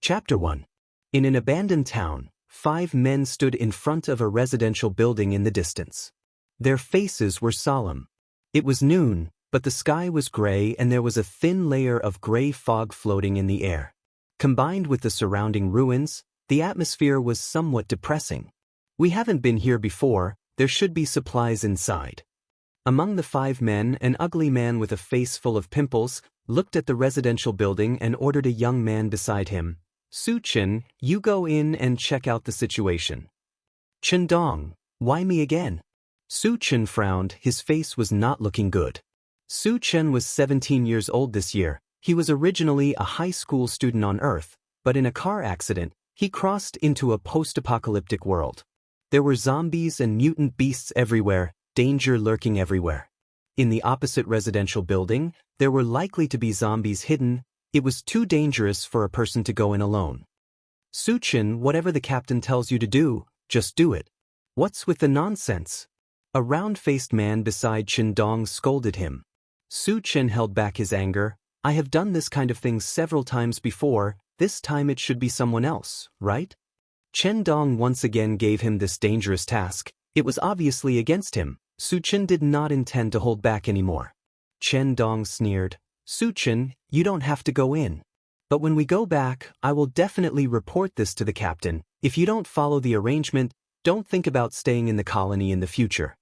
Chapter 1. In an abandoned town, 5 men stood in front of a residential building in the distance. Their faces were solemn. It was noon, but the sky was gray and there was a thin layer of gray fog floating in the air. Combined with the surrounding ruins, the atmosphere was somewhat depressing. "We haven't been here before, there should be supplies inside." Among the 5 men, an ugly man with a face full of pimples looked at the residential building and ordered a young man beside him, "Su-Chen, you go in and check out the situation." "Chen-Dong, why me again?" Su-Chen frowned, his face was not looking good. Su-Chen was 17 years old this year. He was originally a high school student on Earth, but in a car accident, he crossed into a post-apocalyptic world. There were zombies and mutant beasts everywhere, danger lurking everywhere. In the opposite residential building, there were likely to be zombies hidden. It was too dangerous for a person to go in alone. "Su-Chen, whatever the captain tells you to do, just do it. What's with the nonsense?" A round-faced man beside Chen-Dong scolded him. Su-Chen held back his anger. "I have done this kind of thing several times before, this time it should be someone else, right?" Chen-Dong once again gave him this dangerous task. It was obviously against him. Su-Chen did not intend to hold back anymore. Chen-Dong sneered, "Su-Chen, you don't have to go in. But when we go back, I will definitely report this to the captain. If you don't follow the arrangement, don't think about staying in the colony in the future."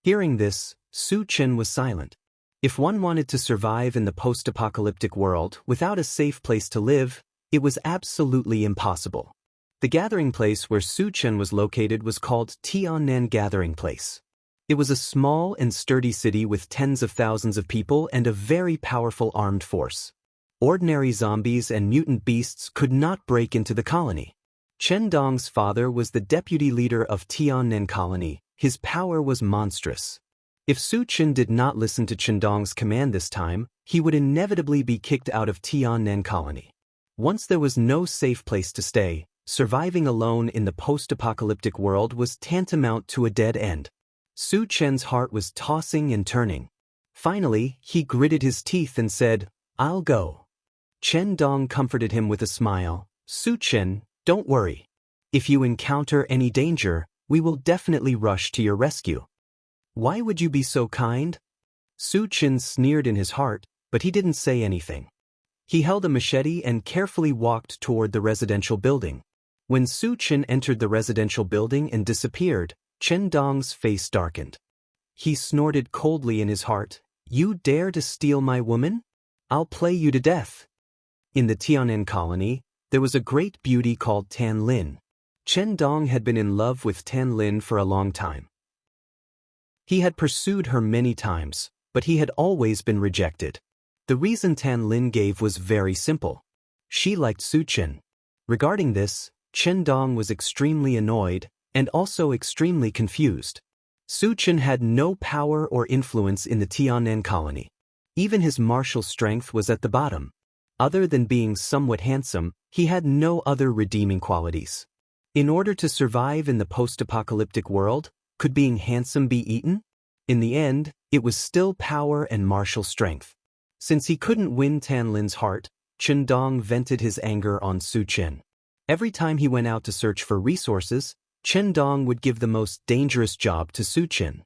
Hearing this, Su-Chen was silent. If one wanted to survive in the post-apocalyptic world without a safe place to live, it was absolutely impossible. The gathering place where Su-Chen was located was called Tiannan Gathering Place. It was a small and sturdy city with tens of thousands of people and a very powerful armed force. Ordinary zombies and mutant beasts could not break into the colony. Chen-Dong's father was the deputy leader of Tiannan Colony. His power was monstrous. If Su-Chen did not listen to Chen-Dong's command this time, he would inevitably be kicked out of Tiannan Colony. Once there was no safe place to stay, surviving alone in the post-apocalyptic world was tantamount to a dead end. Su-Chen's heart was tossing and turning. Finally, he gritted his teeth and said, "I'll go." Chen-Dong comforted him with a smile. "Su-Chen, don't worry. If you encounter any danger, we will definitely rush to your rescue." "Why would you be so kind?" Su-Chen sneered in his heart, but he didn't say anything. He held a machete and carefully walked toward the residential building. When Su-Chen entered the residential building and disappeared, Chen-Dong's face darkened. He snorted coldly in his heart, "You dare to steal my woman? I'll play you to death." In the Tiannan colony, there was a great beauty called Tan Lin. Chen-Dong had been in love with Tan Lin for a long time. He had pursued her many times, but he had always been rejected. The reason Tan Lin gave was very simple. She liked Su-Chen. Regarding this, Chen-Dong was extremely annoyed and also extremely confused. Su-Chen had no power or influence in the Tiannan colony. Even his martial strength was at the bottom. Other than being somewhat handsome, he had no other redeeming qualities. In order to survive in the post-apocalyptic world, could being handsome be eaten? In the end, it was still power and martial strength. Since he couldn't win Tan Lin's heart, Chen-Dong vented his anger on Su-Chen. Every time he went out to search for resources, Chen-Dong would give the most dangerous job to Su-Chen.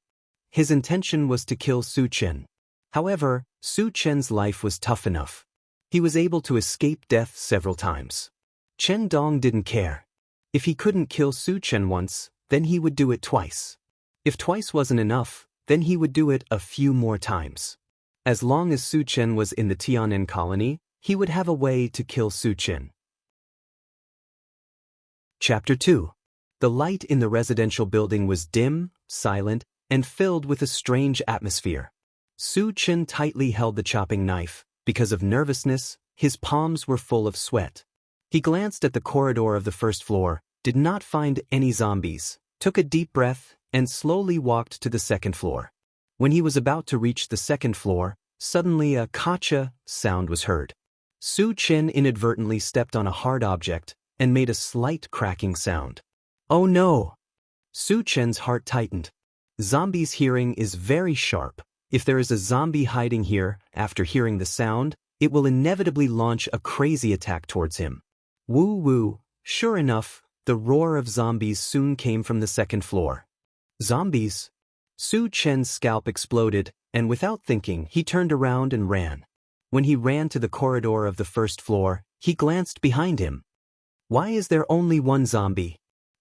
His intention was to kill Su-Chen. However, Su-Chen's life was tough enough. He was able to escape death several times. Chen-Dong didn't care. If he couldn't kill Su-Chen once, then he would do it twice. If twice wasn't enough, then he would do it a few more times. As long as Su-Chen was in the Tiannan colony, he would have a way to kill Su-Chen. Chapter 2. The light in the residential building was dim, silent, and filled with a strange atmosphere. Su-Chen tightly held the chopping knife. Because of nervousness, his palms were full of sweat. He glanced at the corridor of the first floor, did not find any zombies, took a deep breath, and slowly walked to the second floor. When he was about to reach the second floor, suddenly a "kacha" sound was heard. Su-Chen inadvertently stepped on a hard object and made a slight cracking sound. "Oh no!" Su-Chen's heart tightened. Zombies' hearing is very sharp. If there is a zombie hiding here, after hearing the sound, it will inevitably launch a crazy attack towards him. Woo woo, sure enough, the roar of zombies soon came from the second floor. Zombies? Su Chen's scalp exploded, and without thinking, he turned around and ran. When he ran to the corridor of the first floor, he glanced behind him. Why is there only one zombie?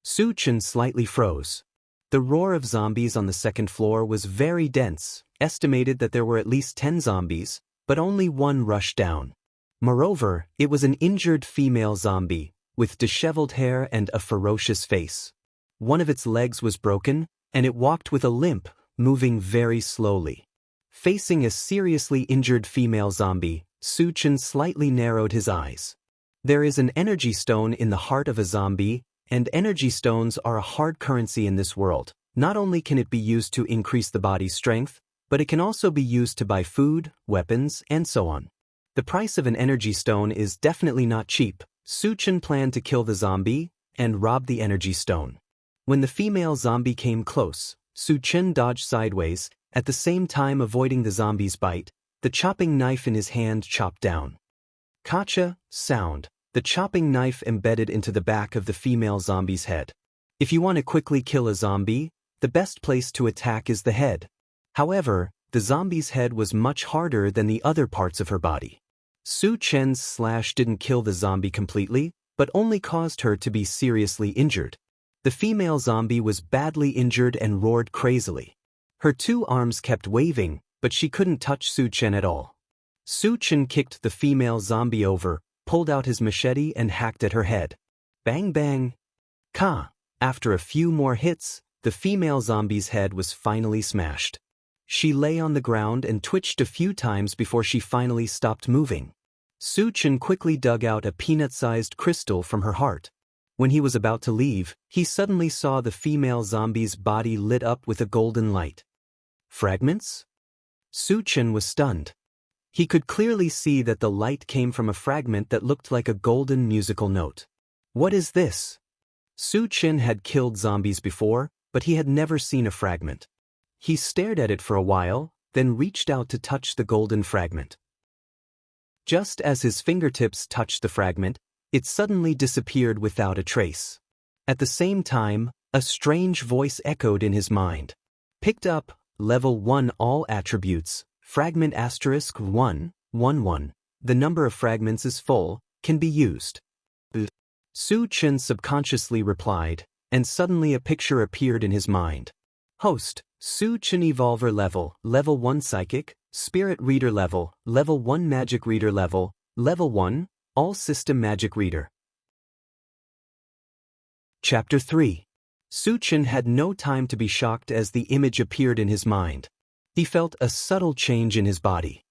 Su Chen slightly froze. The roar of zombies on the second floor was very dense, estimated that there were at least 10 zombies, but only one rushed down. Moreover, it was an injured female zombie, with disheveled hair and a ferocious face. One of its legs was broken, and it walked with a limp, moving very slowly. Facing a seriously injured female zombie, Su Chen slightly narrowed his eyes. There is an energy stone in the heart of a zombie, and energy stones are a hard currency in this world. Not only can it be used to increase the body's strength, but it can also be used to buy food, weapons, and so on. The price of an energy stone is definitely not cheap. Su Chen planned to kill the zombie and rob the energy stone. When the female zombie came close, Su Chen dodged sideways, at the same time avoiding the zombie's bite. The chopping knife in his hand chopped down. Kacha, sound, the chopping knife embedded into the back of the female zombie's head. If you want to quickly kill a zombie, the best place to attack is the head. However, the zombie's head was much harder than the other parts of her body. Su Chen's slash didn't kill the zombie completely, but only caused her to be seriously injured. The female zombie was badly injured and roared crazily. Her two arms kept waving, but she couldn't touch Su Chen at all. Su Chen kicked the female zombie over, pulled out his machete and hacked at her head. Bang bang. Ka. After a few more hits, the female zombie's head was finally smashed. She lay on the ground and twitched a few times before she finally stopped moving. Su Chen quickly dug out a peanut-sized crystal from her heart. When he was about to leave, he suddenly saw the female zombie's body lit up with a golden light. Fragments? Su Chen was stunned. He could clearly see that the light came from a fragment that looked like a golden musical note. What is this? Su Chen had killed zombies before, but he had never seen a fragment. He stared at it for a while, then reached out to touch the golden fragment. Just as his fingertips touched the fragment, it suddenly disappeared without a trace. At the same time, a strange voice echoed in his mind. Picked up, level 1 all attributes, fragment *1, 1 1. The number of fragments is full, can be used. Su Chen subconsciously replied, and suddenly a picture appeared in his mind. Host, Su Chen Evolver level 1 Psychic, Spirit Reader level 1 Magic Reader level 1, All System Magic Reader. Chapter 3. Su Chen had no time to be shocked as the image appeared in his mind. He felt a subtle change in his body.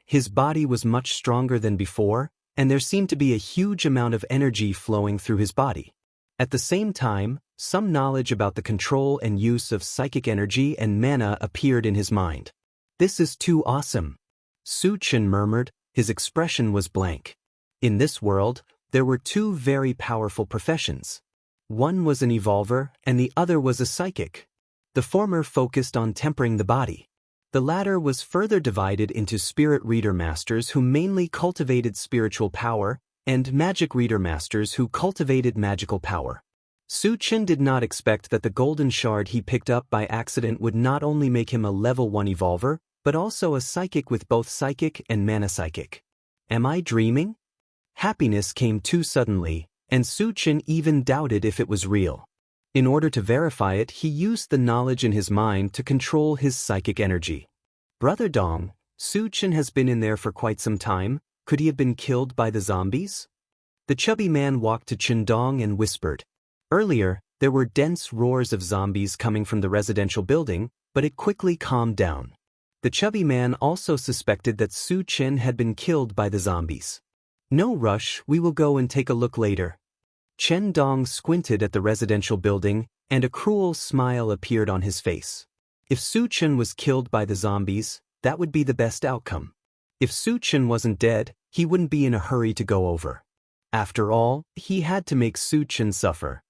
His body was much stronger than before, and there seemed to be a huge amount of energy flowing through his body. At the same time, some knowledge about the control and use of psychic energy and mana appeared in his mind. This is too awesome. Su Chen murmured, his expression was blank. In this world, there were two very powerful professions. One was an evolver, and the other was a psychic. The former focused on tempering the body. The latter was further divided into spirit reader masters who mainly cultivated spiritual power, and magic reader masters who cultivated magical power. Su Chen did not expect that the golden shard he picked up by accident would not only make him a level 1 evolver, but also a psychic with both psychic and mana psychic. Am I dreaming? Happiness came too suddenly, and Su Chen even doubted if it was real. In order to verify it, he used the knowledge in his mind to control his psychic energy. Brother Dong, Su Chen has been in there for quite some time. Could he have been killed by the zombies? The chubby man walked to Chen Dong and whispered. Earlier, there were dense roars of zombies coming from the residential building, but it quickly calmed down. The chubby man also suspected that Su Chen had been killed by the zombies. No rush, we will go and take a look later. Chen Dong squinted at the residential building, and a cruel smile appeared on his face. If Su Chen was killed by the zombies, that would be the best outcome. If Su Chen wasn't dead, he wouldn't be in a hurry to go over. After all, he had to make Su Chen suffer.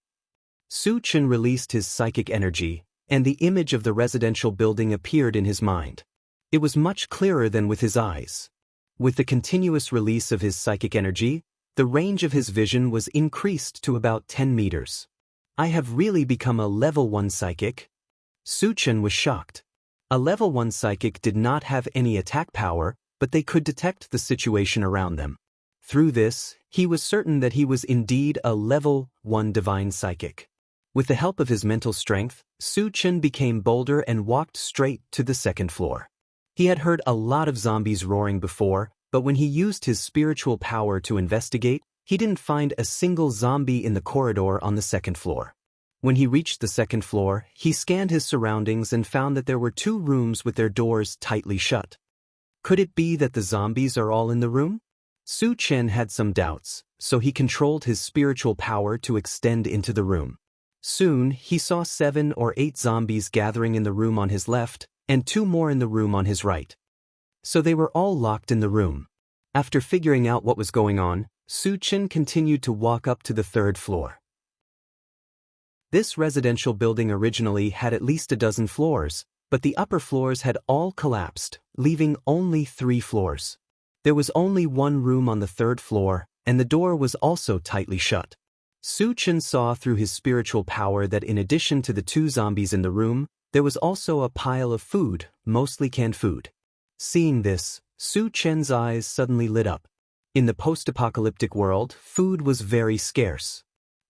Su Chen released his psychic energy, and the image of the residential building appeared in his mind. It was much clearer than with his eyes. With the continuous release of his psychic energy, The range of his vision was increased to about 10 meters. I have really become a level 1 psychic? Su Chen was shocked. A level 1 psychic did not have any attack power, but they could detect the situation around them. Through this, he was certain that he was indeed a level 1 divine psychic. With the help of his mental strength, Su Chen became bolder and walked straight to the second floor. He had heard a lot of zombies roaring before, but when he used his spiritual power to investigate, he didn't find a single zombie in the corridor on the second floor. When he reached the second floor, he scanned his surroundings and found that there were 2 rooms with their doors tightly shut. Could it be that the zombies are all in the room? Su Chen had some doubts, so he controlled his spiritual power to extend into the room. Soon, he saw 7 or 8 zombies gathering in the room on his left, and 2 more in the room on his right. So they were all locked in the room. After figuring out what was going on, Su Chen continued to walk up to the 3rd floor. This residential building originally had at least a dozen floors, but the upper floors had all collapsed, leaving only 3 floors. There was only 1 room on the 3rd floor, and the door was also tightly shut. Su Chen saw through his spiritual power that in addition to the 2 zombies in the room, there was also a pile of food, mostly canned food. Seeing this, Su Chen's eyes suddenly lit up. In the post-apocalyptic world, food was very scarce.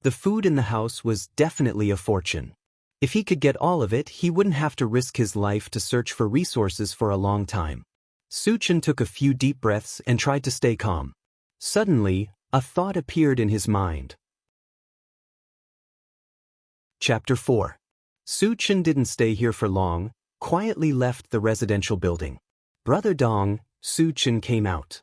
The food in the house was definitely a fortune. If he could get all of it, he wouldn't have to risk his life to search for resources for a long time. Su Chen took a few deep breaths and tried to stay calm. Suddenly, a thought appeared in his mind. Chapter 4. Su Chen didn't stay here for long, quietly left the residential building. Brother Dong, Su Chen came out.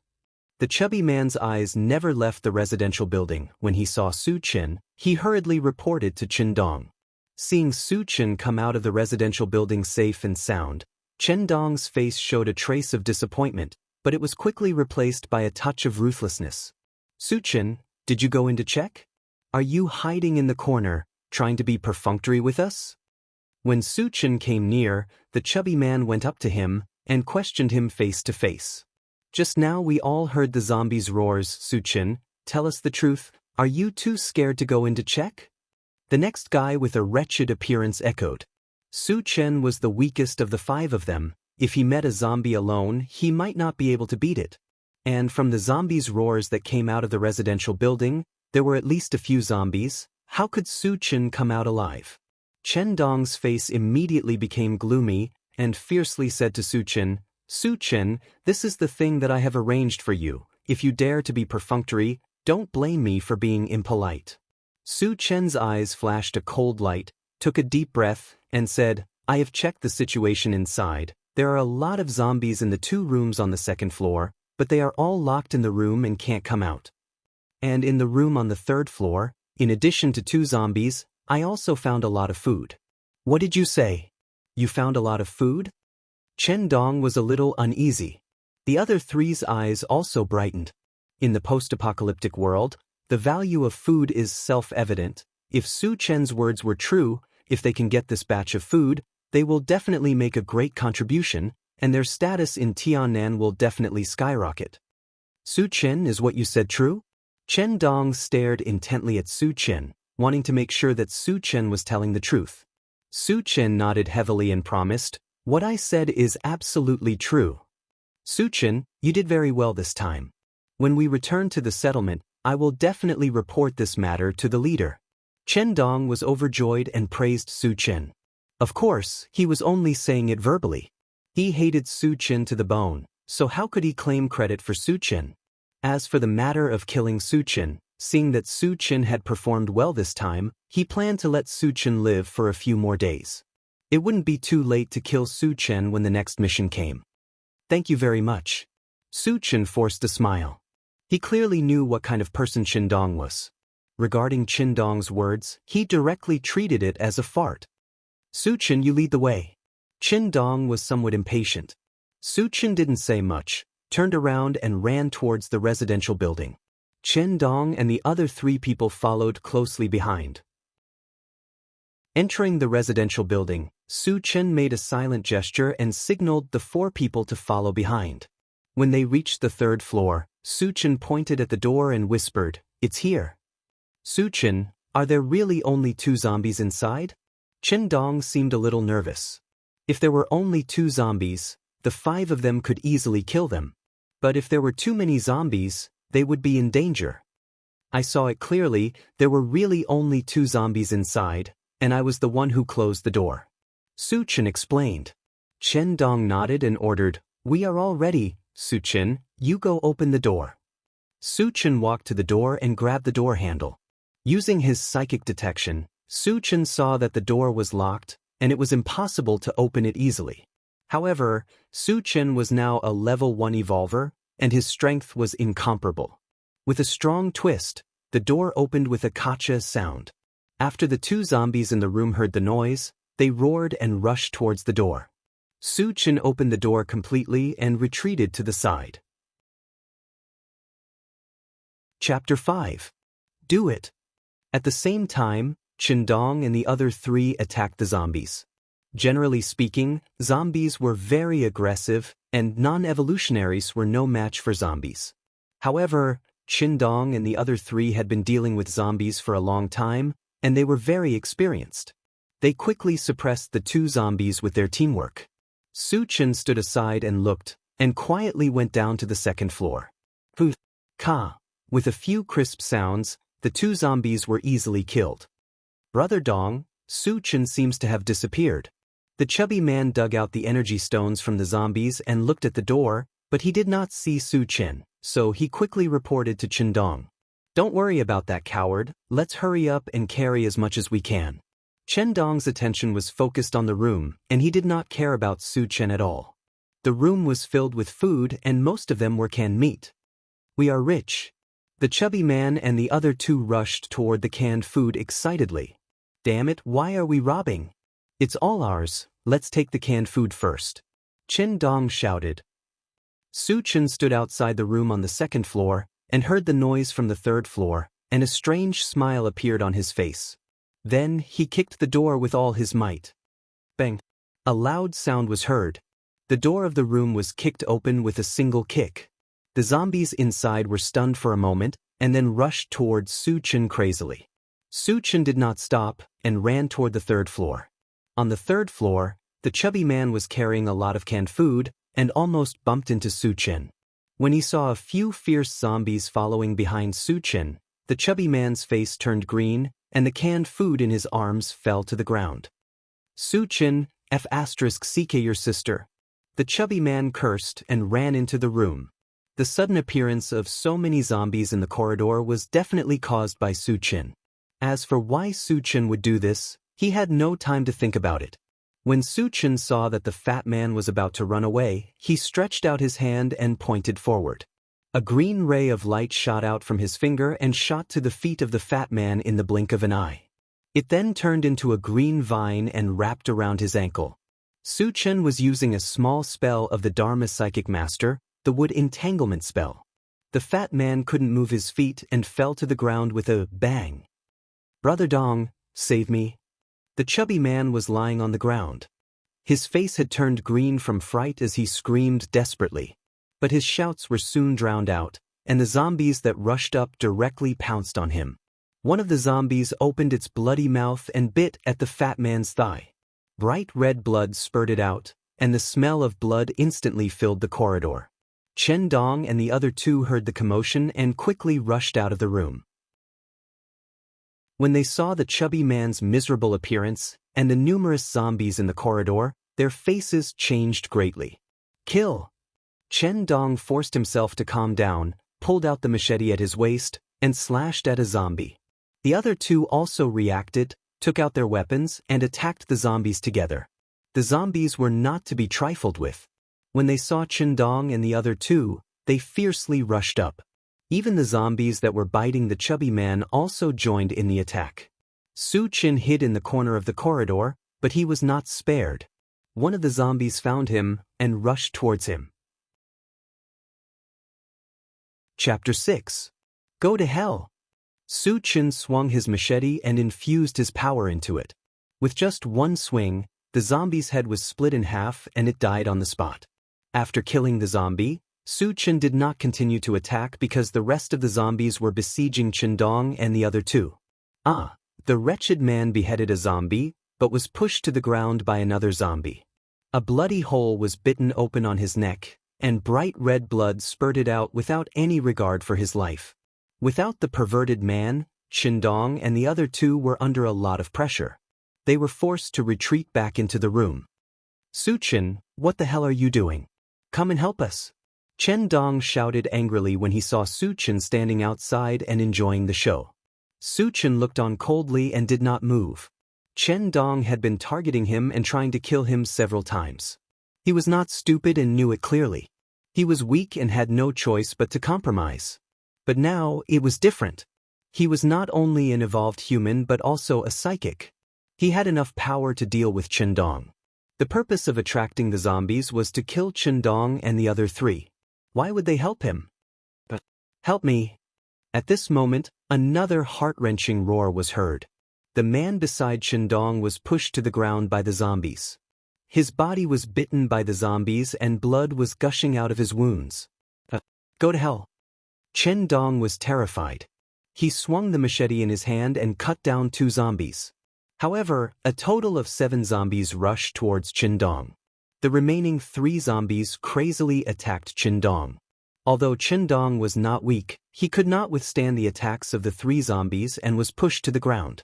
The chubby man's eyes never left the residential building. When he saw Su Chen, he hurriedly reported to Chen Dong. Seeing Su Chen come out of the residential building safe and sound, Chen Dong's face showed a trace of disappointment, but it was quickly replaced by a touch of ruthlessness. Su Chen, did you go in to check? Are you hiding in the corner, trying to be perfunctory with us? When Su Chen came near, the chubby man went up to him and questioned him face to face. Just now we all heard the zombies' roars. Su Chen, tell us the truth, are you too scared to go in to check? The next guy with a wretched appearance echoed. Su Chen was the weakest of the 5 of them. If he met a zombie alone, he might not be able to beat it. And from the zombies' roars that came out of the residential building, there were at least a few zombies. How could Su Chen come out alive? Chen Dong's face immediately became gloomy and fiercely said to Su Chen, Su Chen, this is the thing that I have arranged for you. If you dare to be perfunctory, don't blame me for being impolite. Su Chen's eyes flashed a cold light, took a deep breath, and said, I have checked the situation inside. There are a lot of zombies in the 2 rooms on the 2nd floor, but they are all locked in the room and can't come out. And in the room on the 3rd floor, in addition to 2 zombies, I also found a lot of food. What did you say? You found a lot of food? Chen Dong was a little uneasy. The other 3's eyes also brightened. In the post-apocalyptic world, the value of food is self-evident. If Su Chen's words were true, if they can get this batch of food, they will definitely make a great contribution, and their status in Tiannan will definitely skyrocket. Su Chen, is what you said true? Chen Dong stared intently at Su Chen, wanting to make sure that Su Chen was telling the truth. Su Chen nodded heavily and promised, what I said is absolutely true. Su Chen, you did very well this time. When we return to the settlement, I will definitely report this matter to the leader. Chen Dong was overjoyed and praised Su Chen. Of course, he was only saying it verbally. He hated Su Chen to the bone, so how could he claim credit for Su Chen? As for the matter of killing Su Chen, seeing that Su Chen had performed well this time, he planned to let Su Chen live for a few more days. It wouldn't be too late to kill Su Chen when the next mission came. Thank you very much. Su Chen forced a smile. He clearly knew what kind of person Chen Dong was. Regarding Chen Dong's words, he directly treated it as a fart. Su Chen, you lead the way. Chen Dong was somewhat impatient. Su Chen didn't say much, turned around and ran towards the residential building. Chen Dong and the other 3 people followed closely behind. Entering the residential building, Su Chen made a silent gesture and signaled the 4 people to follow behind. When they reached the 3rd floor, Suchen pointed at the door and whispered, "It's here." "Suchen, are there really only 2 zombies inside?" Qindong seemed a little nervous. If there were only 2 zombies, the 5 of them could easily kill them. But if there were too many zombies, they would be in danger. "I saw it clearly, there were really only 2 zombies inside, and I was the one who closed the door," Suchen explained. Qindong nodded and ordered, "We are all ready, Suchen, you go open the door." Suchen walked to the door and grabbed the door handle. Using his psychic detection, Suchen saw that the door was locked, and it was impossible to open it easily. However, Suchen was now a level 1 evolver, and his strength was incomparable. With a strong twist, the door opened with a kacha sound. After the 2 zombies in the room heard the noise, they roared and rushed towards the door. Suchen opened the door completely and retreated to the side. Chapter 5. Do it. At the same time, Qindong and the other 3 attacked the zombies. Generally speaking, zombies were very aggressive, and non-evolutionaries were no match for zombies. However, Qindong and the other 3 had been dealing with zombies for a long time, and they were very experienced. They quickly suppressed the 2 zombies with their teamwork. Suchen stood aside and looked, and quietly went down to the 2nd floor. Fu ka. With a few crisp sounds, the 2 zombies were easily killed. Brother Dong, Suchen seems to have disappeared. The chubby man dug out the energy stones from the zombies and looked at the door, but he did not see Suchen, so he quickly reported to Qindong. "Don't worry about that coward, let's hurry up and carry as much as we can." Qindong's attention was focused on the room, and he did not care about Suchen at all. The room was filled with food, and most of them were canned meat. "We are rich." The chubby man and the other 2 rushed toward the canned food excitedly. "Damn it, why are we robbing? It's all ours, let's take the canned food first," Qindong shouted. Suchen stood outside the room on the 2nd floor and heard the noise from the 3rd floor, and a strange smile appeared on his face. Then he kicked the door with all his might. Bang! A loud sound was heard. The door of the room was kicked open with a single kick. The zombies inside were stunned for a moment and then rushed towards Suchen crazily. Suchen did not stop and ran toward the 3rd floor. On the 3rd floor, the chubby man was carrying a lot of canned food and almost bumped into Suchen. When he saw a few fierce zombies following behind Suchen, the chubby man's face turned green and the canned food in his arms fell to the ground. "Suchen, seek your sister." The chubby man cursed and ran into the room. The sudden appearance of so many zombies in the corridor was definitely caused by Suchen. As for why Suchen would do this, he had no time to think about it. When Suchen saw that the fat man was about to run away, he stretched out his hand and pointed forward. A green ray of light shot out from his finger and shot to the feet of the fat man in the blink of an eye. It then turned into a green vine and wrapped around his ankle. Suchen was using a small spell of the Dharma Psychic Master, the Wood Entanglement spell. The fat man couldn't move his feet and fell to the ground with a bang. "Brother Dong, save me." The chubby man was lying on the ground. His face had turned green from fright as he screamed desperately. But his shouts were soon drowned out, and the zombies that rushed up directly pounced on him. One of the zombies opened its bloody mouth and bit at the fat man's thigh. Bright red blood spurted out, and the smell of blood instantly filled the corridor. Qindong and the other 2 heard the commotion and quickly rushed out of the room. When they saw the chubby man's miserable appearance and the numerous zombies in the corridor, their faces changed greatly. "Kill!" Qindong forced himself to calm down, pulled out the machete at his waist, and slashed at a zombie. The other 2 also reacted, took out their weapons, and attacked the zombies together. The zombies were not to be trifled with. When they saw Qindong and the other 2, they fiercely rushed up. Even the zombies that were biting the chubby man also joined in the attack. Suchen hid in the corner of the corridor, but he was not spared. One of the zombies found him and rushed towards him. Chapter 6. Go to hell. Suchen swung his machete and infused his power into it. With just one swing, the zombie's head was split in half and it died on the spot. After killing the zombie, Su Chen did not continue to attack because the rest of the zombies were besieging Qindong and the other two. The wretched man beheaded a zombie, but was pushed to the ground by another zombie. A bloody hole was bitten open on his neck, and bright red blood spurted out without any regard for his life. Without the perverted man, Qindong and the other two were under a lot of pressure. They were forced to retreat back into the room. Su Chen, what the hell are you doing? Come and help us. Qindong shouted angrily when he saw Su Chen standing outside and enjoying the show. Su Chen looked on coldly and did not move. Qindong had been targeting him and trying to kill him several times. He was not stupid and knew it clearly. He was weak and had no choice but to compromise. But now, it was different. He was not only an evolved human but also a psychic. He had enough power to deal with Qindong. The purpose of attracting the zombies was to kill Qindong and the other three. Why would they help him? But help me. At this moment, another heart-wrenching roar was heard. The man beside Qindong was pushed to the ground by the zombies. His body was bitten by the zombies and blood was gushing out of his wounds. Go to hell. Qindong was terrified. He swung the machete in his hand and cut down 2 zombies. However, a total of 7 zombies rushed towards Qindong. The remaining 3 zombies crazily attacked Qindong. Although Qindong was not weak, he could not withstand the attacks of the 3 zombies and was pushed to the ground.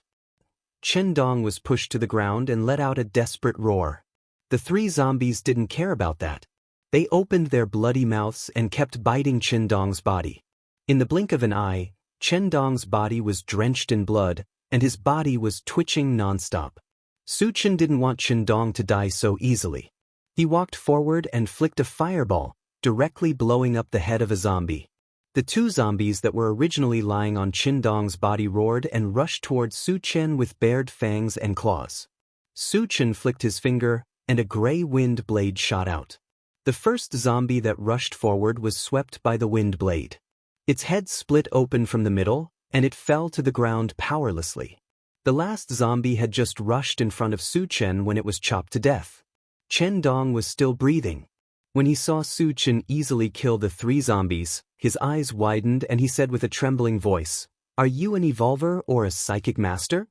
Qindong was pushed to the ground and let out a desperate roar. The 3 zombies didn't care about that. They opened their bloody mouths and kept biting Qindong's body. In the blink of an eye, Qindong's body was drenched in blood, and his body was twitching nonstop. Su Chen didn't want Qindong to die so easily. He walked forward and flicked a fireball, directly blowing up the head of a zombie. The 2 zombies that were originally lying on Qindong's body roared and rushed towards Su Chen with bared fangs and claws. Su Chen flicked his finger, and a gray wind blade shot out. The first zombie that rushed forward was swept by the wind blade. Its head split open from the middle, and it fell to the ground powerlessly. The last zombie had just rushed in front of Su Chen when it was chopped to death. Qindong was still breathing. When he saw Su Chen easily kill the 3 zombies, his eyes widened and he said with a trembling voice, "Are you an evolver or a psychic master?"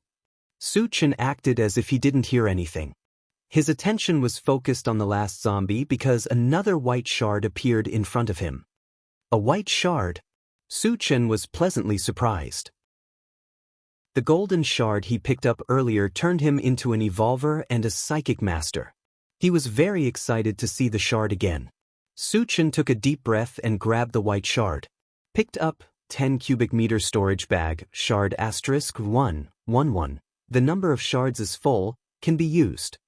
Su Chen acted as if he didn't hear anything. His attention was focused on the last zombie because another white shard appeared in front of him. A white shard? Su Chen was pleasantly surprised. The golden shard he picked up earlier turned him into an evolver and a psychic master. He was very excited to see the shard again. Su Chen took a deep breath and grabbed the white shard. Picked up 10 cubic meter storage bag, shard *111. The number of shards is full, can be used.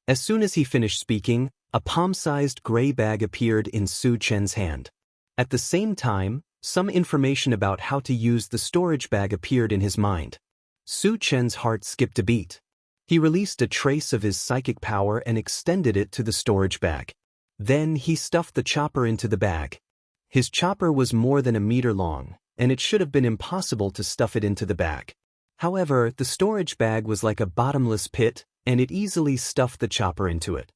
As soon as he finished speaking, a palm-sized gray bag appeared in Su Chen's hand. At the same time, some information about how to use the storage bag appeared in his mind. Su Chen's heart skipped a beat. He released a trace of his psychic power and extended it to the storage bag. Then he stuffed the chopper into the bag. His chopper was more than a meter long, and it should have been impossible to stuff it into the bag. However, the storage bag was like a bottomless pit, and it easily stuffed the chopper into it.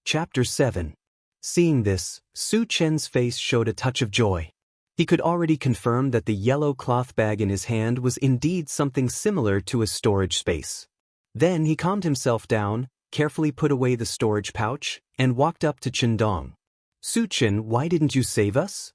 Chapter 7. Seeing this, Su Chen's face showed a touch of joy. He could already confirm that the yellow cloth bag in his hand was indeed something similar to a storage space. Then he calmed himself down, carefully put away the storage pouch, and walked up to Qindong. "Su Chen, why didn't you save us?"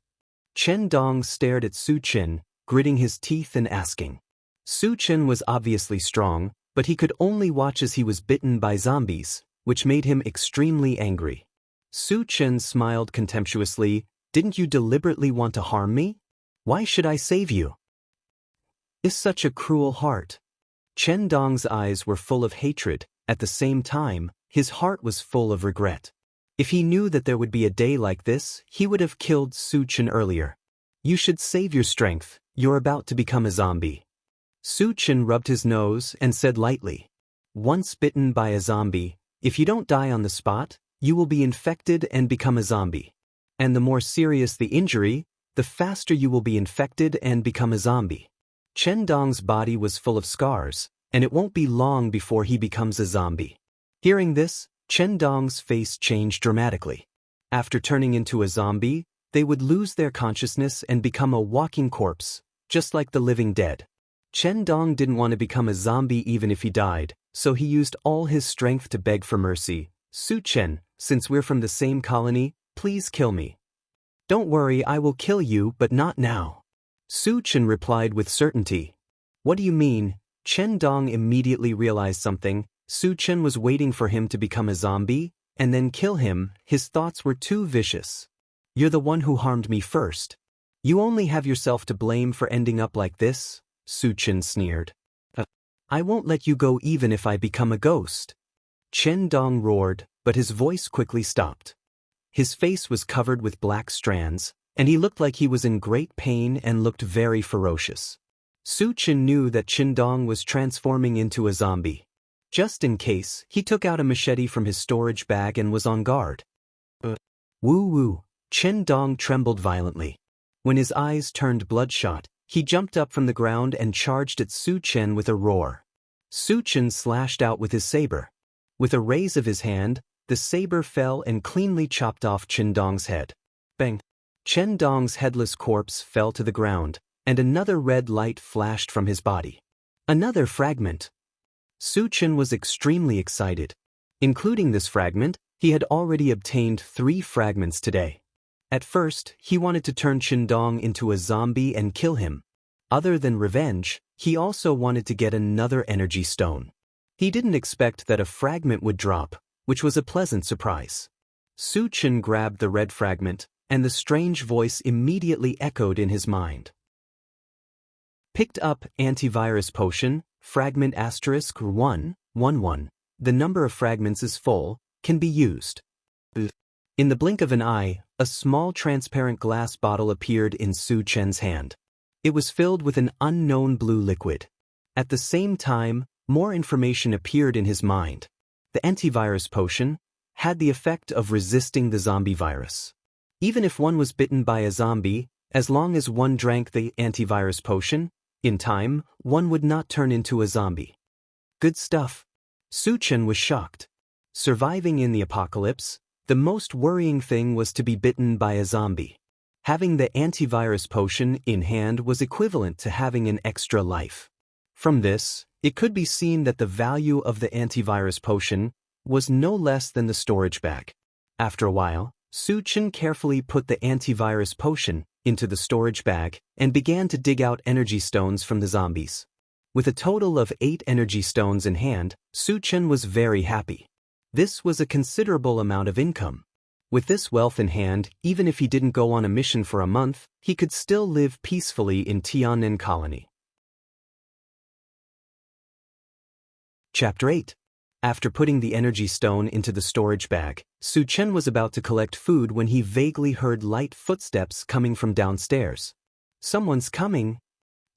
Qindong stared at Su Chen, gritting his teeth and asking. Su Chen was obviously strong, but he could only watch as he was bitten by zombies, which made him extremely angry. Su Chen smiled contemptuously. "Didn't you deliberately want to harm me? Why should I save you?" Is such a cruel heart. Qindong's eyes were full of hatred. At the same time, his heart was full of regret. If he knew that there would be a day like this, he would have killed Su Chen earlier. "You should save your strength, you're about to become a zombie." Su Chen rubbed his nose and said lightly, "Once bitten by a zombie, if you don't die on the spot, you will be infected and become a zombie. And the more serious the injury, the faster you will be infected and become a zombie." Qindong's body was full of scars, and it won't be long before he becomes a zombie. Hearing this, Chen Dong's face changed dramatically. After turning into a zombie, they would lose their consciousness and become a walking corpse, just like the living dead. Chen Dong didn't want to become a zombie even if he died, so he used all his strength to beg for mercy. Su Chen, since we're from the same colony, please kill me. Don't worry, I will kill you, but not now. Su Chen replied with certainty. What do you mean? Chen Dong immediately realized something. Su Chen was waiting for him to become a zombie, and then kill him. His thoughts were too vicious. You're the one who harmed me first. You only have yourself to blame for ending up like this, Su Chen sneered. I won't let you go even if I become a ghost. Chen Dong roared, but his voice quickly stopped. His face was covered with black strands, and he looked like he was in great pain and looked very ferocious. Su Chen knew that Chen Dong was transforming into a zombie. Just in case, he took out a machete from his storage bag and was on guard. Woo-woo, Chen Dong trembled violently. When his eyes turned bloodshot, he jumped up from the ground and charged at Su Chen with a roar. Su Chen slashed out with his saber. With a raise of his hand, the saber fell and cleanly chopped off Chen Dong's head. Bang! Chen Dong's headless corpse fell to the ground, and another red light flashed from his body. Another fragment. Su Chen was extremely excited. Including this fragment, he had already obtained 3 fragments today. At first, he wanted to turn Chen Dong into a zombie and kill him. Other than revenge, he also wanted to get another energy stone. He didn't expect that a fragment would drop, which was a pleasant surprise. Su Chen grabbed the red fragment, and the strange voice immediately echoed in his mind. Picked up antivirus potion, fragment *111. The number of fragments is full, can be used. In the blink of an eye, a small transparent glass bottle appeared in Su Chen's hand. It was filled with an unknown blue liquid. At the same time, more information appeared in his mind. The antivirus potion had the effect of resisting the zombie virus. Even if one was bitten by a zombie, as long as one drank the antivirus potion, in time, one would not turn into a zombie. Good stuff. Su Chen was shocked. Surviving in the apocalypse, the most worrying thing was to be bitten by a zombie. Having the antivirus potion in hand was equivalent to having an extra life. From this, it could be seen that the value of the antivirus potion was no less than the storage bag. After a while, Su Chen carefully put the antivirus potion into the storage bag and began to dig out energy stones from the zombies. With a total of 8 energy stones in hand, Su Chen was very happy. This was a considerable amount of income. With this wealth in hand, even if he didn't go on a mission for a month, he could still live peacefully in Tiannan Colony. Chapter 8. After putting the energy stone into the storage bag, Su Chen was about to collect food when he vaguely heard light footsteps coming from downstairs. Someone's coming.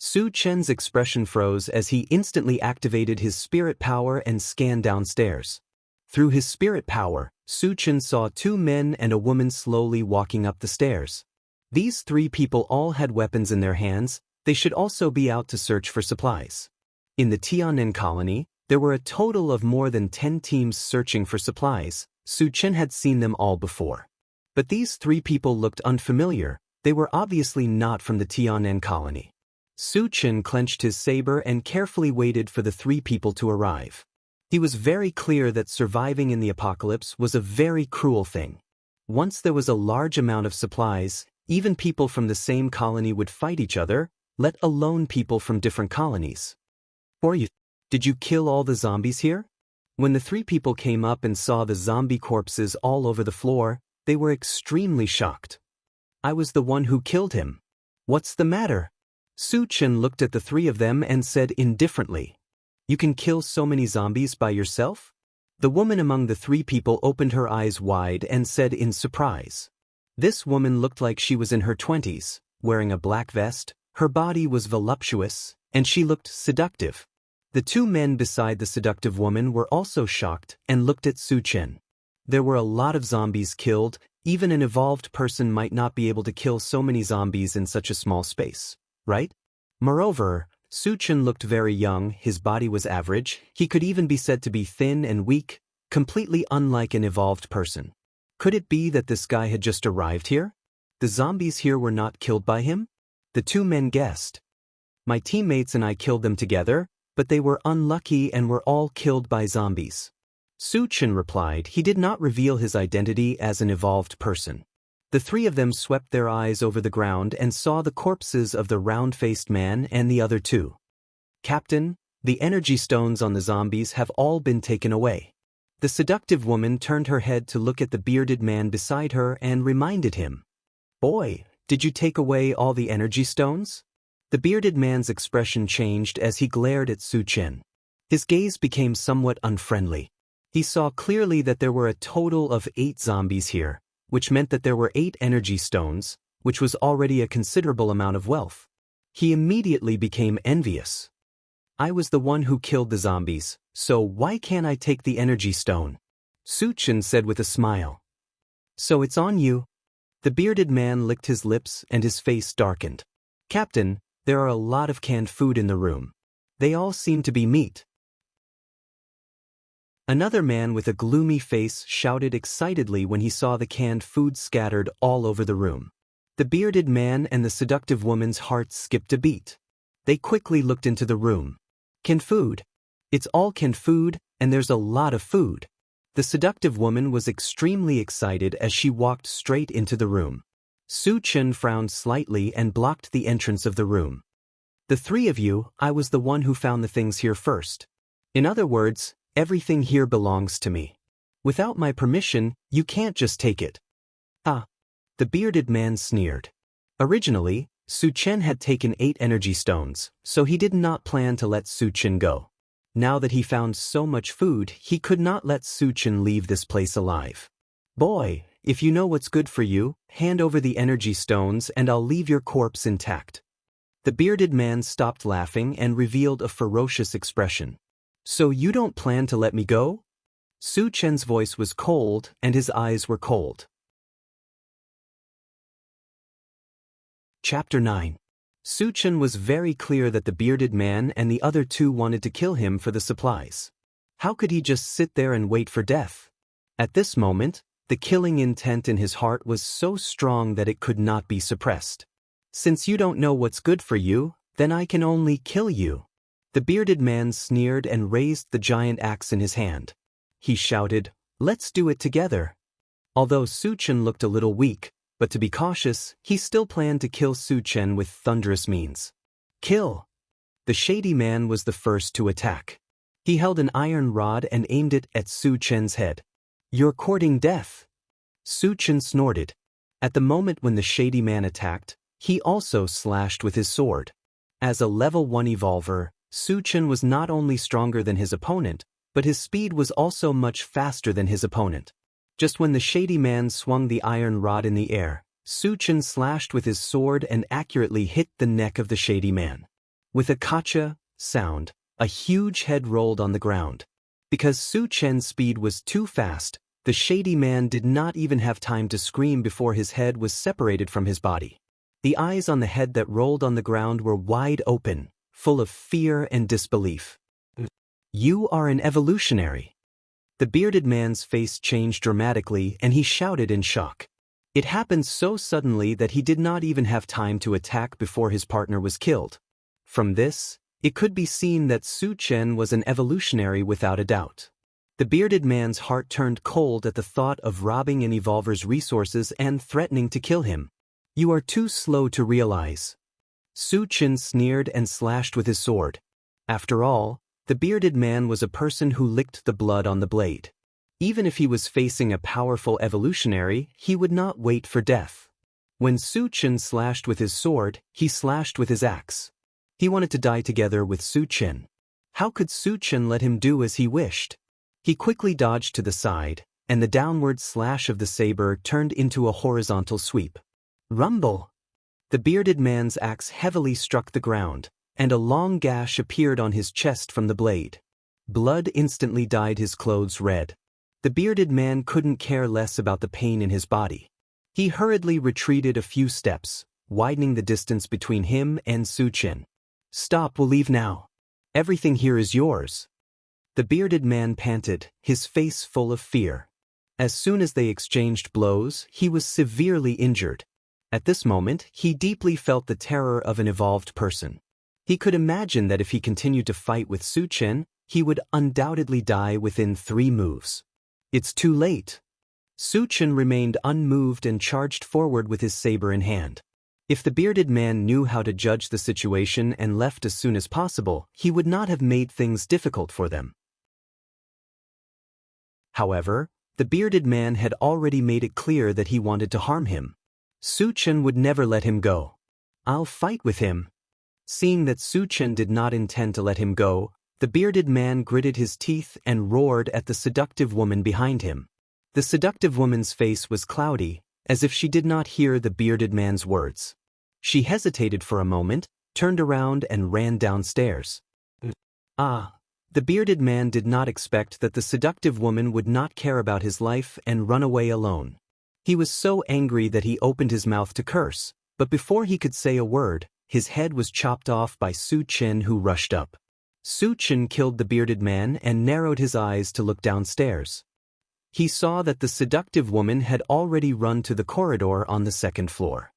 Su Chen's expression froze as he instantly activated his spirit power and scanned downstairs. Through his spirit power, Su Chen saw 2 men and a woman slowly walking up the stairs. These 3 people all had weapons in their hands. They should also be out to search for supplies. In the Tiannan colony, there were a total of more than 10 teams searching for supplies. Su Chen had seen them all before. But these 3 people looked unfamiliar. They were obviously not from the Tiannan colony. Su Chen clenched his saber and carefully waited for the 3 people to arrive. He was very clear that surviving in the apocalypse was a very cruel thing. Once there was a large amount of supplies, even people from the same colony would fight each other, let alone people from different colonies. Did you kill all the zombies here? When the 3 people came up and saw the zombie corpses all over the floor, they were extremely shocked. I was the one who killed him. What's the matter? Su Chen looked at the 3 of them and said indifferently, You can kill so many zombies by yourself? The woman among the 3 people opened her eyes wide and said in surprise. This woman looked like she was in her 20s, wearing a black vest, her body was voluptuous, and she looked seductive. The 2 men beside the seductive woman were also shocked and looked at Su Chen. There were a lot of zombies killed. Even an evolved person might not be able to kill so many zombies in such a small space, right? Moreover, Su Chen looked very young, his body was average, he could even be said to be thin and weak. completely unlike an evolved person. Could it be that this guy had just arrived here? The zombies here were not killed by him? The two men guessed. My teammates and I killed them together, but they were unlucky and were all killed by zombies. Su Chen replied he did not reveal his identity as an evolved person. The three of them swept their eyes over the ground and saw the corpses of the round-faced man and the other two. Captain, the energy stones on the zombies have all been taken away. The seductive woman turned her head to look at the bearded man beside her and reminded him. Boy, did you take away all the energy stones? The bearded man's expression changed as he glared at Su Chen. His gaze became somewhat unfriendly. He saw clearly that there were a total of 8 zombies here, which meant that there were 8 energy stones, which was already a considerable amount of wealth. He immediately became envious. I was the one who killed the zombies, so why can't I take the energy stone? Su Chen said with a smile. So it's on you. The bearded man licked his lips and his face darkened. Captain, there are a lot of canned food in the room. They all seem to be meat. Another man with a gloomy face shouted excitedly when he saw the canned food scattered all over the room. The bearded man and the seductive woman's hearts skipped a beat. They quickly looked into the room. Canned food. It's all canned food, and there's a lot of food. The seductive woman was extremely excited as she walked straight into the room. Su Chen frowned slightly and blocked the entrance of the room. The three of you, I was the one who found the things here first. In other words, everything here belongs to me. Without my permission, you can't just take it. Ah. The bearded man sneered. Originally, Su Chen had taken 8 energy stones, so he did not plan to let Su Chen go. Now that he found so much food, he could not let Su Chen leave this place alive. Boy, if you know what's good for you, hand over the energy stones and I'll leave your corpse intact. The bearded man stopped laughing and revealed a ferocious expression. So you don't plan to let me go? Su Chen's voice was cold and his eyes were cold. Chapter 9. Su Chen was very clear that the bearded man and the other two wanted to kill him for the supplies. How could he just sit there and wait for death? At this moment, the killing intent in his heart was so strong that it could not be suppressed. Since you don't know what's good for you, then I can only kill you. The bearded man sneered and raised the giant axe in his hand. He shouted, "Let's do it together." Although Su Chen looked a little weak, but to be cautious, he still planned to kill Su Chen with thunderous means. Kill! The shady man was the first to attack. He held an iron rod and aimed it at Su Chen's head. You're courting death. Su Chen snorted. At the moment when the shady man attacked, he also slashed with his sword. As a level 1 evolver, Su Chen was not only stronger than his opponent, but his speed was also much faster than his opponent. Just when the shady man swung the iron rod in the air, Su Chen slashed with his sword and accurately hit the neck of the shady man. With a kacha sound, a huge head rolled on the ground. Because Su Chen's speed was too fast, the shady man did not even have time to scream before his head was separated from his body. The eyes on the head that rolled on the ground were wide open, full of fear and disbelief. You are an evolutionary. The bearded man's face changed dramatically and he shouted in shock. It happened so suddenly that he did not even have time to attack before his partner was killed. From this, it could be seen that Su Chen was an evolutionary without a doubt. The bearded man's heart turned cold at the thought of robbing an evolver's resources and threatening to kill him. You are too slow to realize. Su Chen sneered and slashed with his sword. After all, the bearded man was a person who licked the blood on the blade. Even if he was facing a powerful evolutionary, he would not wait for death. When Su Chen slashed with his sword, he slashed with his axe. He wanted to die together with Su Chen. How could Su Chen let him do as he wished? He quickly dodged to the side, and the downward slash of the saber turned into a horizontal sweep. Rumble! The bearded man's axe heavily struck the ground, and a long gash appeared on his chest from the blade. Blood instantly dyed his clothes red. The bearded man couldn't care less about the pain in his body. He hurriedly retreated a few steps, widening the distance between him and Su Chen. Stop, we'll leave now. Everything here is yours. The bearded man panted, his face full of fear. As soon as they exchanged blows, he was severely injured. At this moment, he deeply felt the terror of an evolved person. He could imagine that if he continued to fight with Su Chen, he would undoubtedly die within 3 moves. It's too late. Su Chen remained unmoved and charged forward with his saber in hand. If the bearded man knew how to judge the situation and left as soon as possible, he would not have made things difficult for them. However, the bearded man had already made it clear that he wanted to harm him. Su Chen would never let him go. "I'll fight with him." Seeing that Su Chen did not intend to let him go, the bearded man gritted his teeth and roared at the seductive woman behind him. The seductive woman's face was cloudy, as if she did not hear the bearded man's words. She hesitated for a moment, turned around and ran downstairs. The bearded man did not expect that the seductive woman would not care about his life and run away alone. He was so angry that he opened his mouth to curse, but before he could say a word, his head was chopped off by Su Chen, who rushed up. Su Chen killed the bearded man and narrowed his eyes to look downstairs. He saw that the seductive woman had already run to the corridor on the 2nd floor.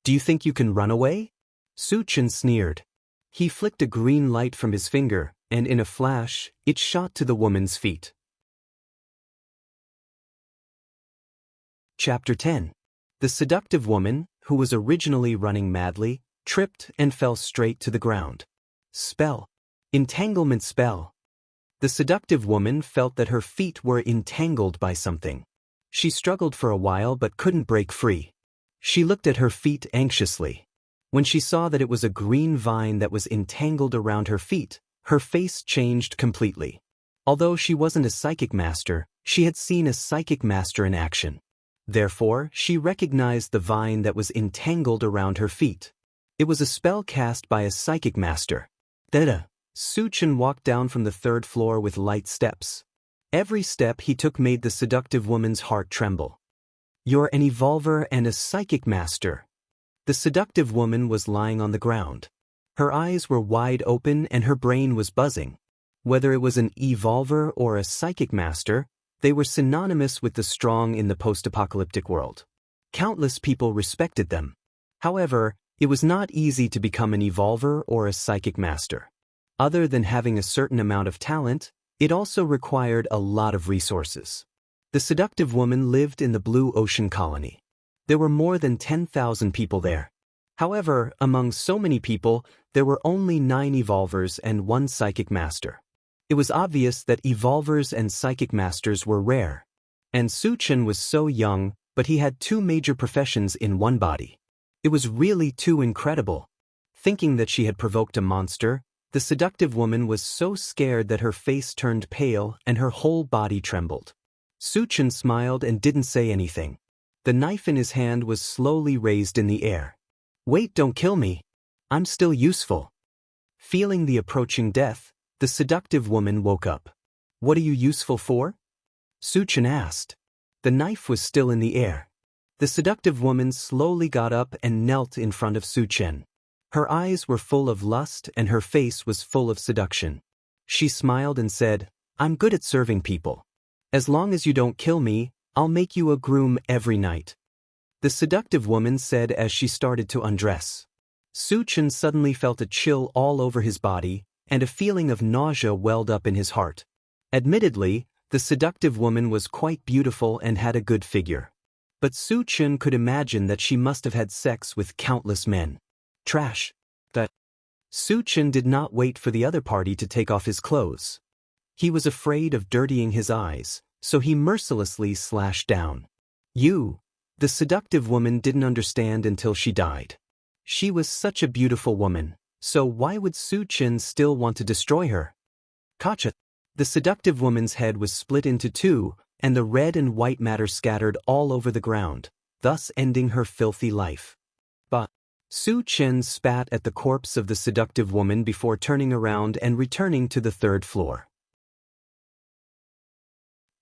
"Do you think you can run away?" Su Chen sneered. He flicked a green light from his finger, and in a flash, it shot to the woman's feet. Chapter 10. The seductive woman, who was originally running madly, tripped and fell straight to the ground. Spell. Entanglement spell. The seductive woman felt that her feet were entangled by something. She struggled for a while but couldn't break free. She looked at her feet anxiously. When she saw that it was a green vine that was entangled around her feet, her face changed completely. Although she wasn't a psychic master, she had seen a psychic master in action. Therefore, she recognized the vine that was entangled around her feet. It was a spell cast by a psychic master. Su Chen walked down from the 3rd floor with light steps. Every step he took made the seductive woman's heart tremble. "You're an evolver and a psychic master." The seductive woman was lying on the ground. Her eyes were wide open and her brain was buzzing. Whether it was an evolver or a psychic master, they were synonymous with the strong in the post-apocalyptic world. Countless people respected them. However, it was not easy to become an evolver or a psychic master. Other than having a certain amount of talent, it also required a lot of resources. The seductive woman lived in the Blue Ocean colony. There were more than 10,000 people there. However, among so many people, there were only 9 evolvers and 1 psychic master. It was obvious that evolvers and psychic masters were rare. And Su Chen was so young, but he had 2 major professions in one body. It was really too incredible. Thinking that she had provoked a monster, the seductive woman was so scared that her face turned pale and her whole body trembled. Su Chen smiled and didn't say anything. The knife in his hand was slowly raised in the air. "Wait, don't kill me. I'm still useful." Feeling the approaching death, the seductive woman woke up. "What are you useful for?" Su Chen asked. The knife was still in the air. The seductive woman slowly got up and knelt in front of Su Chen. Her eyes were full of lust and her face was full of seduction. She smiled and said, "I'm good at serving people. As long as you don't kill me, I'll make you a groom every night." The seductive woman said as she started to undress. Su Chen suddenly felt a chill all over his body, and a feeling of nausea welled up in his heart. Admittedly, the seductive woman was quite beautiful and had a good figure. But Su Chen could imagine that she must have had sex with countless men. Trash. Su Chen did not wait for the other party to take off his clothes. He was afraid of dirtying his eyes, so he mercilessly slashed down. The seductive woman didn't understand until she died. She was such a beautiful woman, so why would Su Chen still want to destroy her? Kacha. The seductive woman's head was split into 2, and the red and white matter scattered all over the ground, thus ending her filthy life. But Su Chen spat at the corpse of the seductive woman before turning around and returning to the 3rd floor.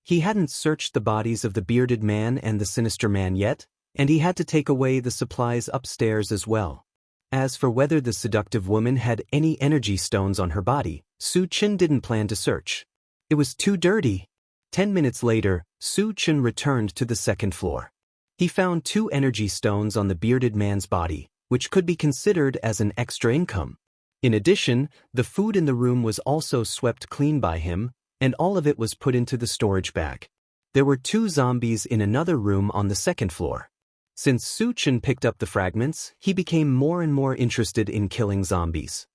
He hadn't searched the bodies of the bearded man and the sinister man yet, and he had to take away the supplies upstairs as well. As for whether the seductive woman had any energy stones on her body, Su Chen didn't plan to search. It was too dirty. 10 minutes later, Su Chen returned to the second floor. He found 2 energy stones on the bearded man's body, which could be considered as an extra income. In addition, the food in the room was also swept clean by him, and all of it was put into the storage bag. There were 2 zombies in another room on the second floor. Since Su Chen picked up the fragments, he became more and more interested in killing zombies.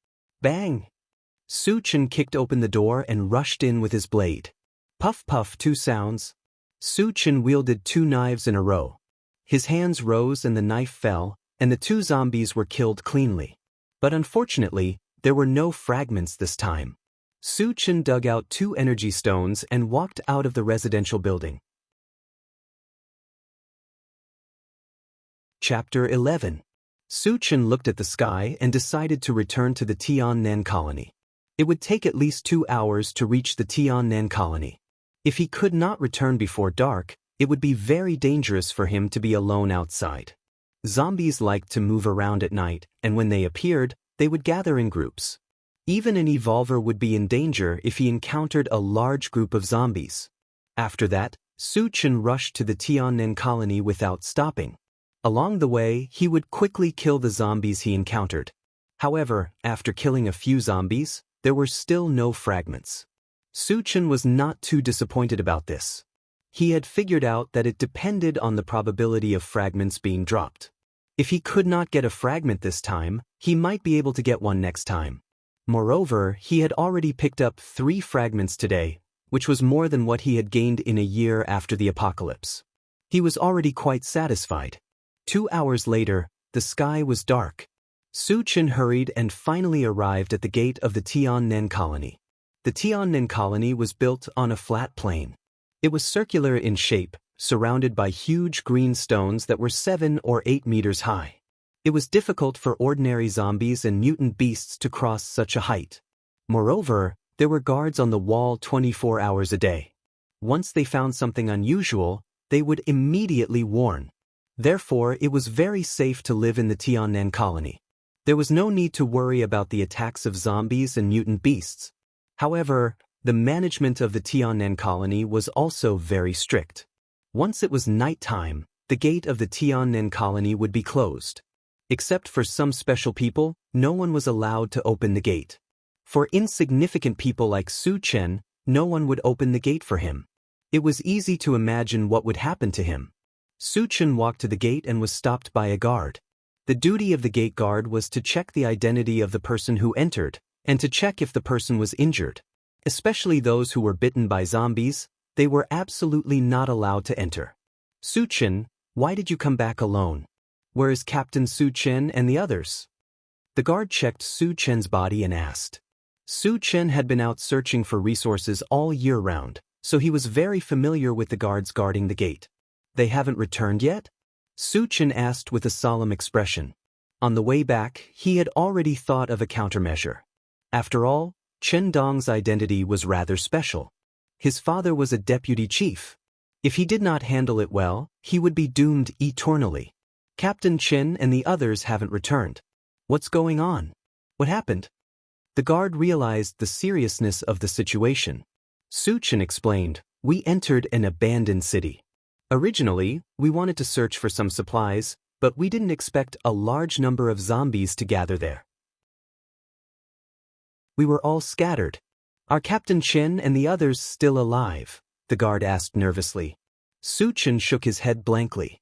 Bang! Su Chen kicked open the door and rushed in with his blade. Puff puff 2 sounds. Su Chen wielded 2 knives in a row. His hands rose and the knife fell, and the 2 zombies were killed cleanly. But unfortunately, there were no fragments this time. Su Chen dug out 2 energy stones and walked out of the residential building. Chapter 11. Su Chen looked at the sky and decided to return to the Tiannan colony. It would take at least 2 hours to reach the Tiannan colony. If he could not return before dark, it would be very dangerous for him to be alone outside. Zombies liked to move around at night, and when they appeared, they would gather in groups. Even an evolver would be in danger if he encountered a large group of zombies. After that, Su Chen rushed to the Tiannan colony without stopping. Along the way, he would quickly kill the zombies he encountered. However, after killing a few zombies, there were still no fragments. Su Chen was not too disappointed about this. He had figured out that it depended on the probability of fragments being dropped. If he could not get a fragment this time, he might be able to get one next time. Moreover, he had already picked up 3 fragments today, which was more than what he had gained in a year after the apocalypse. He was already quite satisfied. 2 hours later, the sky was dark. Su Chen hurried and finally arrived at the gate of the Tiannan colony. The Tiannan colony was built on a flat plain. It was circular in shape, surrounded by huge green stones that were 7 or 8 meters high. It was difficult for ordinary zombies and mutant beasts to cross such a height. Moreover, there were guards on the wall 24 hours a day. Once they found something unusual, they would immediately warn. Therefore, it was very safe to live in the Tiannan colony. There was no need to worry about the attacks of zombies and mutant beasts. However, the management of the Tiannan colony was also very strict. Once it was nighttime, the gate of the Tiannan colony would be closed. Except for some special people, no one was allowed to open the gate. For insignificant people like Su Chen, no one would open the gate for him. It was easy to imagine what would happen to him. Su Chen walked to the gate and was stopped by a guard. The duty of the gate guard was to check the identity of the person who entered, and to check if the person was injured. Especially those who were bitten by zombies, they were absolutely not allowed to enter. Su Chen, why did you come back alone? Where is Captain Su Chen and the others? The guard checked Su Chen's body and asked. Su Chen had been out searching for resources all year round, so he was very familiar with the guards guarding the gate. They haven't returned yet? Su Chen asked with a solemn expression. On the way back, he had already thought of a countermeasure. After all, Chen Dong's identity was rather special. His father was a deputy chief. If he did not handle it well, he would be doomed eternally. Captain Chen and the others haven't returned. What's going on? What happened? The guard realized the seriousness of the situation. Su Chen explained, we entered an abandoned city. Originally, we wanted to search for some supplies, but we didn't expect a large number of zombies to gather there. We were all scattered. Are Captain Chen and the others still alive? The guard asked nervously. Su Chen shook his head blankly.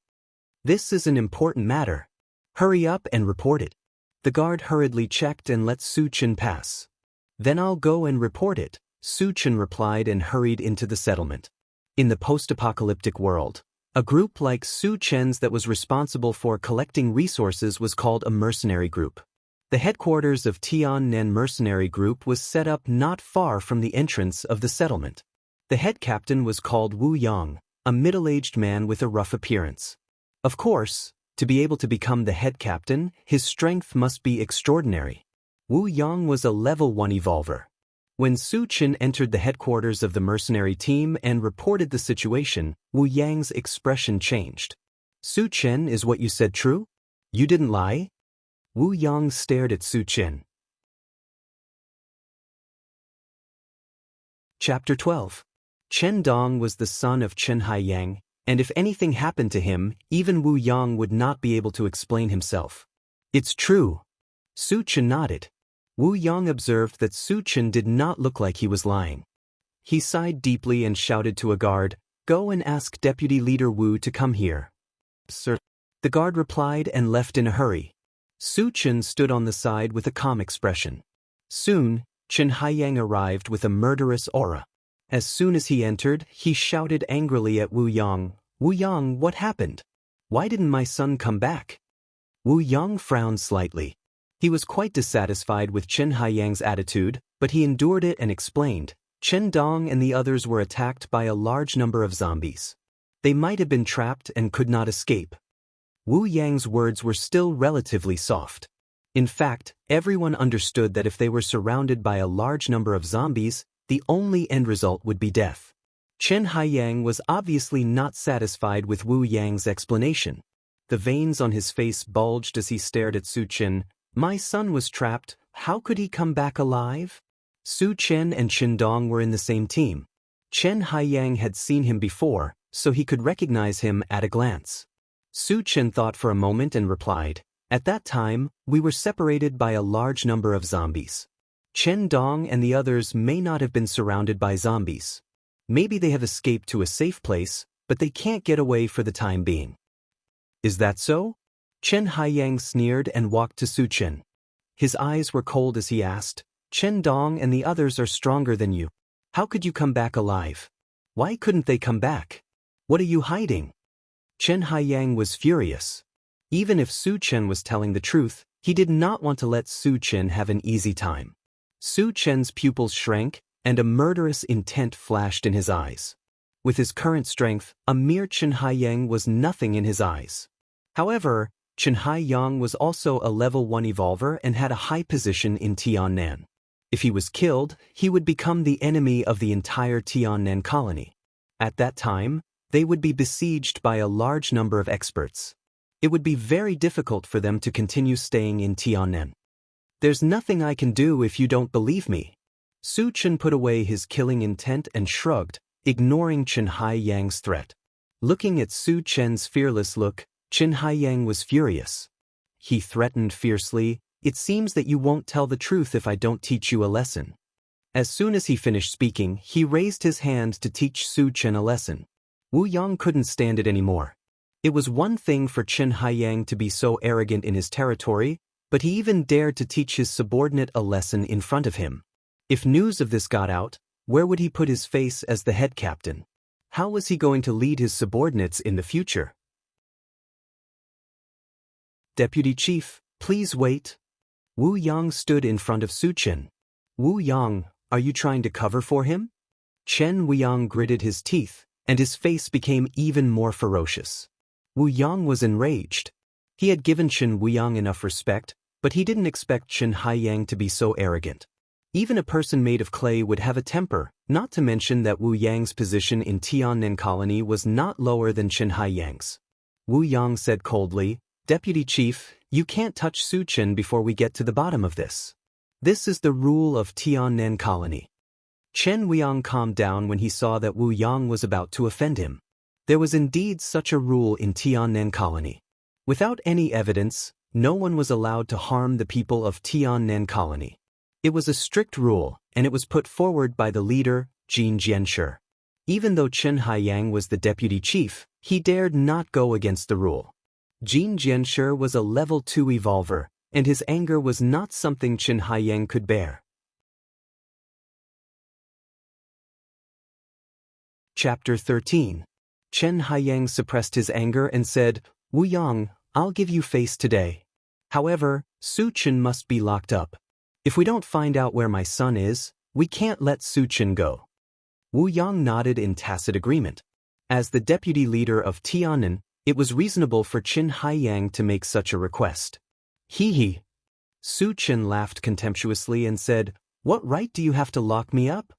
This is an important matter. Hurry up and report it. The guard hurriedly checked and let Su Chen pass. Then I'll go and report it, Su Chen replied and hurried into the settlement. In the post-apocalyptic world, a group like Su Chen's that was responsible for collecting resources was called a mercenary group. The headquarters of Tiannan Mercenary Group was set up not far from the entrance of the settlement. The head captain was called Wu Yang, a middle-aged man with a rough appearance. Of course, to be able to become the head captain, his strength must be extraordinary. Wu Yang was a level 1 evolver. When Su Chen entered the headquarters of the mercenary team and reported the situation, Wu Yang's expression changed. Su Chen, is what you said true? You didn't lie? Wu Yang stared at Su Chen. Chapter 12. Chen Dong was the son of Chen Haiyang, and if anything happened to him, even Wu Yang would not be able to explain himself. It's true. Su Chen nodded. Wu Yang observed that Su Chen did not look like he was lying. He sighed deeply and shouted to a guard, "Go and ask Deputy Leader Wu to come here." "Sir." The guard replied and left in a hurry. Su Chen stood on the side with a calm expression. Soon, Chen Haiyang arrived with a murderous aura. As soon as he entered, he shouted angrily at Wu Yang, "Wu Yang, what happened? Why didn't my son come back?" Wu Yang frowned slightly. He was quite dissatisfied with Chen Haiyang's attitude, but he endured it and explained, "Chen Dong and the others were attacked by a large number of zombies. They might have been trapped and could not escape." Wu Yang's words were still relatively soft. In fact, everyone understood that if they were surrounded by a large number of zombies, the only end result would be death. Chen Haiyang was obviously not satisfied with Wu Yang's explanation. The veins on his face bulged as he stared at Su Chen. "My son was trapped, how could he come back alive?" Su Chen and Chen Dong were in the same team. Chen Haiyang had seen him before, so he could recognize him at a glance. Su Chen thought for a moment and replied, "At that time, we were separated by a large number of zombies. Chen Dong and the others may not have been surrounded by zombies. Maybe they have escaped to a safe place, but they can't get away for the time being." "Is that so?" Chen Haiyang sneered and walked to Su Chen. His eyes were cold as he asked, "Chen Dong and the others are stronger than you. How could you come back alive? Why couldn't they come back? What are you hiding?" Chen Haiyang was furious. Even if Su Chen was telling the truth, he did not want to let Su Chen have an easy time. Su Chen's pupils shrank, and a murderous intent flashed in his eyes. With his current strength, a mere Chen Haiyang was nothing in his eyes. However, Chen Haiyang was also a level 1 evolver and had a high position in Tiannan. If he was killed, he would become the enemy of the entire Tiannan colony. At that time, they would be besieged by a large number of experts. It would be very difficult for them to continue staying in Tiannan. "There's nothing I can do if you don't believe me." Su Chen put away his killing intent and shrugged, ignoring Chen Haiyang's threat. Looking at Su Chen's fearless look, Chen Haiyang was furious. He threatened fiercely, "It seems that you won't tell the truth if I don't teach you a lesson." As soon as he finished speaking, he raised his hand to teach Su Chen a lesson. Wu Yang couldn't stand it anymore. It was one thing for Chen Haiyang to be so arrogant in his territory, but he even dared to teach his subordinate a lesson in front of him. If news of this got out, where would he put his face as the head captain? How was he going to lead his subordinates in the future? "Deputy Chief, please wait." Wu Yang stood in front of Su Chen. "Wu Yang, are you trying to cover for him?" Chen Wuyang gritted his teeth, and his face became even more ferocious. Wu Yang was enraged. He had given Chen Wuyang enough respect, but he didn't expect Chen Haiyang to be so arrogant. Even a person made of clay would have a temper, not to mention that Wu Yang's position in Tiannan colony was not lower than Chen Haiyang's. Wu Yang said coldly, "Deputy Chief, you can't touch Su Chen before we get to the bottom of this. This is the rule of Tiannan colony." Chen Wuyang calmed down when he saw that Wu Yang was about to offend him. There was indeed such a rule in Tiannan colony. Without any evidence, no one was allowed to harm the people of Tiannan colony. It was a strict rule, and it was put forward by the leader, Xianxia. Even though Chen Haiyang was the deputy chief, he dared not go against the rule. Xianxia was a level 2 evolver, and his anger was not something Chen Haiyang could bear. Chapter 13. Chen Haiyang suppressed his anger and said, "Wu Yang, I'll give you face today. However, Su Chen must be locked up. If we don't find out where my son is, we can't let Su Chen go." Wu Yang nodded in tacit agreement. As the deputy leader of Tiannan, it was reasonable for Chen Haiyang to make such a request. He. Su Chen laughed contemptuously and said, "What right do you have to lock me up?"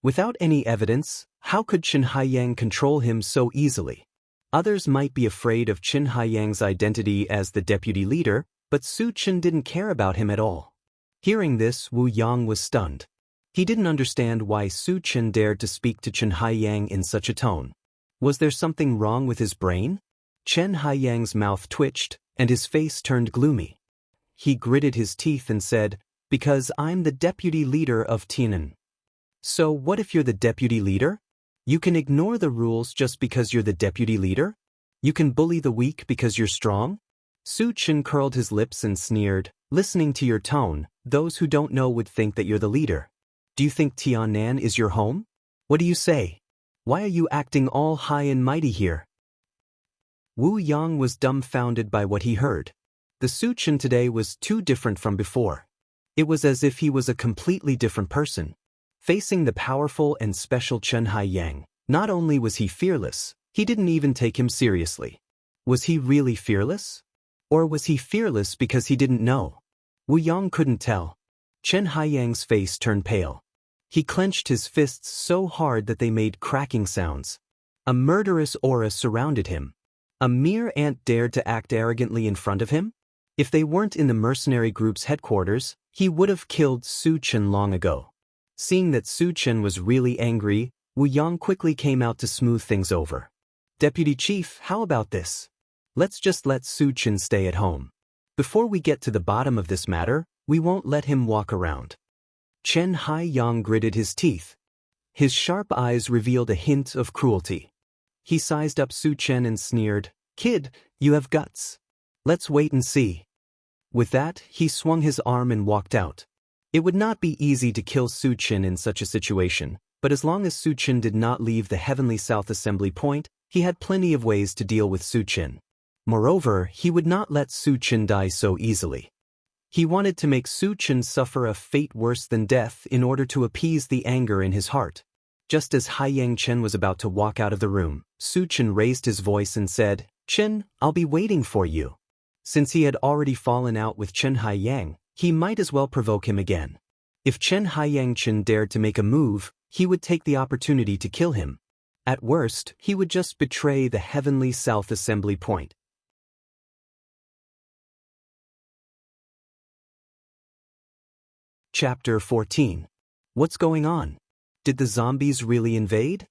Without any evidence, how could Chen Haiyang control him so easily? Others might be afraid of Chen Haiyang's identity as the deputy leader, but Su Chen didn't care about him at all. Hearing this, Wu Yang was stunned. He didn't understand why Su Chen dared to speak to Chen Haiyang in such a tone. Was there something wrong with his brain? Chen Haiyang's mouth twitched, and his face turned gloomy. He gritted his teeth and said, "Because I'm the deputy leader of Tianan." "So what if you're the deputy leader? You can ignore the rules just because you're the deputy leader? You can bully the weak because you're strong?" Su Chen curled his lips and sneered, "Listening to your tone, those who don't know would think that you're the leader. Do you think Tianan is your home? What do you say? Why are you acting all high and mighty here?" Wu Yang was dumbfounded by what he heard. The Su Chen today was too different from before. It was as if he was a completely different person. Facing the powerful and special Chen Haiyang, not only was he fearless, he didn't even take him seriously. Was he really fearless? Or was he fearless because he didn't know? Wu Yang couldn't tell. Chen Haiyang's face turned pale. He clenched his fists so hard that they made cracking sounds. A murderous aura surrounded him. A mere ant dared to act arrogantly in front of him? If they weren't in the mercenary group's headquarters, he would have killed Su Chen long ago. Seeing that Su Chen was really angry, Wu Yang quickly came out to smooth things over. "Deputy Chief, how about this? Let's just let Su Chen stay at home. Before we get to the bottom of this matter, we won't let him walk around." Chen Haiyang gritted his teeth. His sharp eyes revealed a hint of cruelty. He sized up Su Chen and sneered, "Kid, you have guts. Let's wait and see." With that, he swung his arm and walked out. It would not be easy to kill Su Chen in such a situation, but as long as Su Chen did not leave the Heavenly South Assembly Point, he had plenty of ways to deal with Su Chen. Moreover, he would not let Su Chen die so easily. He wanted to make Su Chen suffer a fate worse than death in order to appease the anger in his heart. Just as Haiyang Chen was about to walk out of the room, Su Chen raised his voice and said, "Chen, I'll be waiting for you." Since he had already fallen out with Chen Haiyang, he might as well provoke him again. If Chen Haiyang Chen dared to make a move, he would take the opportunity to kill him. At worst, he would just betray the Heavenly South Assembly Point. Chapter 14. What's going on? Did the zombies really invade?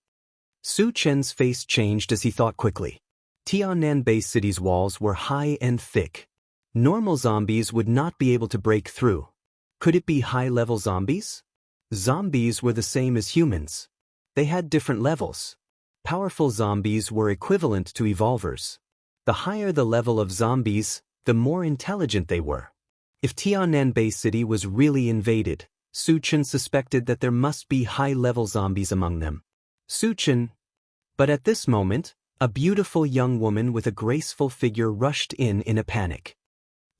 Su Chen's face changed as he thought quickly. Tianan Bay City's walls were high and thick. Normal zombies would not be able to break through. Could it be high-level zombies? Zombies were the same as humans. They had different levels. Powerful zombies were equivalent to evolvers. The higher the level of zombies, the more intelligent they were. If Tianan Bay City was really invaded, Su Chen suspected that there must be high-level zombies among them. Su Chen. But at this moment, a beautiful young woman with a graceful figure rushed in a panic.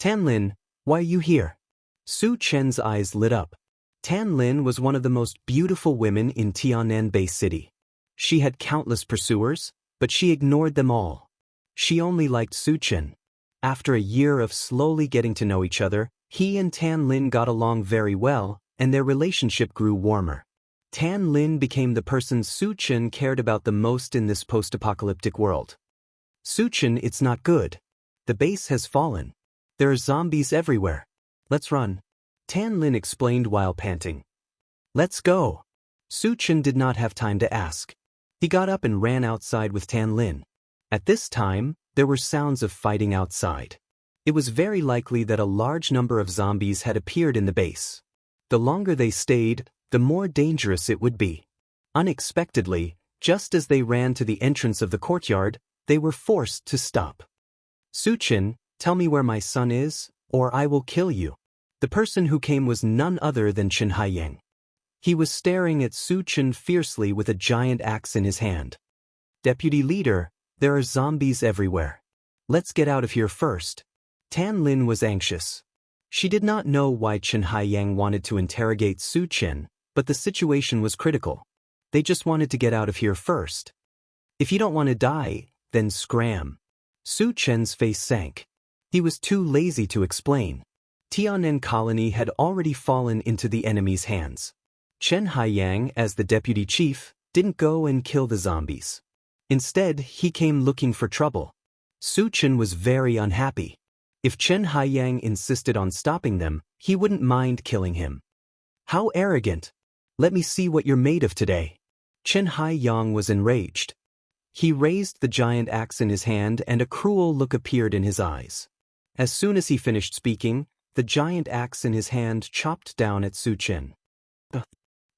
"Tan Lin, why are you here?" Su Chen's eyes lit up. Tan Lin was one of the most beautiful women in Tianan Bay City. She had countless pursuers, but she ignored them all. She only liked Su Chen. After a year of slowly getting to know each other, he and Tan Lin got along very well, and their relationship grew warmer. Tan Lin became the person Su Chen cared about the most in this post-apocalyptic world. "Su Chen, it's not good. The base has fallen. There are zombies everywhere. Let's run," Tan Lin explained while panting. "Let's go." Su Chen did not have time to ask. He got up and ran outside with Tan Lin. At this time, there were sounds of fighting outside. It was very likely that a large number of zombies had appeared in the base. The longer they stayed, the more dangerous it would be. Unexpectedly, just as they ran to the entrance of the courtyard, they were forced to stop. "Su Chen, tell me where my son is, or I will kill you." The person who came was none other than Chen Haiyang. He was staring at Su Chen fiercely with a giant axe in his hand. "Deputy Leader, there are zombies everywhere. Let's get out of here first." Tan Lin was anxious. She did not know why Chen Haiyang wanted to interrogate Su Chen, but the situation was critical. They just wanted to get out of here first. "If you don't want to die, then scram." Su Chen's face sank. He was too lazy to explain. Tianan Colony had already fallen into the enemy's hands. Chen Haiyang, as the deputy chief, didn't go and kill the zombies. Instead, he came looking for trouble. Su Chen was very unhappy. If Chen Haiyang insisted on stopping them, he wouldn't mind killing him. How arrogant! Let me see what you're made of today. Chen Haiyang was enraged. He raised the giant axe in his hand and a cruel look appeared in his eyes. As soon as he finished speaking, the giant axe in his hand chopped down at Su Chen.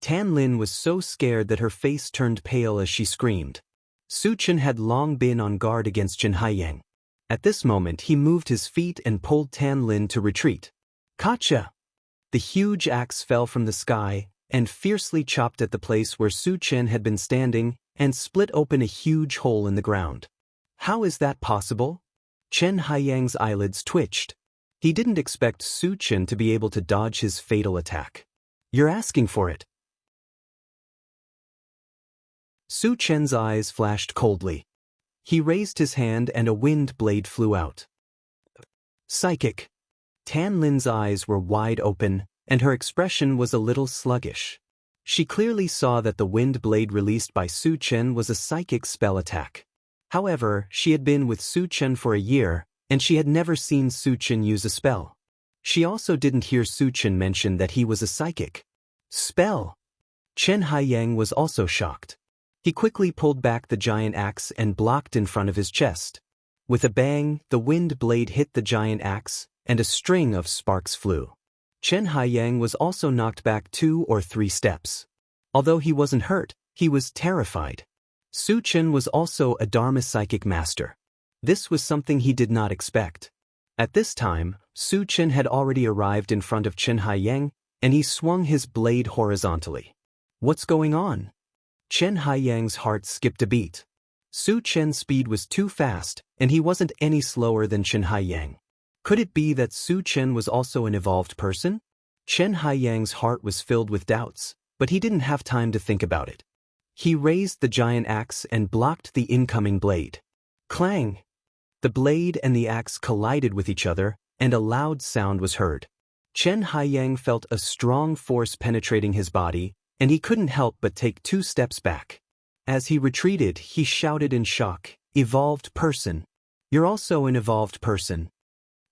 Tan Lin was so scared that her face turned pale as she screamed. Su Chen had long been on guard against Chen Haiyang. At this moment he moved his feet and pulled Tan Lin to retreat. Gotcha! The huge axe fell from the sky and fiercely chopped at the place where Su Chen had been standing and split open a huge hole in the ground. How is that possible? Chen Haiyang's eyelids twitched. He didn't expect Su Chen to be able to dodge his fatal attack. You're asking for it. Su Chen's eyes flashed coldly. He raised his hand and a wind blade flew out. Psychic. Tan Lin's eyes were wide open, and her expression was a little sluggish. She clearly saw that the wind blade released by Su Chen was a psychic spell attack. However, she had been with Su Chen for a year, and she had never seen Su Chen use a spell. She also didn't hear Su Chen mention that he was a psychic. Spell! Chen Haiyang was also shocked. He quickly pulled back the giant axe and blocked in front of his chest. With a bang, the wind blade hit the giant axe, and a string of sparks flew. Chen Haiyang was also knocked back 2 or 3 steps. Although he wasn't hurt, he was terrified. Su Chen was also a Dharma psychic master. This was something he did not expect. At this time, Su Chen had already arrived in front of Chen Haiyang, and he swung his blade horizontally. What's going on? Chen Haiyang's heart skipped a beat. Su Chen's speed was too fast, and he wasn't any slower than Chen Haiyang. Could it be that Su Chen was also an evolved person? Chen Haiyang's heart was filled with doubts, but he didn't have time to think about it. He raised the giant axe and blocked the incoming blade. Clang! The blade and the axe collided with each other, and a loud sound was heard. Chen Haiyang felt a strong force penetrating his body, and he couldn't help but take 2 steps back. As he retreated, he shouted in shock, "Evolved person! You're also an evolved person."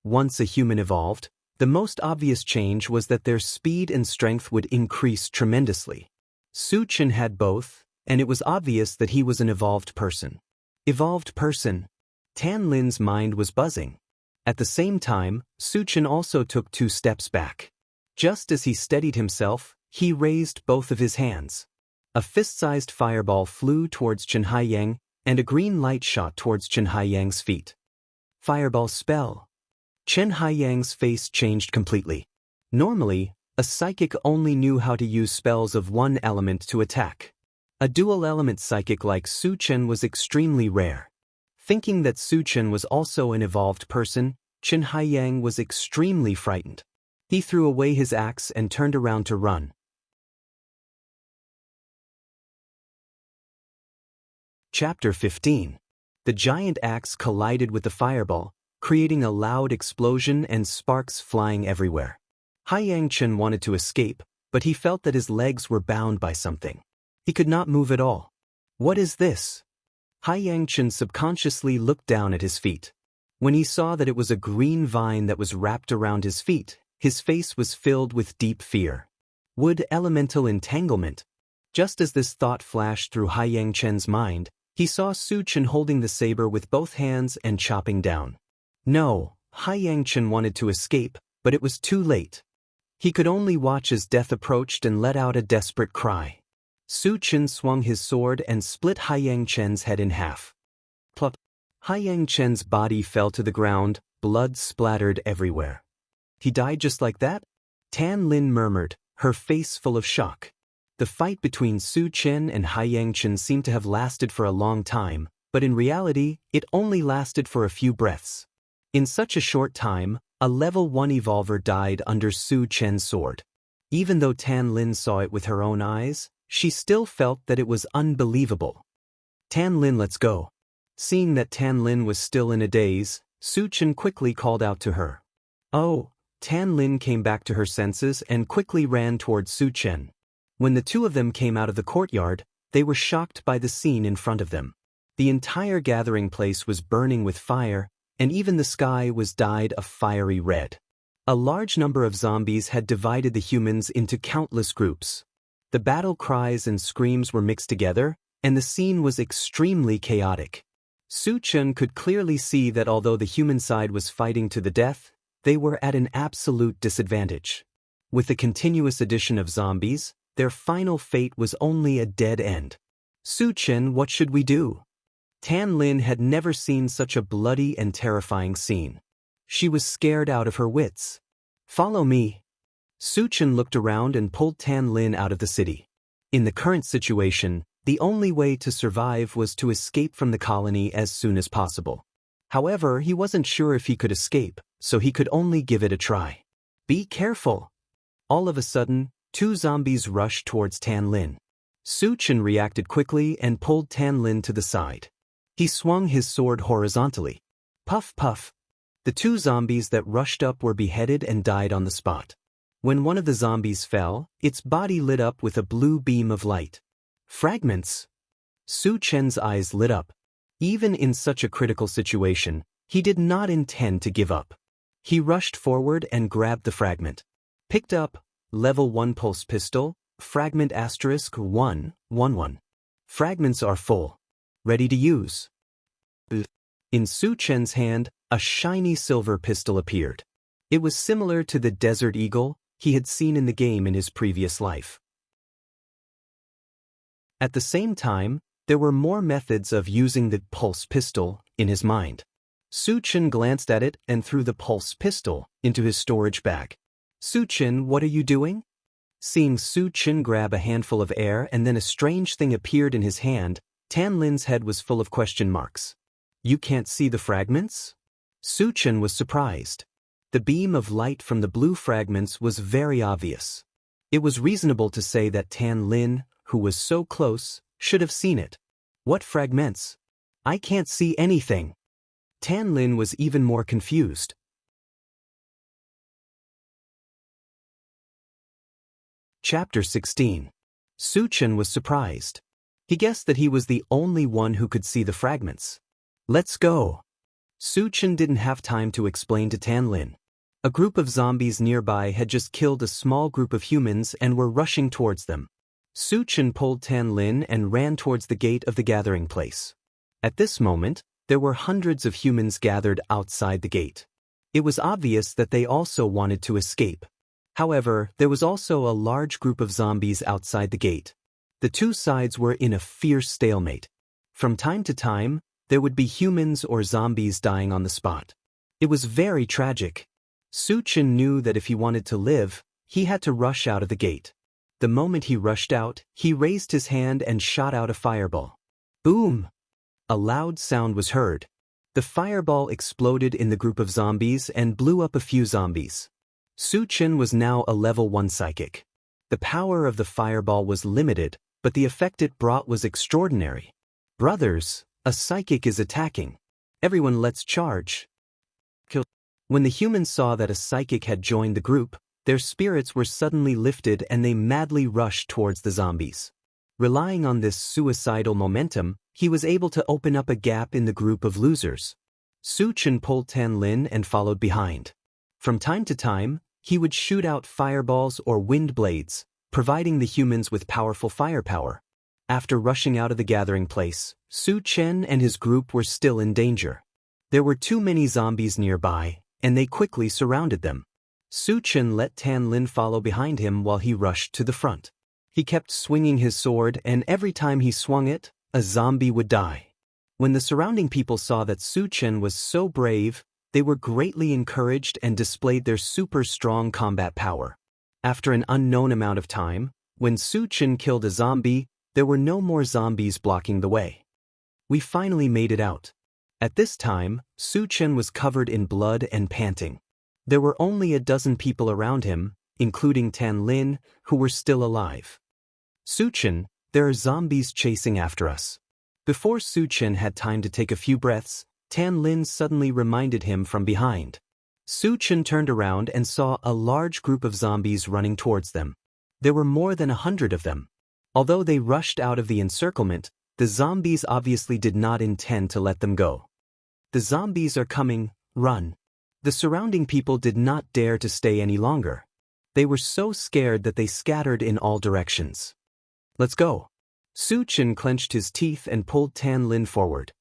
Once a human evolved, the most obvious change was that their speed and strength would increase tremendously. Su Chen had both, and it was obvious that he was an evolved person. Evolved person. Tan Lin's mind was buzzing. At the same time, Su Chen also took 2 steps back. Just as he steadied himself, he raised both of his hands. A fist-sized fireball flew towards Chen Haiyang, and a green light shot towards Chen Haiyang's feet. Fireball spell. Chen Haiyang's face changed completely. Normally, a psychic only knew how to use spells of one element to attack. A dual-element psychic like Su Chen was extremely rare. Thinking that Su Chen was also an evolved person, Chen Haiyang was extremely frightened. He threw away his axe and turned around to run. Chapter 15. The giant axe collided with the fireball, creating a loud explosion and sparks flying everywhere. Haiyang Chen wanted to escape, but he felt that his legs were bound by something. He could not move at all. What is this? Haiyang Chen subconsciously looked down at his feet. When he saw that it was a green vine that was wrapped around his feet, his face was filled with deep fear. Wood elemental entanglement. Just as this thought flashed through Haiyang Chen's mind, he saw Su Chen holding the saber with both hands and chopping down. No, Haiyang Chen wanted to escape, but it was too late. He could only watch as death approached and let out a desperate cry. Su Chen swung his sword and split Haiyang Chen's head in half. Plop! Haiyang Chen's body fell to the ground, blood splattered everywhere. He died just like that? Tan Lin murmured, her face full of shock. The fight between Su Chen and Haiyang Chen seemed to have lasted for a long time, but in reality, it only lasted for a few breaths. In such a short time, a level 1 evolver died under Su Chen's sword. Even though Tan Lin saw it with her own eyes, she still felt that it was unbelievable. Tan Lin, let's go. Seeing that Tan Lin was still in a daze, Su Chen quickly called out to her. Oh, Tan Lin came back to her senses and quickly ran toward Su Chen. When the two of them came out of the courtyard, they were shocked by the scene in front of them. The entire gathering place was burning with fire, and even the sky was dyed a fiery red. A large number of zombies had divided the humans into countless groups. The battle cries and screams were mixed together, and the scene was extremely chaotic. Su Chen could clearly see that although the human side was fighting to the death, they were at an absolute disadvantage. With the continuous addition of zombies, their final fate was only a dead end. Su Chen, what should we do? Tan Lin had never seen such a bloody and terrifying scene. She was scared out of her wits. Follow me. Su Chen looked around and pulled Tan Lin out of the city. In the current situation, the only way to survive was to escape from the colony as soon as possible. However, he wasn't sure if he could escape, so he could only give it a try. Be careful. All of a sudden, 2 zombies rushed towards Tan Lin. Su Chen reacted quickly and pulled Tan Lin to the side. He swung his sword horizontally. Puff puff. The 2 zombies that rushed up were beheaded and died on the spot. When one of the zombies fell, its body lit up with a blue beam of light. Fragments. Su Chen's eyes lit up. Even in such a critical situation, he did not intend to give up. He rushed forward and grabbed the fragment. Picked up, level 1 pulse pistol, fragment *111. Fragments are full. Ready to use. In Su Chen's hand, a shiny silver pistol appeared. It was similar to the Desert Eagle he had seen in the game in his previous life. At the same time, there were more methods of using the pulse pistol in his mind. Su Chen glanced at it and threw the pulse pistol into his storage bag. Su Chen, what are you doing? Seeing Su Chen grab a handful of air and then a strange thing appeared in his hand, Tan Lin's head was full of question marks. You can't see the fragments? Su Chen was surprised. The beam of light from the blue fragments was very obvious. It was reasonable to say that Tan Lin, who was so close, should have seen it. What fragments? I can't see anything. Tan Lin was even more confused. Chapter 16. Su Chen was surprised. He guessed that he was the only one who could see the fragments. Let's go. Su Chen didn't have time to explain to Tan Lin. A group of zombies nearby had just killed a small group of humans and were rushing towards them. Su Chen pulled Tan Lin and ran towards the gate of the gathering place. At this moment, there were hundreds of humans gathered outside the gate. It was obvious that they also wanted to escape. However, there was also a large group of zombies outside the gate. The 2 sides were in a fierce stalemate. From time to time, there would be humans or zombies dying on the spot. It was very tragic. Su Chen knew that if he wanted to live, he had to rush out of the gate. The moment he rushed out, he raised his hand and shot out a fireball. Boom! A loud sound was heard. The fireball exploded in the group of zombies and blew up a few zombies. Su Chen was now a level 1 psychic. The power of the fireball was limited, but the effect it brought was extraordinary. Brothers, a psychic is attacking. Everyone, let's charge. Kill. When the humans saw that a psychic had joined the group, their spirits were suddenly lifted and they madly rushed towards the zombies. Relying on this suicidal momentum, he was able to open up a gap in the group of losers. Su Chen pulled Tan Lin and followed behind. From time to time, he would shoot out fireballs or wind blades, providing the humans with powerful firepower. After rushing out of the gathering place, Su Chen and his group were still in danger. There were too many zombies nearby, and they quickly surrounded them. Su Chen let Tan Lin follow behind him while he rushed to the front. He kept swinging his sword, and every time he swung it, a zombie would die. When the surrounding people saw that Su Chen was so brave, they were greatly encouraged and displayed their super strong combat power. After an unknown amount of time, when Su Chen killed a zombie, there were no more zombies blocking the way. We finally made it out. At this time, Su Chen was covered in blood and panting. There were only a dozen people around him, including Tan Lin, who were still alive. Su Chen, there are zombies chasing after us. Before Su Chen had time to take a few breaths, Tan Lin suddenly reminded him from behind. Su Chen turned around and saw a large group of zombies running towards them. There were more than 100 of them. Although they rushed out of the encirclement, the zombies obviously did not intend to let them go. The zombies are coming, run. The surrounding people did not dare to stay any longer. They were so scared that they scattered in all directions. Let's go. Su Chen clenched his teeth and pulled Tan Lin forward.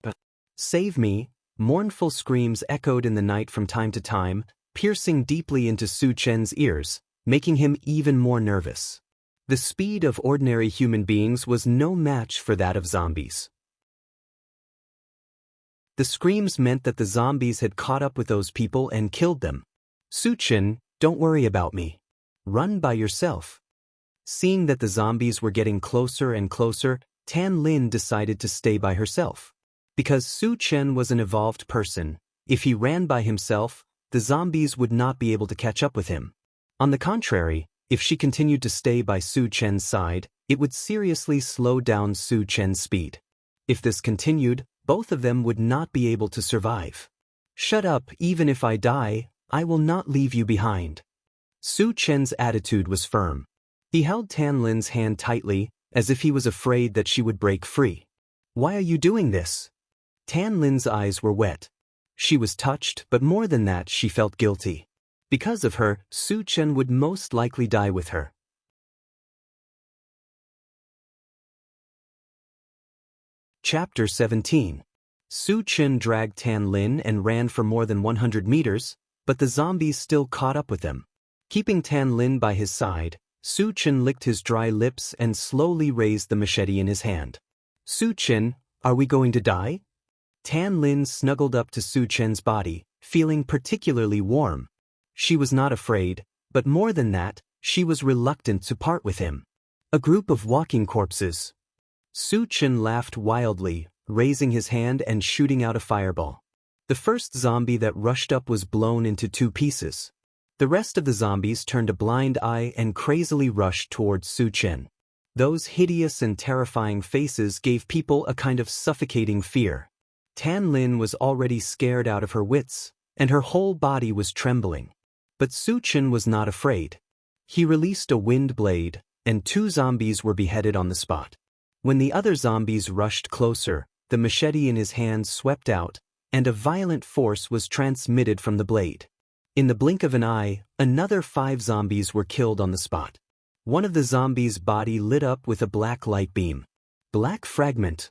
But save me, mournful screams echoed in the night from time to time, piercing deeply into Su Chen's ears, making him even more nervous. The speed of ordinary human beings was no match for that of zombies. The screams meant that the zombies had caught up with those people and killed them. Su Chen, don't worry about me. Run by yourself. Seeing that the zombies were getting closer and closer, Tan Lin decided to stay by herself. Because Su Chen was an evolved person, if he ran by himself, the zombies would not be able to catch up with him. On the contrary, if she continued to stay by Su Chen's side, it would seriously slow down Su Chen's speed. If this continued, both of them would not be able to survive. Shut up, even if I die, I will not leave you behind. Su Chen's attitude was firm. He held Tan Lin's hand tightly, as if he was afraid that she would break free. Why are you doing this? Tan Lin's eyes were wet. She was touched, but more than that, she felt guilty. Because of her, Su Chen would most likely die with her. Chapter 17. Su Chen dragged Tan Lin and ran for more than 100 meters, but the zombies still caught up with them. Keeping Tan Lin by his side, Su Chen licked his dry lips and slowly raised the machete in his hand. Su Chen, are we going to die? Tan Lin snuggled up to Su Chen's body, feeling particularly warm. She was not afraid, but more than that, she was reluctant to part with him. A group of walking corpses. Su Chen laughed wildly, raising his hand and shooting out a fireball. The first zombie that rushed up was blown into 2 pieces. The rest of the zombies turned a blind eye and crazily rushed towards Su Chen. Those hideous and terrifying faces gave people a kind of suffocating fear. Tan Lin was already scared out of her wits, and her whole body was trembling. But Su Chen was not afraid. He released a wind blade, and 2 zombies were beheaded on the spot. When the other zombies rushed closer, the machete in his hand swept out, and a violent force was transmitted from the blade. In the blink of an eye, another 5 zombies were killed on the spot. One of the zombies' body lit up with a black light beam. Black fragment.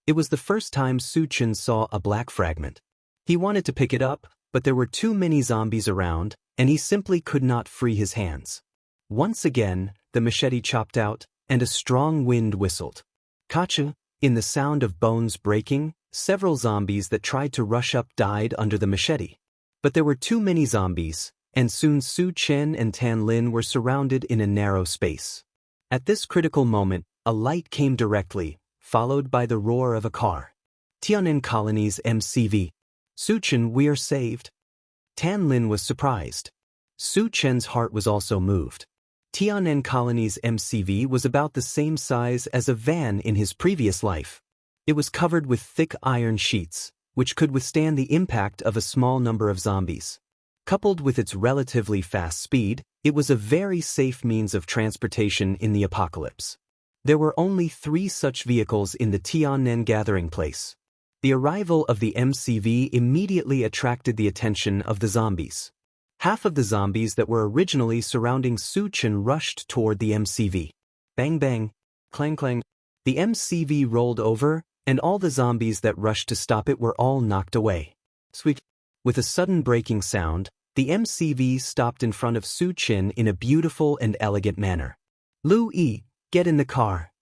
It was the first time Su Chen saw a black fragment. He wanted to pick it up, but there were too many zombies around, and he simply could not free his hands. Once again, the machete chopped out, and a strong wind whistled. Kacha, in the sound of bones breaking, several zombies that tried to rush up died under the machete. But there were too many zombies, and soon Su Chen and Tan Lin were surrounded in a narrow space. At this critical moment, a light came directly, followed by the roar of a car. Tian'an Colony's MCV. Su Chen, we are saved. Tan Lin was surprised. Su Chen's heart was also moved. Tian'an Colony's MCV was about the same size as a van in his previous life. It was covered with thick iron sheets, which could withstand the impact of a small number of zombies. Coupled with its relatively fast speed, it was a very safe means of transportation in the apocalypse. There were only 3 such vehicles in the Tian'an gathering place. The arrival of the MCV immediately attracted the attention of the zombies. Half of the zombies that were originally surrounding Su Chen rushed toward the MCV. Bang bang, clang clang. The MCV rolled over, and all the zombies that rushed to stop it were all knocked away. Sweet. With a sudden breaking sound, the MCV stopped in front of Su Chen in a beautiful and elegant manner. Lu Yi, get in the car.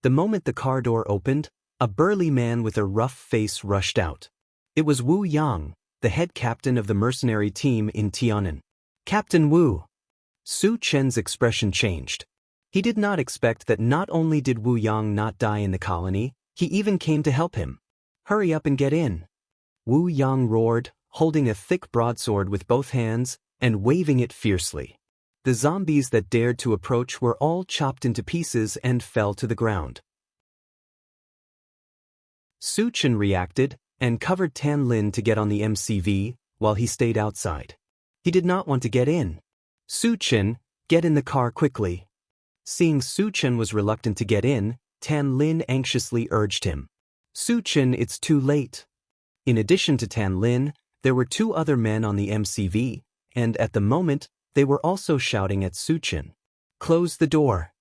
The moment the car door opened, a burly man with a rough face rushed out. It was Wu Yang, the head captain of the mercenary team in Tian'an. Captain Wu. Su Chen's expression changed. He did not expect that not only did Wu Yang not die in the colony, he even came to help him. Hurry up and get in. Wu Yang roared, holding a thick broadsword with both hands and waving it fiercely. The zombies that dared to approach were all chopped into pieces and fell to the ground. Su Chen reacted and covered Tan Lin to get on the MCV while he stayed outside. He did not want to get in. Su Chen, get in the car quickly. Seeing Su Chen was reluctant to get in, Tan Lin anxiously urged him. Su Chen, it's too late. In addition to Tan Lin, there were 2 other men on the MCV, and at the moment, they were also shouting at Su Chen. Close the door.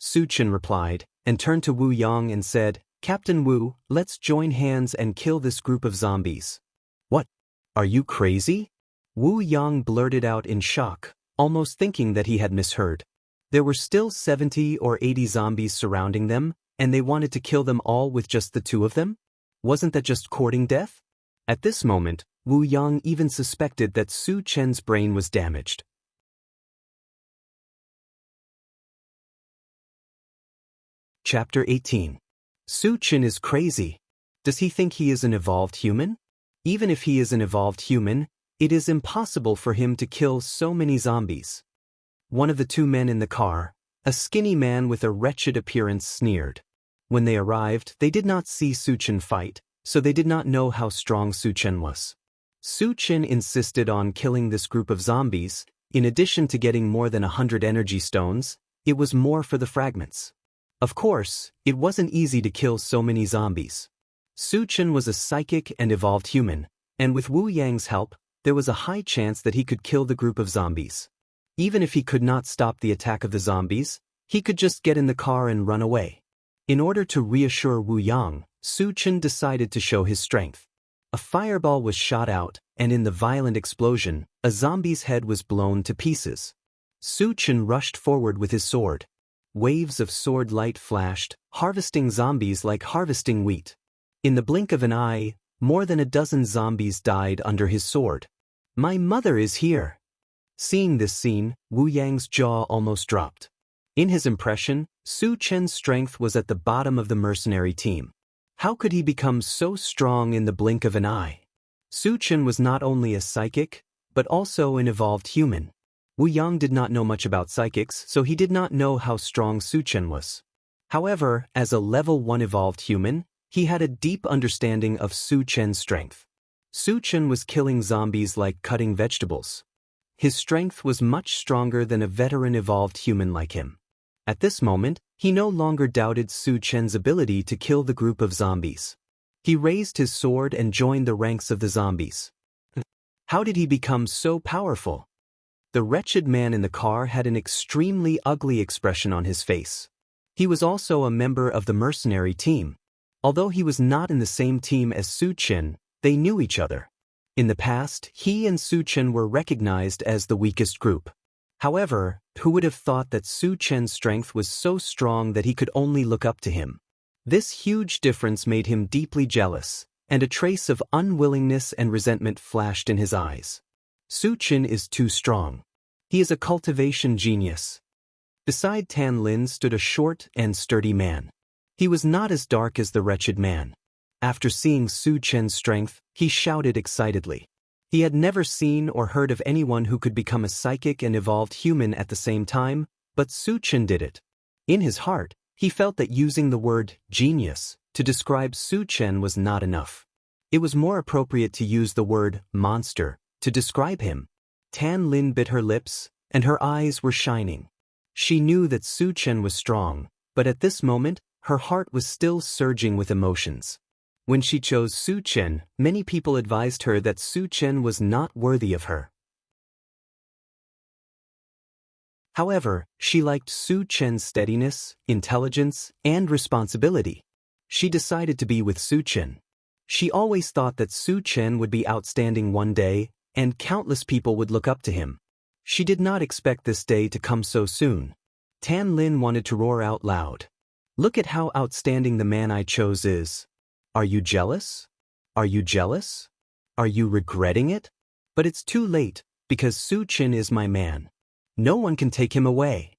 Su Chen replied, and turned to Wu Yang and said, Captain Wu, let's join hands and kill this group of zombies. What? Are you crazy? Wu Yang blurted out in shock, almost thinking that he had misheard. There were still 70 or 80 zombies surrounding them, and they wanted to kill them all with just the two of them? Wasn't that just courting death? At this moment, Wu Yang even suspected that Su Chen's brain was damaged. Chapter 18. Su Chen is crazy. Does he think he is an evolved human? Even if he is an evolved human, it is impossible for him to kill so many zombies. One of the two men in the car, a skinny man with a wretched appearance, sneered. When they arrived, they did not see Su Chen fight, so they did not know how strong Su Chen was. Su Chen insisted on killing this group of zombies. In addition to getting more than 100 energy stones, it was more for the fragments. Of course, it wasn't easy to kill so many zombies. Su Chen was a psychic and evolved human, and with Wu Yang's help, there was a high chance that he could kill the group of zombies. Even if he could not stop the attack of the zombies, he could just get in the car and run away. In order to reassure Wu Yang, Su Chen decided to show his strength. A fireball was shot out, and in the violent explosion, a zombie's head was blown to pieces. Su Chen rushed forward with his sword. Waves of sword light flashed, harvesting zombies like harvesting wheat. In the blink of an eye, more than a dozen zombies died under his sword. My mother is here. Seeing this scene, Wu Yang's jaw almost dropped. In his impression, Su Chen's strength was at the bottom of the mercenary team. How could he become so strong in the blink of an eye? Su Chen was not only a psychic, but also an evolved human. Wu Yang did not know much about psychics, so he did not know how strong Su Chen was. However, as a level 1 evolved human, he had a deep understanding of Su Chen's strength. Su Chen was killing zombies like cutting vegetables. His strength was much stronger than a veteran evolved human like him. At this moment, he no longer doubted Su Chen's ability to kill the group of zombies. He raised his sword and joined the ranks of the zombies. How did he become so powerful? The wretched man in the car had an extremely ugly expression on his face. He was also a member of the mercenary team. Although he was not in the same team as Su Chen, they knew each other. In the past, he and Su Chen were recognized as the weakest group. However, who would have thought that Su Chen's strength was so strong that he could only look up to him? This huge difference made him deeply jealous, and a trace of unwillingness and resentment flashed in his eyes. Su Chen is too strong. He is a cultivation genius. Beside Tan Lin stood a short and sturdy man. He was not as dark as the wretched man. After seeing Su Chen's strength, he shouted excitedly. He had never seen or heard of anyone who could become a psychic and evolved human at the same time, but Su Chen did it. In his heart, he felt that using the word genius to describe Su Chen was not enough. It was more appropriate to use the word monster to describe him. Tan Lin bit her lips, and her eyes were shining. She knew that Su Chen was strong, but at this moment, her heart was still surging with emotions. When she chose Su Chen, many people advised her that Su Chen was not worthy of her. However, she liked Su Chen's steadiness, intelligence, and responsibility. She decided to be with Su Chen. She always thought that Su Chen would be outstanding one day, and countless people would look up to him. She did not expect this day to come so soon. Tan Lin wanted to roar out loud. Look at how outstanding the man I chose is. Are you jealous? Are you jealous? Are you regretting it? But it's too late, because Su Chen is my man. No one can take him away.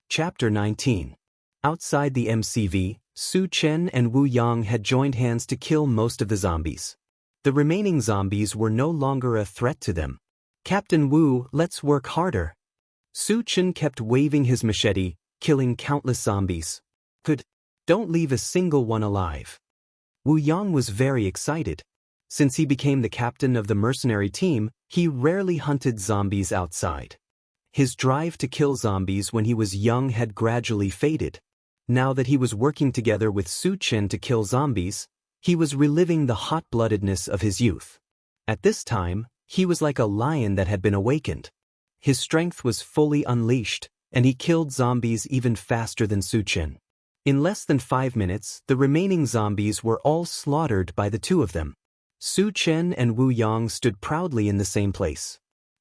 Chapter 19. Outside the MCV, Su Chen and Wu Yang had joined hands to kill most of the zombies. The remaining zombies were no longer a threat to them. Captain Wu, let's work harder. Su Chen kept waving his machete, killing countless zombies. Good. Don't leave a single one alive. Wu Yang was very excited. Since he became the captain of the mercenary team, he rarely hunted zombies outside. His drive to kill zombies when he was young had gradually faded. Now that he was working together with Su Chen to kill zombies, he was reliving the hot-bloodedness of his youth. At this time, He was like a lion that had been awakened. His strength was fully unleashed, and he killed zombies even faster than Su Chen. In less than 5 minutes, the remaining zombies were all slaughtered by the two of them. Su Chen and Wu Yang stood proudly in the same place.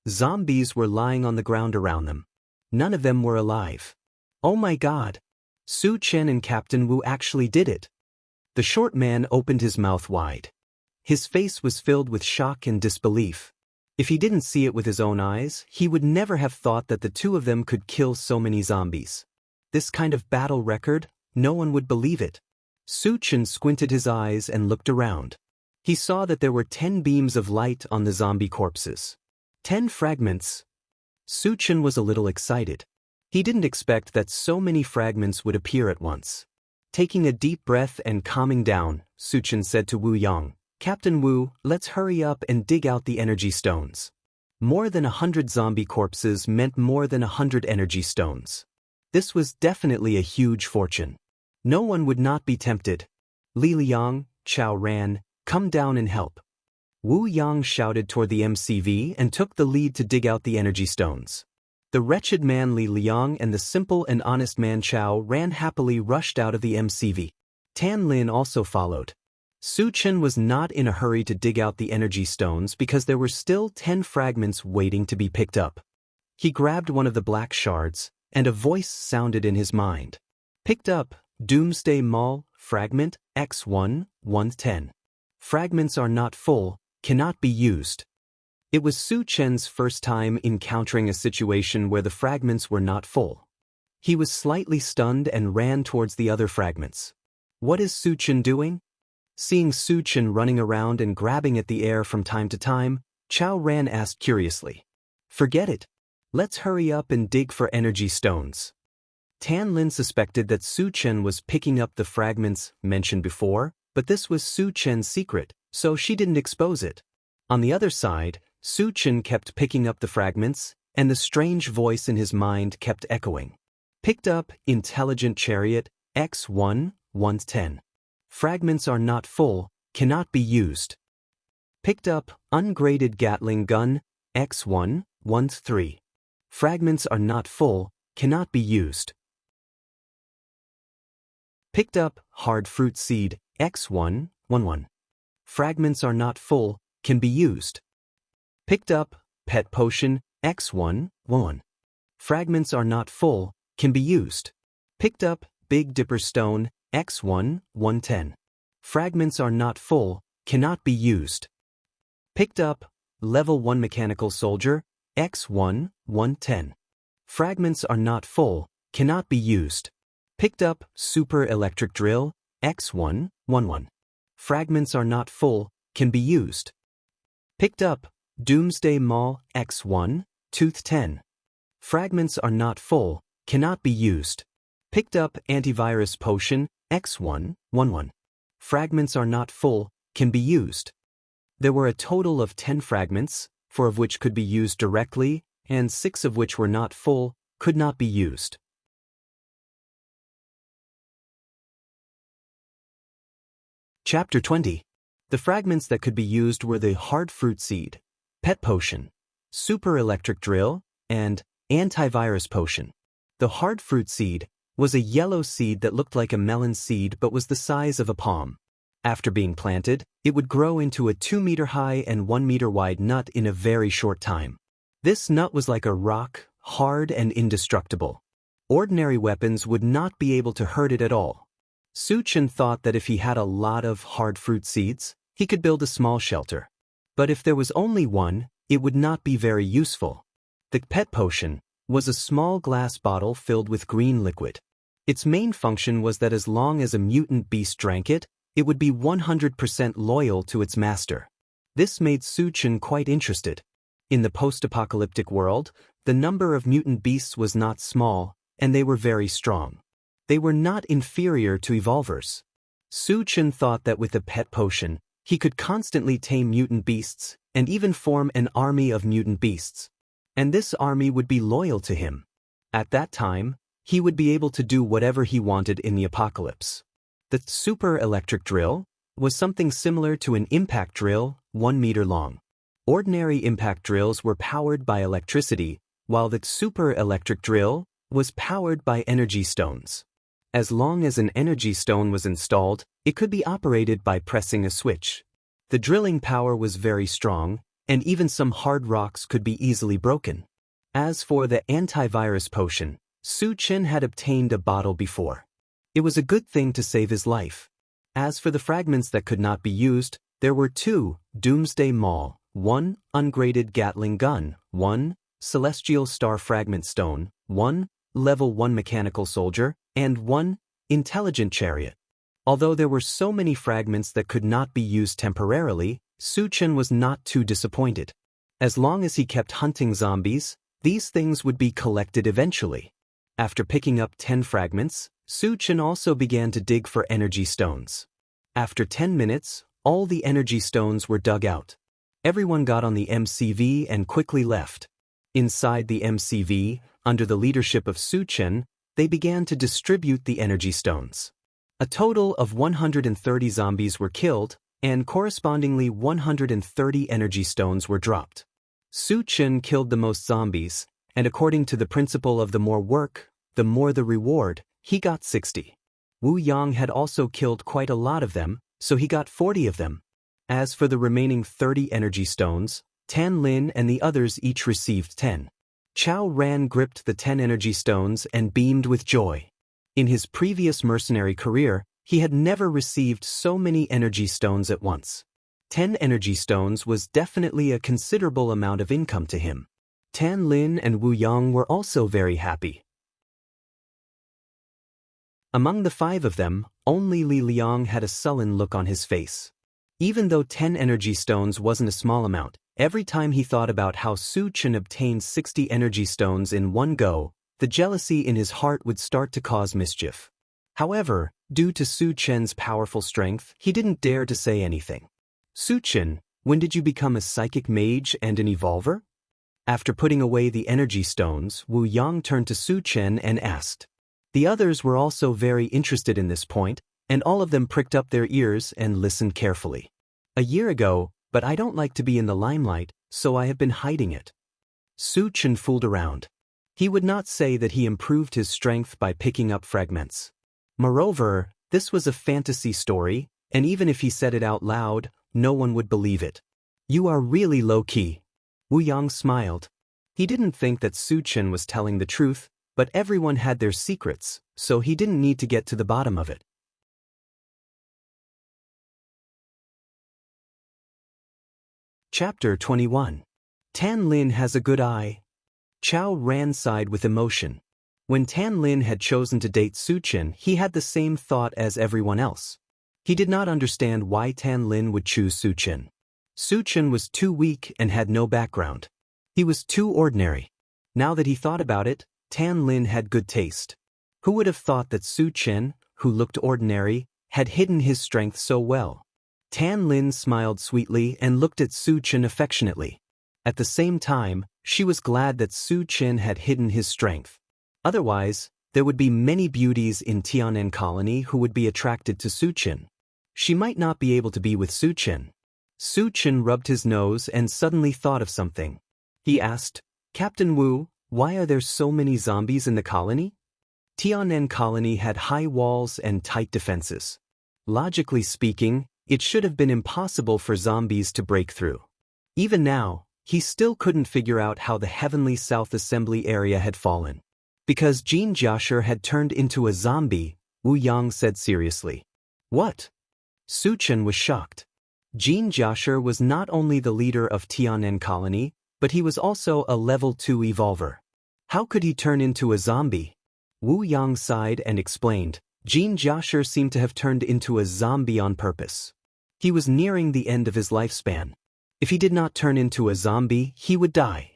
Zombies were lying on the ground around them. None of them were alive. Oh my God! Su Chen and Captain Wu actually did it. The short man opened his mouth wide. His face was filled with shock and disbelief. If he didn't see it with his own eyes, he would never have thought that the two of them could kill so many zombies. This kind of battle record, no one would believe it. Su Chen squinted his eyes and looked around. He saw that there were 10 beams of light on the zombie corpses. 10 fragments. Su Chen was a little excited. He didn't expect that so many fragments would appear at once. Taking a deep breath and calming down, Su Chen said to Wu Yang, "Captain Wu, let's hurry up and dig out the energy stones." More than 100 zombie corpses meant more than 100 energy stones. This was definitely a huge fortune. No one would not be tempted. Li Liang, Chao Ran, come down and help. Wu Yang shouted toward the MCV and took the lead to dig out the energy stones. The wretched man Li Liang and the simple and honest man Chao Ran happily rushed out of the MCV. Tan Lin also followed. Su Chen was not in a hurry to dig out the energy stones because there were still 10 fragments waiting to be picked up. He grabbed one of the black shards, and a voice sounded in his mind. Picked up, Doomsday Mall, fragment, X1, 110. Fragments are not full, cannot be used. It was Su Chen's first time encountering a situation where the fragments were not full. He was slightly stunned and ran towards the other fragments. What is Su Chen doing? Seeing Su Chen running around and grabbing at the air from time to time, Chao Ran asked curiously. Forget it. Let's hurry up and dig for energy stones. Tan Lin suspected that Su Chen was picking up the fragments mentioned before, but this was Su Chen's secret, so she didn't expose it. On the other side, Su Chen kept picking up the fragments, and the strange voice in his mind kept echoing. Picked up, Intelligent Chariot, X1, 110. Fragments are not full, cannot be used. Picked up, Ungraded Gatling Gun, X1, 13. Fragments are not full, cannot be used. Picked up, Hard Fruit Seed, X1, 11. Fragments are not full, can be used. Picked up, Pet Potion, X1, 11. Fragments are not full, can be used. Picked up, Big Dipper Stone, X1, 110. Fragments are not full, cannot be used. Picked up, Level 1 Mechanical Soldier, X1, 110. Fragments are not full, cannot be used. Picked up, Super Electric Drill, X1, 11. Fragments are not full, can be used. Picked up, Doomsday Mall, X1, Tooth 10. Fragments are not full, cannot be used. Picked up, Antivirus Potion, X1, 11. Fragments are not full, can be used. There were a total of 10 fragments, 4 of which could be used directly, and 6 of which were not full, could not be used. Chapter 20. The fragments that could be used were the Hard Fruit Seed, Pet Potion, Super Electric Drill, and Antivirus Potion. The Hard Fruit Seed was a yellow seed that looked like a melon seed but was the size of a palm. After being planted, it would grow into a 2-meter-high and 1-meter-wide nut in a very short time. This nut was like a rock, hard and indestructible. Ordinary weapons would not be able to hurt it at all. Su Chen thought that if he had a lot of hard fruit seeds, he could build a small shelter. But if there was only one, it would not be very useful. The Pet Potion was a small glass bottle filled with green liquid. Its main function was that as long as a mutant beast drank it, it would be 100% loyal to its master. This made Su Chen quite interested. In the post-apocalyptic world, the number of mutant beasts was not small, and they were very strong. They were not inferior to evolvers. Su Chen thought that with the Pet Potion, he could constantly tame mutant beasts, and even form an army of mutant beasts. And this army would be loyal to him. At that time, he would be able to do whatever he wanted in the apocalypse. The Super Electric Drill was something similar to an impact drill, 1 meter long. Ordinary impact drills were powered by electricity, while the super electric drill was powered by energy stones. As long as an energy stone was installed, it could be operated by pressing a switch. The drilling power was very strong, and even some hard rocks could be easily broken. As for the antivirus potion, Su Chen had obtained a bottle before. It was a good thing to save his life. As for the fragments that could not be used, there were 2, Doomsday Maul, 1, Ungraded Gatling Gun, 1, Celestial Star Fragment Stone, 1, Level 1 Mechanical Soldier, and 1, Intelligent Chariot. Although there were so many fragments that could not be used temporarily, Su Chen was not too disappointed. As long as he kept hunting zombies, these things would be collected eventually. After picking up 10 fragments, Su Chen also began to dig for energy stones. After 10 minutes, all the energy stones were dug out. Everyone got on the MCV and quickly left. Inside the MCV, under the leadership of Su Chen, they began to distribute the energy stones. A total of 130 zombies were killed, and correspondingly 130 energy stones were dropped. Su Chen killed the most zombies, and according to the principle of the more work, the more the reward, he got 60. Wu Yang had also killed quite a lot of them, so he got 40 of them. As for the remaining 30 energy stones, Tan Lin and the others each received 10. Chao Ran gripped the 10 energy stones and beamed with joy. In his previous mercenary career, he had never received so many energy stones at once. 10 energy stones was definitely a considerable amount of income to him. Tan Lin and Wu Yang were also very happy. Among the 5 of them, only Li Liang had a sullen look on his face. Even though 10 energy stones wasn't a small amount, every time he thought about how Su Chen obtained 60 energy stones in one go, the jealousy in his heart would start to cause mischief. However, due to Su Chen's powerful strength, he didn't dare to say anything. Su Chen, when did you become a psychic mage and an evolver? After putting away the energy stones, Wu Yang turned to Su Chen and asked. The others were also very interested in this point, and all of them pricked up their ears and listened carefully. A year ago, but I don't like to be in the limelight, so I have been hiding it. Su Chen fooled around. He would not say that he improved his strength by picking up fragments. Moreover, this was a fantasy story, and even if he said it out loud, no one would believe it. You are really low-key. Wu Yang smiled. He didn't think that Su Chen was telling the truth, but everyone had their secrets, so he didn't need to get to the bottom of it. Chapter 21. Tan Lin has a good eye. Chao Ran sighed with emotion. When Tan Lin had chosen to date Su Chen, he had the same thought as everyone else. He did not understand why Tan Lin would choose Su Chen. Su Chen was too weak and had no background. He was too ordinary. Now that he thought about it, Tan Lin had good taste. Who would have thought that Su Chen, who looked ordinary, had hidden his strength so well? Tan Lin smiled sweetly and looked at Su Chen affectionately. At the same time, she was glad that Su Chen had hidden his strength. Otherwise, there would be many beauties in Tianan Colony who would be attracted to Su Chen. She might not be able to be with Su Chen. Su Chen rubbed his nose and suddenly thought of something. He asked, Captain Wu, why are there so many zombies in the colony? Tianan Colony had high walls and tight defenses. Logically speaking, it should have been impossible for zombies to break through. Even now, he still couldn't figure out how the Heavenly South Assembly area had fallen. Because Xianxia had turned into a zombie, Wu Yang said seriously. What? Su Chen was shocked. Xianxia was not only the leader of Tianan Colony, but he was also a level 2 evolver. How could he turn into a zombie? Wu Yang sighed and explained. Xianxia seemed to have turned into a zombie on purpose. He was nearing the end of his lifespan. If he did not turn into a zombie, he would die.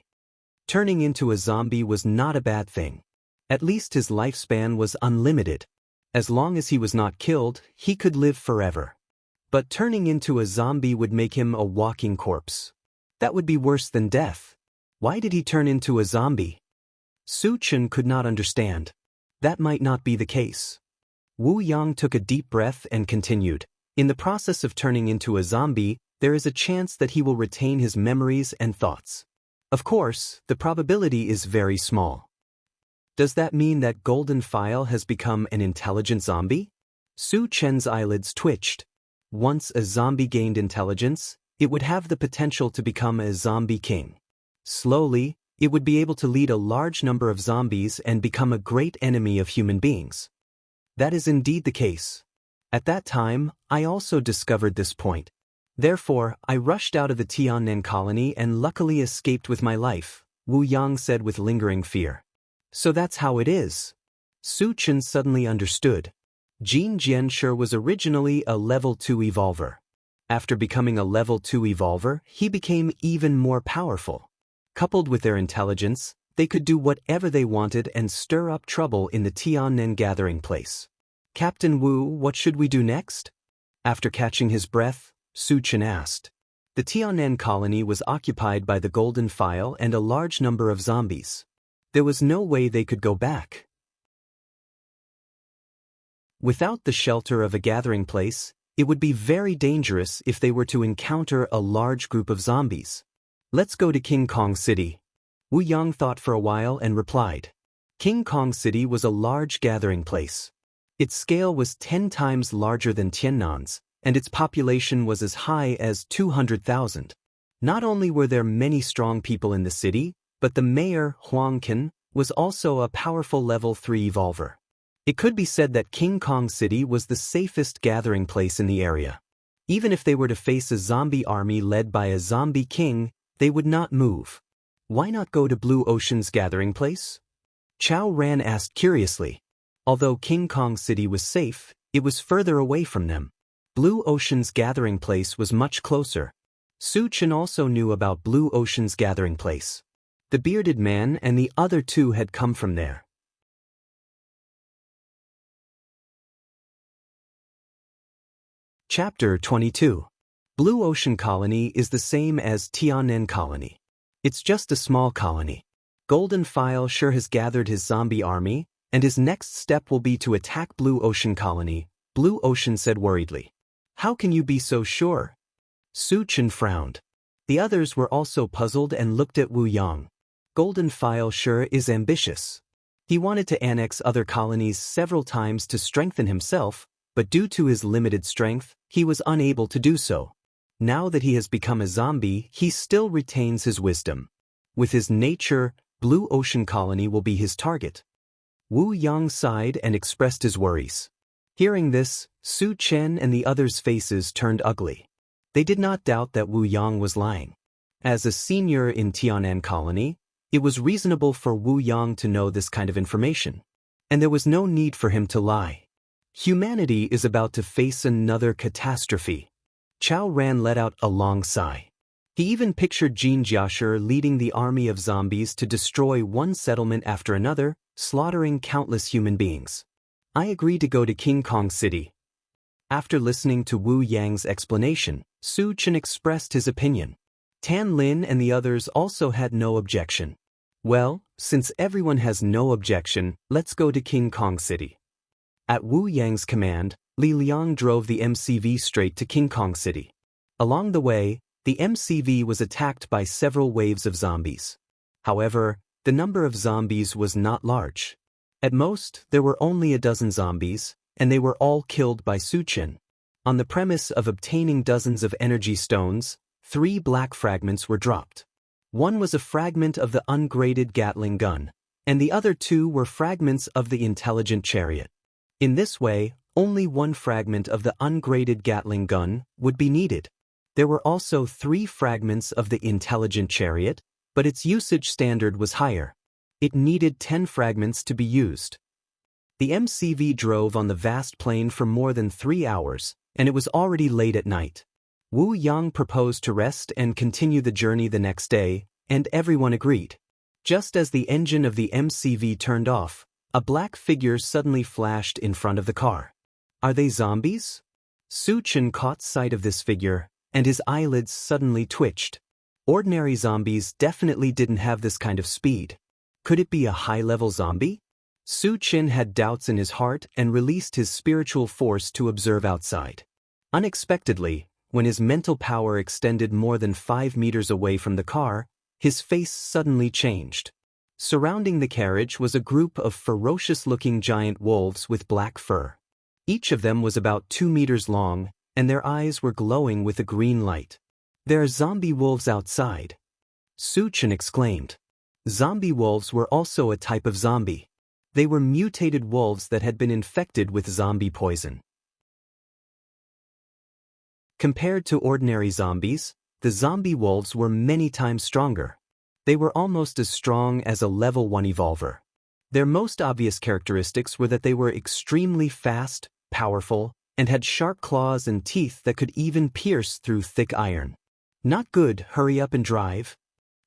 Turning into a zombie was not a bad thing. At least his lifespan was unlimited. As long as he was not killed, he could live forever. But turning into a zombie would make him a walking corpse. That would be worse than death. Why did he turn into a zombie? Su Chen could not understand. That might not be the case. Wu Yang took a deep breath and continued. In the process of turning into a zombie, there is a chance that he will retain his memories and thoughts. Of course, the probability is very small. Does that mean that Golden File has become an intelligent zombie? Su Chen's eyelids twitched. Once a zombie gained intelligence, it would have the potential to become a zombie king. Slowly, it would be able to lead a large number of zombies and become a great enemy of human beings. That is indeed the case. At that time, I also discovered this point. Therefore, I rushed out of the Tiannan colony and luckily escaped with my life, Wu Yang said with lingering fear. So that's how it is. Su Chen suddenly understood. Jin Jianshi was originally a level 2 evolver. After becoming a level 2 evolver, he became even more powerful. Coupled with their intelligence, they could do whatever they wanted and stir up trouble in the Tiannan gathering place. Captain Wu, what should we do next? After catching his breath, Su Chen asked. The Tiannan colony was occupied by the Golden File and a large number of zombies. There was no way they could go back. Without the shelter of a gathering place, it would be very dangerous if they were to encounter a large group of zombies. Let's go to King Kong City. Wu Yang thought for a while and replied. King Kong City was a large gathering place. Its scale was 10 times larger than Tiannan's, and its population was as high as 200,000. Not only were there many strong people in the city, but the mayor, Huang Qin, was also a powerful level 3 evolver. It could be said that King Kong City was the safest gathering place in the area. Even if they were to face a zombie army led by a zombie king, they would not move. Why not go to Blue Ocean's gathering place? Chao Ran asked curiously. Although King Kong City was safe, it was further away from them. Blue Ocean's gathering place was much closer. Su Chen also knew about Blue Ocean's gathering place. The bearded man and the other two had come from there. Chapter 22. Blue Ocean Colony is the same as Tiannan Colony. It's just a small colony. Golden File sure has gathered his zombie army, and his next step will be to attack Blue Ocean Colony, Blue Ocean said worriedly. How can you be so sure? Su Chen frowned. The others were also puzzled and looked at Wu Yang. Golden File sure is ambitious. He wanted to annex other colonies several times to strengthen himself, but due to his limited strength, he was unable to do so. Now that he has become a zombie, he still retains his wisdom. With his nature, Blue Ocean Colony will be his target. Wu Yang sighed and expressed his worries. Hearing this, Su Chen and the others' faces turned ugly. They did not doubt that Wu Yang was lying. As a senior in Tiannan Colony, it was reasonable for Wu Yang to know this kind of information, and there was no need for him to lie. Humanity is about to face another catastrophe. Chao Ran let out a long sigh. He even pictured Jin Jiashi leading the army of zombies to destroy one settlement after another, slaughtering countless human beings. I agreed to go to King Kong City. After listening to Wu Yang's explanation, Su Chen expressed his opinion. Tan Lin and the others also had no objection. Well, since everyone has no objection, let's go to King Kong City. At Wu Yang's command, Li Liang drove the MCV straight to King Kong City. Along the way, the MCV was attacked by several waves of zombies. However, the number of zombies was not large. At most, there were only a dozen zombies, and they were all killed by Su Chen. On the premise of obtaining dozens of energy stones, 3 black fragments were dropped. One was a fragment of the ungraded Gatling gun, and the other 2 were fragments of the intelligent chariot. In this way, only 1 fragment of the ungraded Gatling gun would be needed. There were also 3 fragments of the intelligent chariot, but its usage standard was higher. It needed 10 fragments to be used. The MCV drove on the vast plain for more than 3 hours, and it was already late at night. Wu Yang proposed to rest and continue the journey the next day, and everyone agreed. Just as the engine of the MCV turned off, a black figure suddenly flashed in front of the car. Are they zombies? Su Chen caught sight of this figure, and his eyelids suddenly twitched. Ordinary zombies definitely didn't have this kind of speed. Could it be a high-level zombie? Su Chen had doubts in his heart and released his spiritual force to observe outside. Unexpectedly, when his mental power extended more than 5 meters away from the car, his face suddenly changed. Surrounding the carriage was a group of ferocious-looking giant wolves with black fur. Each of them was about 2 meters long, and their eyes were glowing with a green light. "There are zombie wolves outside," Su Chen exclaimed. Zombie wolves were also a type of zombie. They were mutated wolves that had been infected with zombie poison. Compared to ordinary zombies, the zombie wolves were many times stronger. They were almost as strong as a level 1 evolver. Their most obvious characteristics were that they were extremely fast, powerful, and had sharp claws and teeth that could even pierce through thick iron. "Not good, hurry up and drive."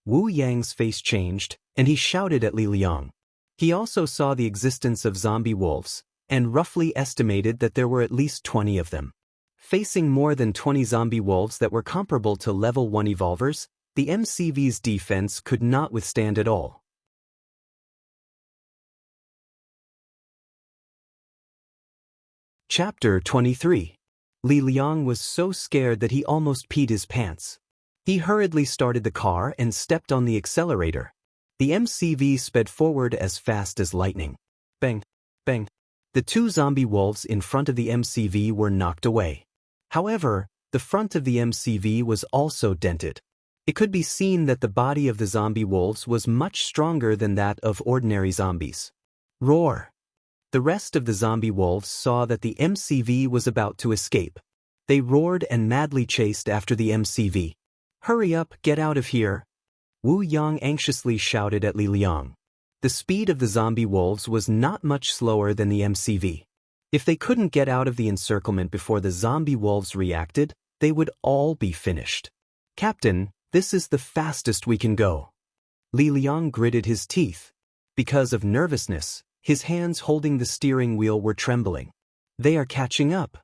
Wu Yang's face changed, and he shouted at Li Liang. He also saw the existence of zombie wolves, and roughly estimated that there were at least 20 of them. Facing more than 20 zombie wolves that were comparable to level 1 evolvers, the MCV's defense could not withstand at all. Chapter 23. Li Liang was so scared that he almost peed his pants. He hurriedly started the car and stepped on the accelerator. The MCV sped forward as fast as lightning. Bang! Bang! The 2 zombie wolves in front of the MCV were knocked away. However, the front of the MCV was also dented. It could be seen that the body of the zombie wolves was much stronger than that of ordinary zombies. Roar! The rest of the zombie wolves saw that the MCV was about to escape. They roared and madly chased after the MCV. "Hurry up, get out of here!" Wu Yang anxiously shouted at Li Liang. The speed of the zombie wolves was not much slower than the MCV. If they couldn't get out of the encirclement before the zombie wolves reacted, they would all be finished. "Captain, this is the fastest we can go." Li Liang gritted his teeth. Because of nervousness, his hands holding the steering wheel were trembling. "They are catching up."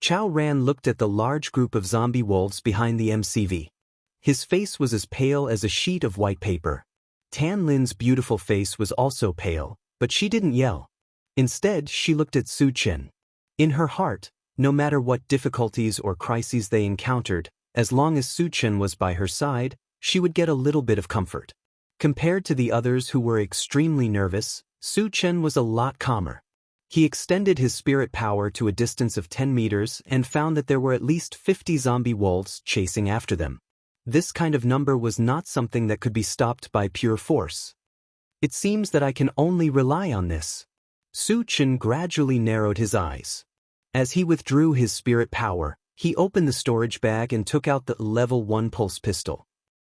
Chao Ran looked at the large group of zombie wolves behind the MCV. His face was as pale as a sheet of white paper. Tan Lin's beautiful face was also pale, but she didn't yell. Instead, she looked at Su Chen. In her heart, no matter what difficulties or crises they encountered, as long as Su Chen was by her side, she would get a little bit of comfort. Compared to the others who were extremely nervous, Su Chen was a lot calmer. He extended his spirit power to a distance of 10 meters and found that there were at least 50 zombie wolves chasing after them. This kind of number was not something that could be stopped by pure force. "It seems that I can only rely on this." Su Chen gradually narrowed his eyes. As he withdrew his spirit power, he opened the storage bag and took out the level 1 pulse pistol.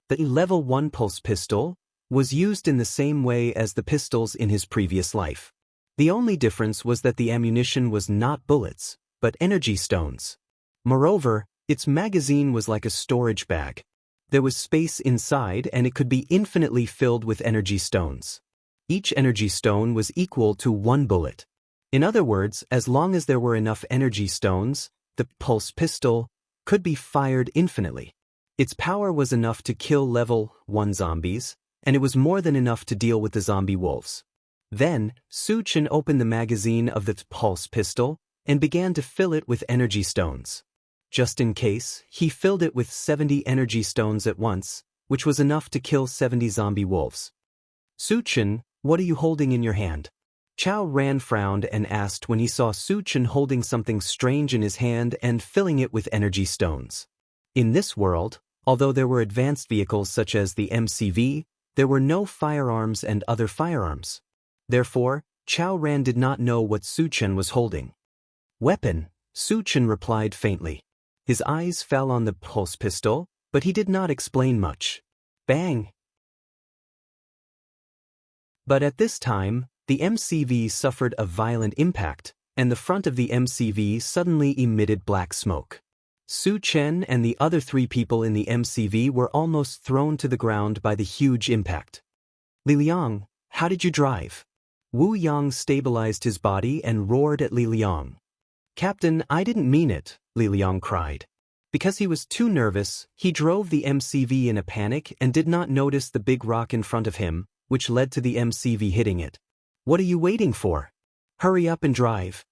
The level 1 pulse pistol was used in the same way as the pistols in his previous life. The only difference was that the ammunition was not bullets, but energy stones. Moreover, its magazine was like a storage bag. There was space inside and it could be infinitely filled with energy stones. Each energy stone was equal to 1 bullet. In other words, as long as there were enough energy stones, the pulse pistol could be fired infinitely. Its power was enough to kill level 1 zombies, and it was more than enough to deal with the zombie wolves. Then, Su Chen opened the magazine of the pulse pistol and began to fill it with energy stones. Just in case, he filled it with 70 energy stones at once, which was enough to kill 70 zombie wolves. "Su Chen, what are you holding in your hand?" Chao Ran frowned and asked when he saw Su Chen holding something strange in his hand and filling it with energy stones. In this world, although there were advanced vehicles such as the MCV, there were no firearms and other firearms. Therefore, Chao Ran did not know what Su Chen was holding. "Weapon," Su Chen replied faintly. His eyes fell on the pulse pistol, but he did not explain much. Bang! But at this time, the MCV suffered a violent impact, and the front of the MCV suddenly emitted black smoke. Su Chen and the other 3 people in the MCV were almost thrown to the ground by the huge impact. "Li Liang, how did you drive?" Wu Yang stabilized his body and roared at Li Liang. "Captain, I didn't mean it," Li Liang cried. Because he was too nervous, he drove the MCV in a panic and did not notice the big rock in front of him, which led to the MCV hitting it. "What are you waiting for? Hurry up and drive,"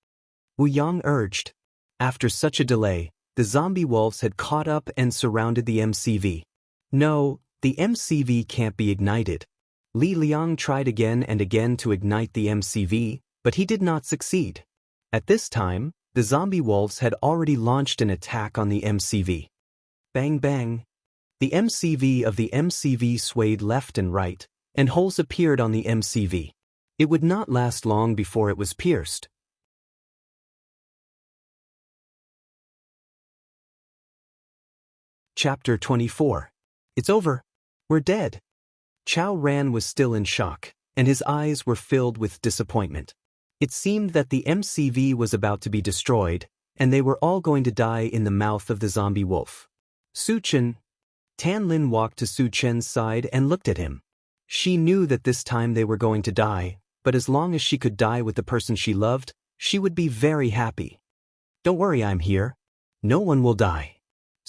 Wu Yang urged. After such a delay, the zombie wolves had caught up and surrounded the MCV. No, the MCV can't be ignited. Li Liang tried again and again to ignite the MCV, but he did not succeed. At this time, the zombie wolves had already launched an attack on the MCV. Bang bang. The MCV of the MCV swayed left and right, and holes appeared on the MCV. It would not last long before it was pierced. Chapter 24. It's over. We're dead. Chao Ran was still in shock, and his eyes were filled with disappointment. It seemed that the MCV was about to be destroyed, and they were all going to die in the mouth of the zombie wolf. Su Chen. Tan Lin walked to Su Chen's side and looked at him. She knew that this time they were going to die, but as long as she could die with the person she loved, she would be very happy. Don't worry, I'm here. No one will die.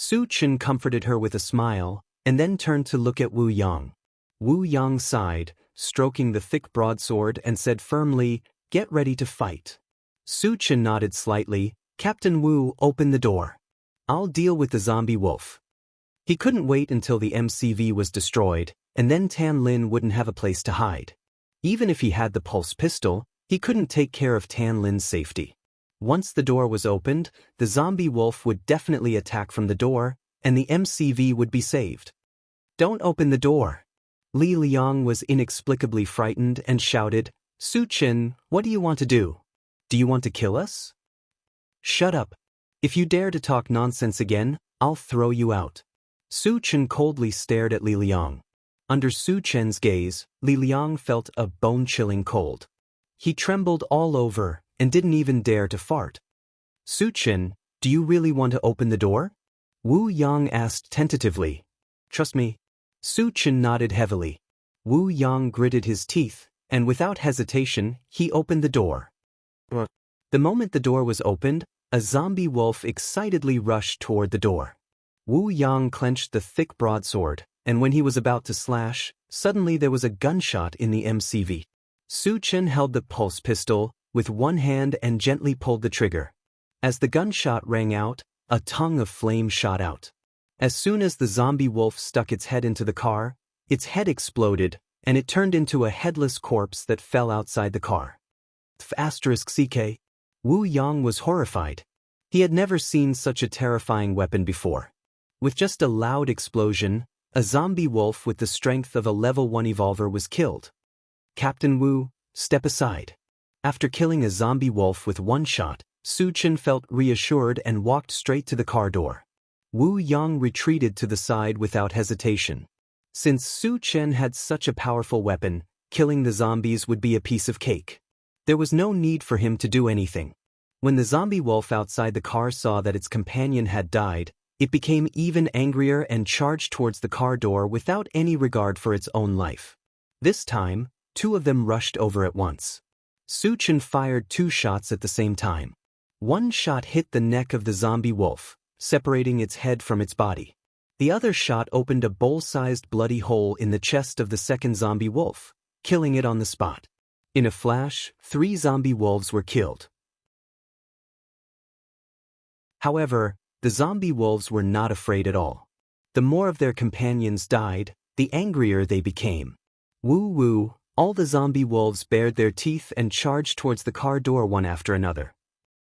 Su Chen comforted her with a smile, and then turned to look at Wu Yang. Wu Yang sighed, stroking the thick broadsword, and said firmly, "Get ready to fight." Su Chen nodded slightly. Captain Wu, open the door. I'll deal with the zombie wolf. He couldn't wait until the MCV was destroyed, and then Tan Lin wouldn't have a place to hide. Even if he had the pulse pistol, he couldn't take care of Tan Lin's safety. Once the door was opened, the zombie wolf would definitely attack from the door, and the MCV would be saved. Don't open the door. Li Liang was inexplicably frightened and shouted, Su Chen, what do you want to do? Do you want to kill us? Shut up. If you dare to talk nonsense again, I'll throw you out. Su Chen coldly stared at Li Liang. Under Su Chen's gaze, Li Liang felt a bone-chilling cold. He trembled all over and didn't even dare to fart. Su Chen, do you really want to open the door? Wu Yang asked tentatively. Trust me. Su Chen nodded heavily. Wu Yang gritted his teeth, and without hesitation, he opened the door. The moment the door was opened, a zombie wolf excitedly rushed toward the door. Wu Yang clenched the thick broadsword, and when he was about to slash, suddenly there was a gunshot in the MCV. Su Chen held the pulse pistol with one hand and gently pulled the trigger. As the gunshot rang out, a tongue of flame shot out. As soon as the zombie wolf stuck its head into the car, its head exploded, and it turned into a headless corpse that fell outside the car. *CK. Wu Yang was horrified. He had never seen such a terrifying weapon before. With just a loud explosion, a zombie wolf with the strength of a level 1 evolver was killed. Captain Wu, step aside. After killing a zombie wolf with one shot, Su Chen felt reassured and walked straight to the car door. Wu Yang retreated to the side without hesitation. Since Su Chen had such a powerful weapon, killing the zombies would be a piece of cake. There was no need for him to do anything. When the zombie wolf outside the car saw that its companion had died, it became even angrier and charged towards the car door without any regard for its own life. This time, 2 of them rushed over at once. Su Chen fired 2 shots at the same time. One shot hit the neck of the zombie wolf, separating its head from its body. The other shot opened a bowl-sized bloody hole in the chest of the second zombie wolf, killing it on the spot. In a flash, 3 zombie wolves were killed. However, the zombie wolves were not afraid at all. The more of their companions died, the angrier they became. Woo! All the zombie wolves bared their teeth and charged towards the car door one after another.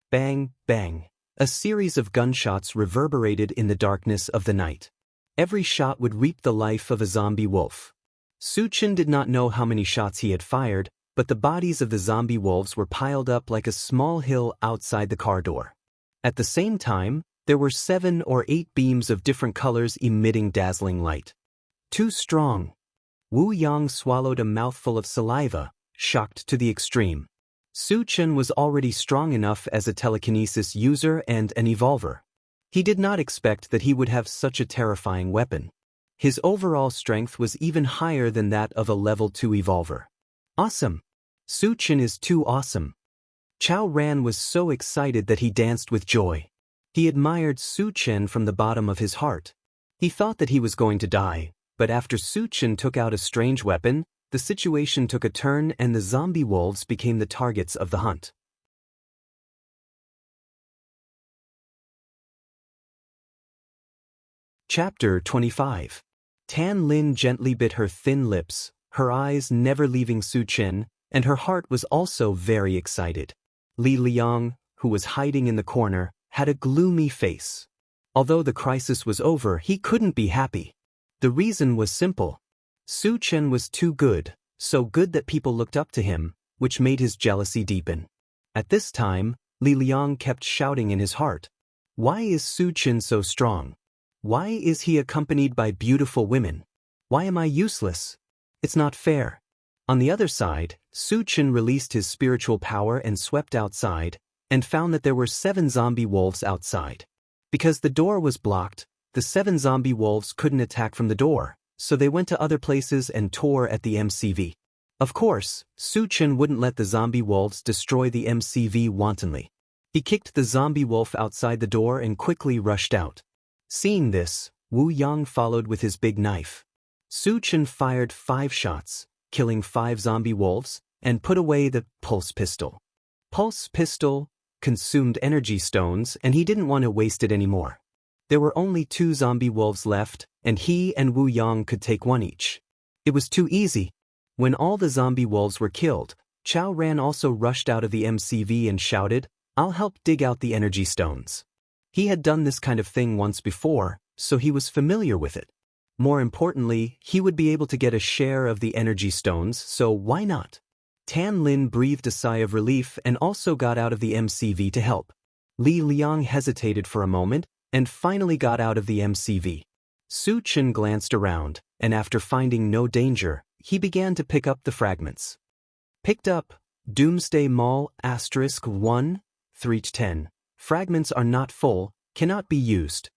Bang, bang. A series of gunshots reverberated in the darkness of the night. Every shot would reap the life of a zombie wolf. Su Chen did not know how many shots he had fired, but the bodies of the zombie wolves were piled up like a small hill outside the car door. At the same time, there were 7 or 8 beams of different colors emitting dazzling light. Too strong. Wu Yang swallowed a mouthful of saliva, shocked to the extreme. Su Chen was already strong enough as a telekinesis user and an evolver. He did not expect that he would have such a terrifying weapon. His overall strength was even higher than that of a level 2 evolver. Awesome! Su Chen is too awesome. Chao Ran was so excited that he danced with joy. He admired Su Chen from the bottom of his heart. He thought that he was going to die, but after Su Chen took out a strange weapon, the situation took a turn and the zombie wolves became the targets of the hunt. Chapter 25. Tan Lin gently bit her thin lips, her eyes never leaving Su Chen, and her heart was also very excited. Li Liang, who was hiding in the corner, had a gloomy face. Although the crisis was over, he couldn't be happy. The reason was simple. Su Chen was too good, so good that people looked up to him, which made his jealousy deepen. At this time, Li Liang kept shouting in his heart, "Why is Su Chen so strong? Why is he accompanied by beautiful women? Why am I useless? It's not fair." On the other side, Su Chen released his spiritual power and swept outside, and found that there were 7 zombie wolves outside. Because the door was blocked, the 7 zombie wolves couldn't attack from the door, so they went to other places and tore at the MCV. Of course, Su Chen wouldn't let the zombie wolves destroy the MCV wantonly. He kicked the zombie wolf outside the door and quickly rushed out. Seeing this, Wu Yang followed with his big knife. Su Chen fired 5 shots, killing 5 zombie wolves, and put away the pulse pistol. Pulse pistol consumed energy stones, and he didn't want to waste it anymore. There were only 2 zombie wolves left, and he and Wu Yang could take 1 each. It was too easy. When all the zombie wolves were killed, Chao Ran also rushed out of the MCV and shouted, "I'll help dig out the energy stones." He had done this kind of thing once before, so he was familiar with it. More importantly, he would be able to get a share of the energy stones, so why not? Tan Lin breathed a sigh of relief and also got out of the MCV to help. Li Liang hesitated for a moment, and finally got out of the MCV. Su Chen glanced around, and after finding no danger, he began to pick up the fragments. Picked up, Doomsday Mall *1, 3-10. Fragments are not full, cannot be used.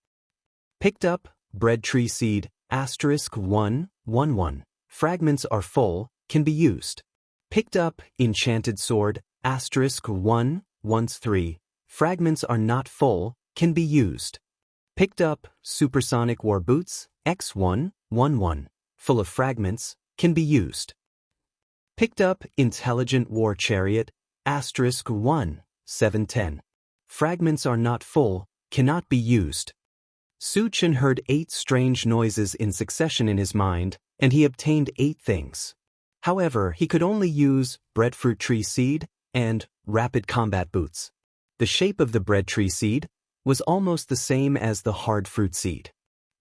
Picked up, Bread Tree Seed *1, 1-1. Fragments are full, can be used. Picked up, Enchanted Sword *1, 1-3. Fragments are not full, can be used. Picked up, Supersonic War Boots X1, 1-1. Full of fragments, can be used. Picked up, Intelligent War Chariot *1, 7-10. Fragments are not full, cannot be used. Su Chen heard 8 strange noises in succession in his mind, and he obtained 8 things. However, he could only use Breadfruit Tree Seed and Rapid Combat Boots. The shape of the Bread Tree Seed was almost the same as the hard fruit seed.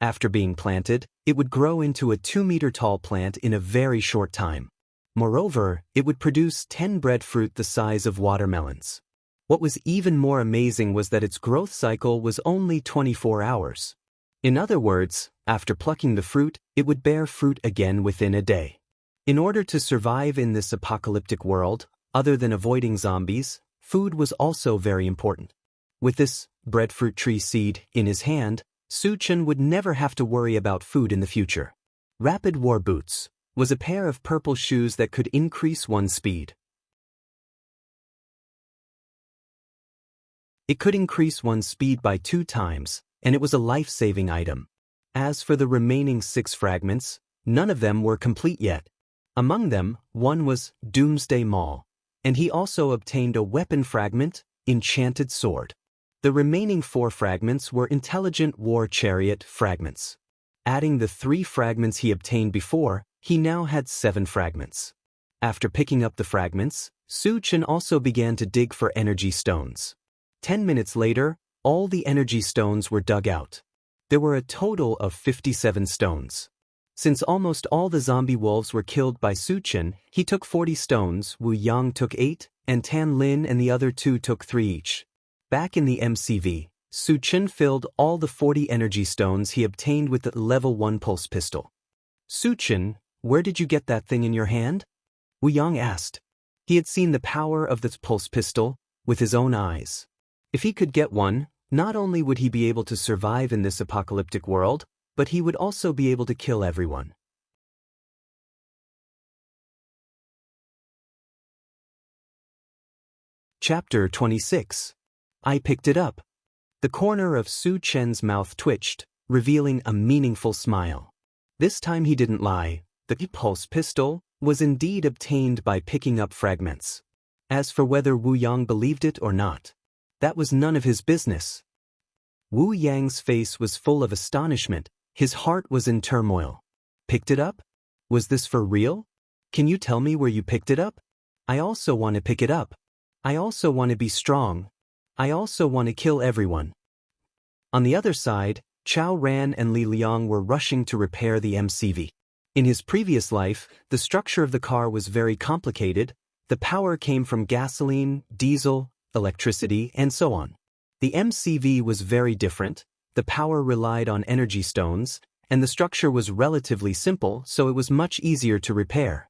After being planted, it would grow into a 2-meter-tall plant in a very short time. Moreover, it would produce 10 breadfruit the size of watermelons. What was even more amazing was that its growth cycle was only 24 hours. In other words, after plucking the fruit, it would bear fruit again within a day. In order to survive in this apocalyptic world, other than avoiding zombies, food was also very important. With this breadfruit tree seed in his hand, Su Chen would never have to worry about food in the future. Rapid War Boots was a pair of purple shoes that could increase one's speed. It could increase one's speed by 2 times, and it was a life-saving item. As for the remaining 6 fragments, none of them were complete yet. Among them, one was Doomsday Mall, and he also obtained a weapon fragment, Enchanted Sword. The remaining 4 fragments were Intelligent War Chariot fragments. Adding the 3 fragments he obtained before, he now had 7 fragments. After picking up the fragments, Su Chen also began to dig for energy stones. 10 minutes later, all the energy stones were dug out. There were a total of 57 stones. Since almost all the zombie wolves were killed by Su Chen, he took 40 stones, Wu Yang took 8, and Tan Lin and the other 2 took 3 each. Back in the MCV, Su Chen filled all the 40 energy stones he obtained with the level 1 pulse pistol. "Su Chen, where did you get that thing in your hand?" Wu Yang asked. He had seen the power of this pulse pistol with his own eyes. If he could get one, not only would he be able to survive in this apocalyptic world, but he would also be able to kill everyone. Chapter 26. I picked it up. The corner of Su Chen's mouth twitched, revealing a meaningful smile. This time he didn't lie. The pulse pistol was indeed obtained by picking up fragments. As for whether Wu Yang believed it or not, that was none of his business. Wu Yang's face was full of astonishment, His heart was in turmoil. Picked it up? Was this for real? Can you tell me where you picked it up? I also want to pick it up. I also want to be strong. I also want to kill everyone. On the other side, Chao Ran and Li Liang were rushing to repair the MCV. In his previous life, the structure of the car was very complicated. The power came from gasoline, diesel, electricity, and so on. The MCV was very different. The power relied on energy stones, and the structure was relatively simple, so it was much easier to repair.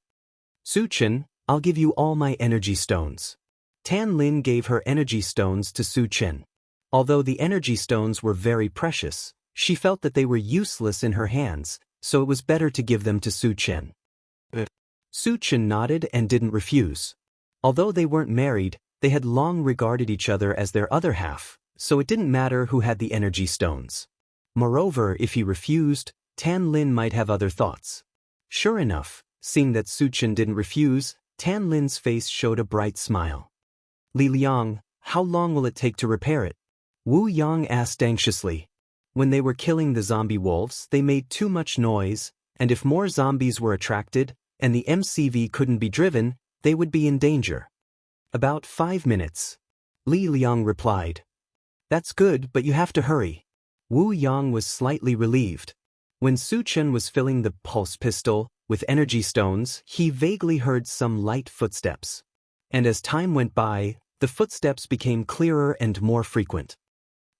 Su Chen, I'll give you all my energy stones. Tan Lin gave her energy stones to Su Chen. Although the energy stones were very precious, she felt that they were useless in her hands, so it was better to give them to Su Chen. Su Chen nodded and didn't refuse. Although they weren't married, they had long regarded each other as their other half, so it didn't matter who had the energy stones. Moreover, if he refused, Tan Lin might have other thoughts. Sure enough, seeing that Su Chen didn't refuse, Tan Lin's face showed a bright smile. Li Liang, how long will it take to repair it? Wu Yang asked anxiously. When they were killing the zombie wolves, they made too much noise, and if more zombies were attracted, and the MCV couldn't be driven, they would be in danger. About 5 minutes. Li Liang replied. That's good, but you have to hurry. Wu Yang was slightly relieved. When Su Chen was filling the pulse pistol with energy stones, he vaguely heard some light footsteps. And as time went by, the footsteps became clearer and more frequent.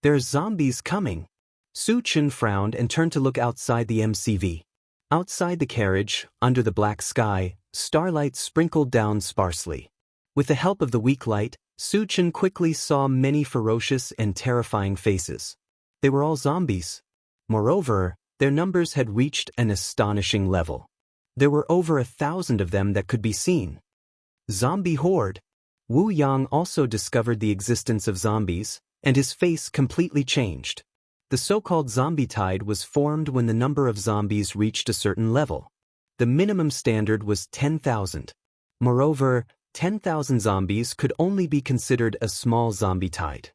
There's zombies coming. Su Chen frowned and turned to look outside the MCV. Outside the carriage, under the black sky, starlight sprinkled down sparsely. With the help of the weak light, Su Chen quickly saw many ferocious and terrifying faces. They were all zombies. Moreover, their numbers had reached an astonishing level. There were over 1,000 of them that could be seen. Zombie horde. Wu Yang also discovered the existence of zombies, and his face completely changed. The so-called zombie tide was formed when the number of zombies reached a certain level. The minimum standard was 10,000. Moreover, 10,000 zombies could only be considered a small zombie tide.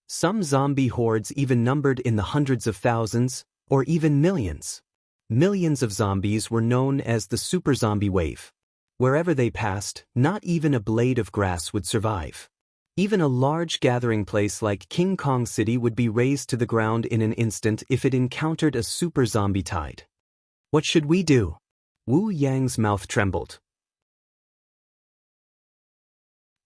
Some zombie hordes even numbered in the hundreds of thousands, or even millions. Millions of zombies were known as the super zombie wave. Wherever they passed, not even a blade of grass would survive. Even a large gathering place like King Kong City would be razed to the ground in an instant if it encountered a super zombie tide. What should we do? Wu Yang's mouth trembled.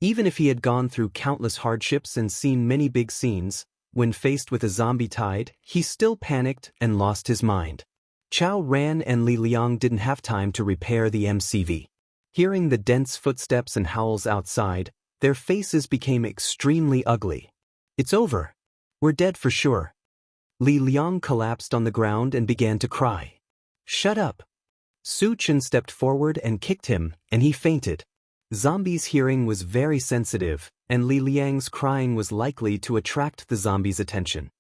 Even if he had gone through countless hardships and seen many big scenes, when faced with a zombie tide, he still panicked and lost his mind. Chao Ran and Li Liang didn't have time to repair the MCV. Hearing the dense footsteps and howls outside, their faces became extremely ugly. It's over. We're dead for sure. Li Liang collapsed on the ground and began to cry. Shut up. Su Chen stepped forward and kicked him, and he fainted. Zombies' hearing was very sensitive, and Li Liang's crying was likely to attract the zombies' attention.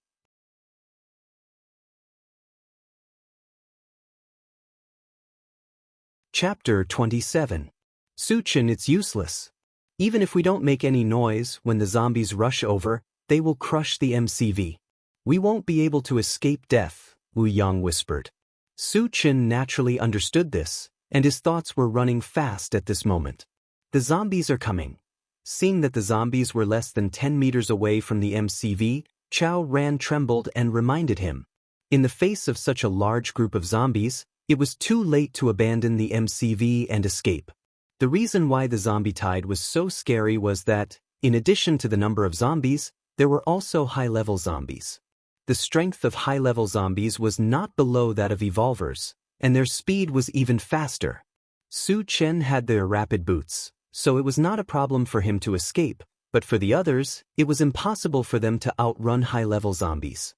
Chapter 27. Su Chen, it's useless. Even if we don't make any noise, when the zombies rush over, they will crush the MCV. We won't be able to escape death, Wu Yang whispered. Su Chen naturally understood this, and his thoughts were running fast at this moment. The zombies are coming. Seeing that the zombies were less than 10 meters away from the MCV, Chao Ran trembled and reminded him. In the face of such a large group of zombies, it was too late to abandon the MCV and escape. The reason why the zombie tide was so scary was that, in addition to the number of zombies, there were also high-level zombies. The strength of high-level zombies was not below that of evolvers, and their speed was even faster. Su Chen had their rapid boots, so it was not a problem for him to escape, but for the others, it was impossible for them to outrun high-level zombies.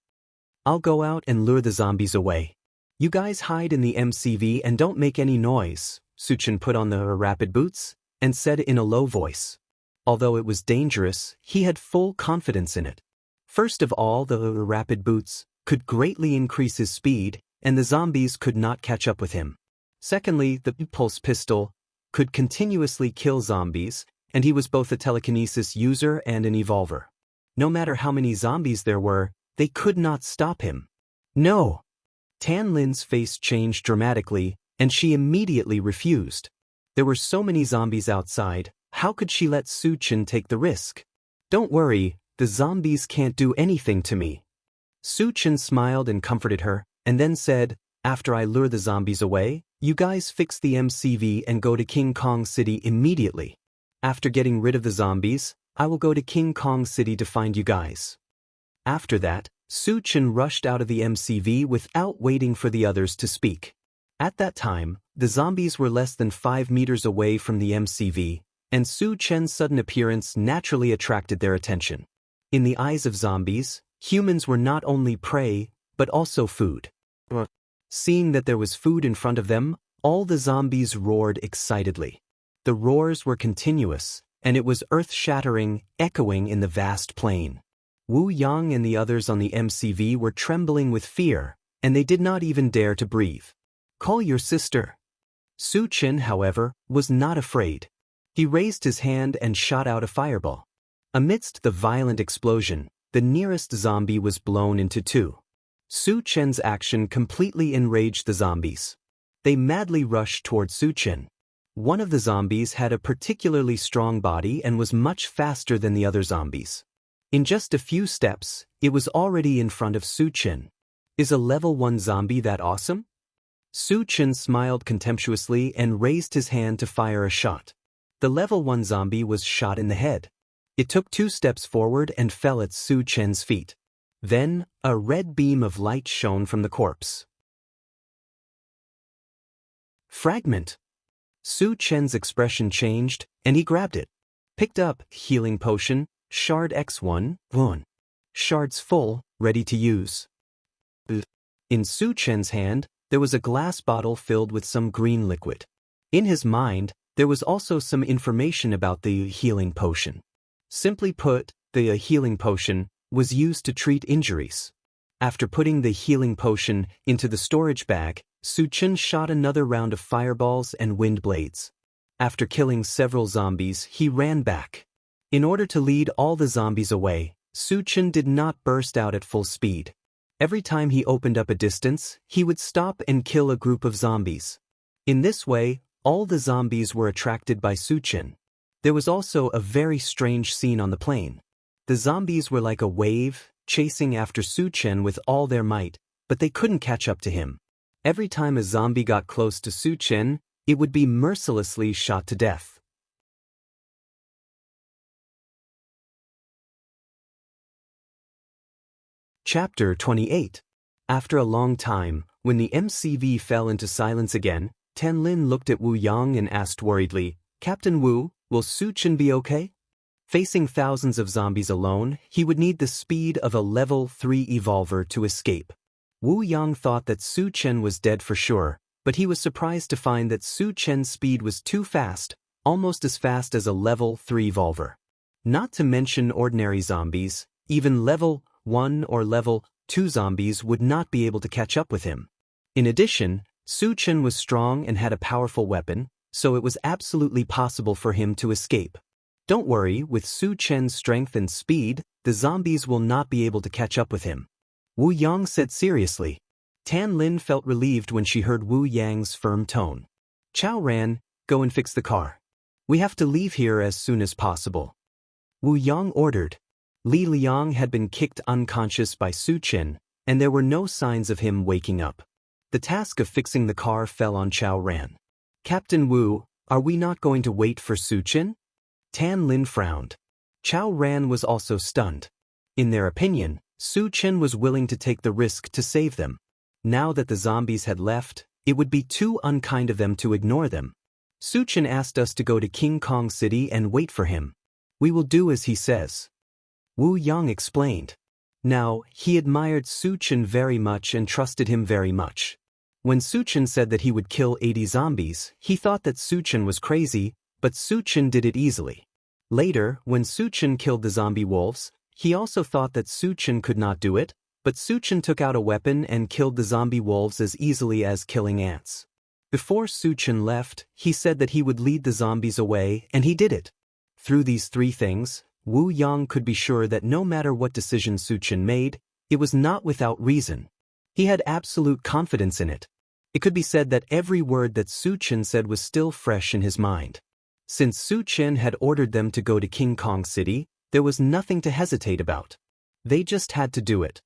I'll go out and lure the zombies away. You guys hide in the MCV and don't make any noise. Su Chen put on the rapid boots and said in a low voice. Although it was dangerous, he had full confidence in it. First of all, the rapid boots could greatly increase his speed, and the zombies could not catch up with him. Secondly, the pulse pistol could continuously kill zombies, and he was both a telekinesis user and an evolver. No matter how many zombies there were, they could not stop him. No! Tan Lin's face changed dramatically, and she immediately refused. There were so many zombies outside, how could she let Su Chen take the risk? Don't worry, the zombies can't do anything to me. Su Chen smiled and comforted her, and then said, after I lure the zombies away, you guys fix the MCV and go to King Kong City immediately. After getting rid of the zombies, I will go to King Kong City to find you guys. After that, Su Chen rushed out of the MCV without waiting for the others to speak. At that time, the zombies were less than 5 meters away from the MCV, and Su Chen's sudden appearance naturally attracted their attention. In the eyes of zombies, humans were not only prey, but also food. Seeing that there was food in front of them, all the zombies roared excitedly. The roars were continuous, and it was earth-shattering, echoing in the vast plain. Wu Yang and the others on the MCV were trembling with fear, and they did not even dare to breathe. Call your sister. Su Chen, however, was not afraid. He raised his hand and shot out a fireball. Amidst the violent explosion, the nearest zombie was blown into two. Su Chen's action completely enraged the zombies. They madly rushed toward Su Chen. One of the zombies had a particularly strong body and was much faster than the other zombies. In just a few steps, it was already in front of Su Chen. Is a level 1 zombie that awesome? Su Chen smiled contemptuously and raised his hand to fire a shot. The level 1 zombie was shot in the head. It took 2 steps forward and fell at Su Chen's feet. Then, a red beam of light shone from the corpse. Fragment. Su Chen's expression changed, and he grabbed it. Picked up, healing potion, shard X1, 1. Shards full, ready to use. In Su Chen's hand, there was a glass bottle filled with some green liquid. In his mind, there was also some information about the healing potion. Simply put, the healing potion was used to treat injuries. After putting the healing potion into the storage bag, Su Chen shot another round of fireballs and wind blades. After killing several zombies, he ran back. In order to lead all the zombies away, Su Chen did not burst out at full speed. Every time he opened up a distance, he would stop and kill a group of zombies. In this way, all the zombies were attracted by Su Chen. There was also a very strange scene on the plain. The zombies were like a wave, chasing after Su Chen with all their might, but they couldn't catch up to him. Every time a zombie got close to Su Chen, it would be mercilessly shot to death. Chapter 28. After a long time, when the MCV fell into silence again, Tan Lin looked at Wu Yang and asked worriedly, Captain Wu, will Su Chen be okay? Facing thousands of zombies alone, he would need the speed of a level 3 evolver to escape. Wu Yang thought that Su Chen was dead for sure, but he was surprised to find that Su Chen's speed was too fast, almost as fast as a level 3 evolver. Not to mention ordinary zombies, even level 1 or level 2 zombies would not be able to catch up with him. In addition, Su Chen was strong and had a powerful weapon, so it was absolutely possible for him to escape. Don't worry, with Su Chen's strength and speed, the zombies will not be able to catch up with him. Wu Yang said seriously. Tan Lin felt relieved when she heard Wu Yang's firm tone. Chao Ran, go and fix the car. We have to leave here as soon as possible. Wu Yang ordered. Li Liang had been kicked unconscious by Su Chen, and there were no signs of him waking up. The task of fixing the car fell on Chao Ran. Captain Wu, are we not going to wait for Su Chen? Tan Lin frowned. Chao Ran was also stunned. In their opinion, Su Chen was willing to take the risk to save them. Now that the zombies had left, it would be too unkind of them to ignore them. Su Chen asked us to go to King Kong City and wait for him. We will do as he says. Wu Yang explained. Now, he admired Su Chen very much and trusted him very much. When Su Chen said that he would kill 80 zombies, he thought that Su Chen was crazy, but Su Chen did it easily. Later, when Su Chen killed the zombie wolves, he also thought that Su Chen could not do it, but Su Chen took out a weapon and killed the zombie wolves as easily as killing ants. Before Su Chen left, he said that he would lead the zombies away, and he did it. Through these 3 things, Wu Yang could be sure that no matter what decision Su Chen made, it was not without reason. He had absolute confidence in it. It could be said that every word that Su Chen said was still fresh in his mind. Since Su Chen had ordered them to go to King Kong City, there was nothing to hesitate about. They just had to do it.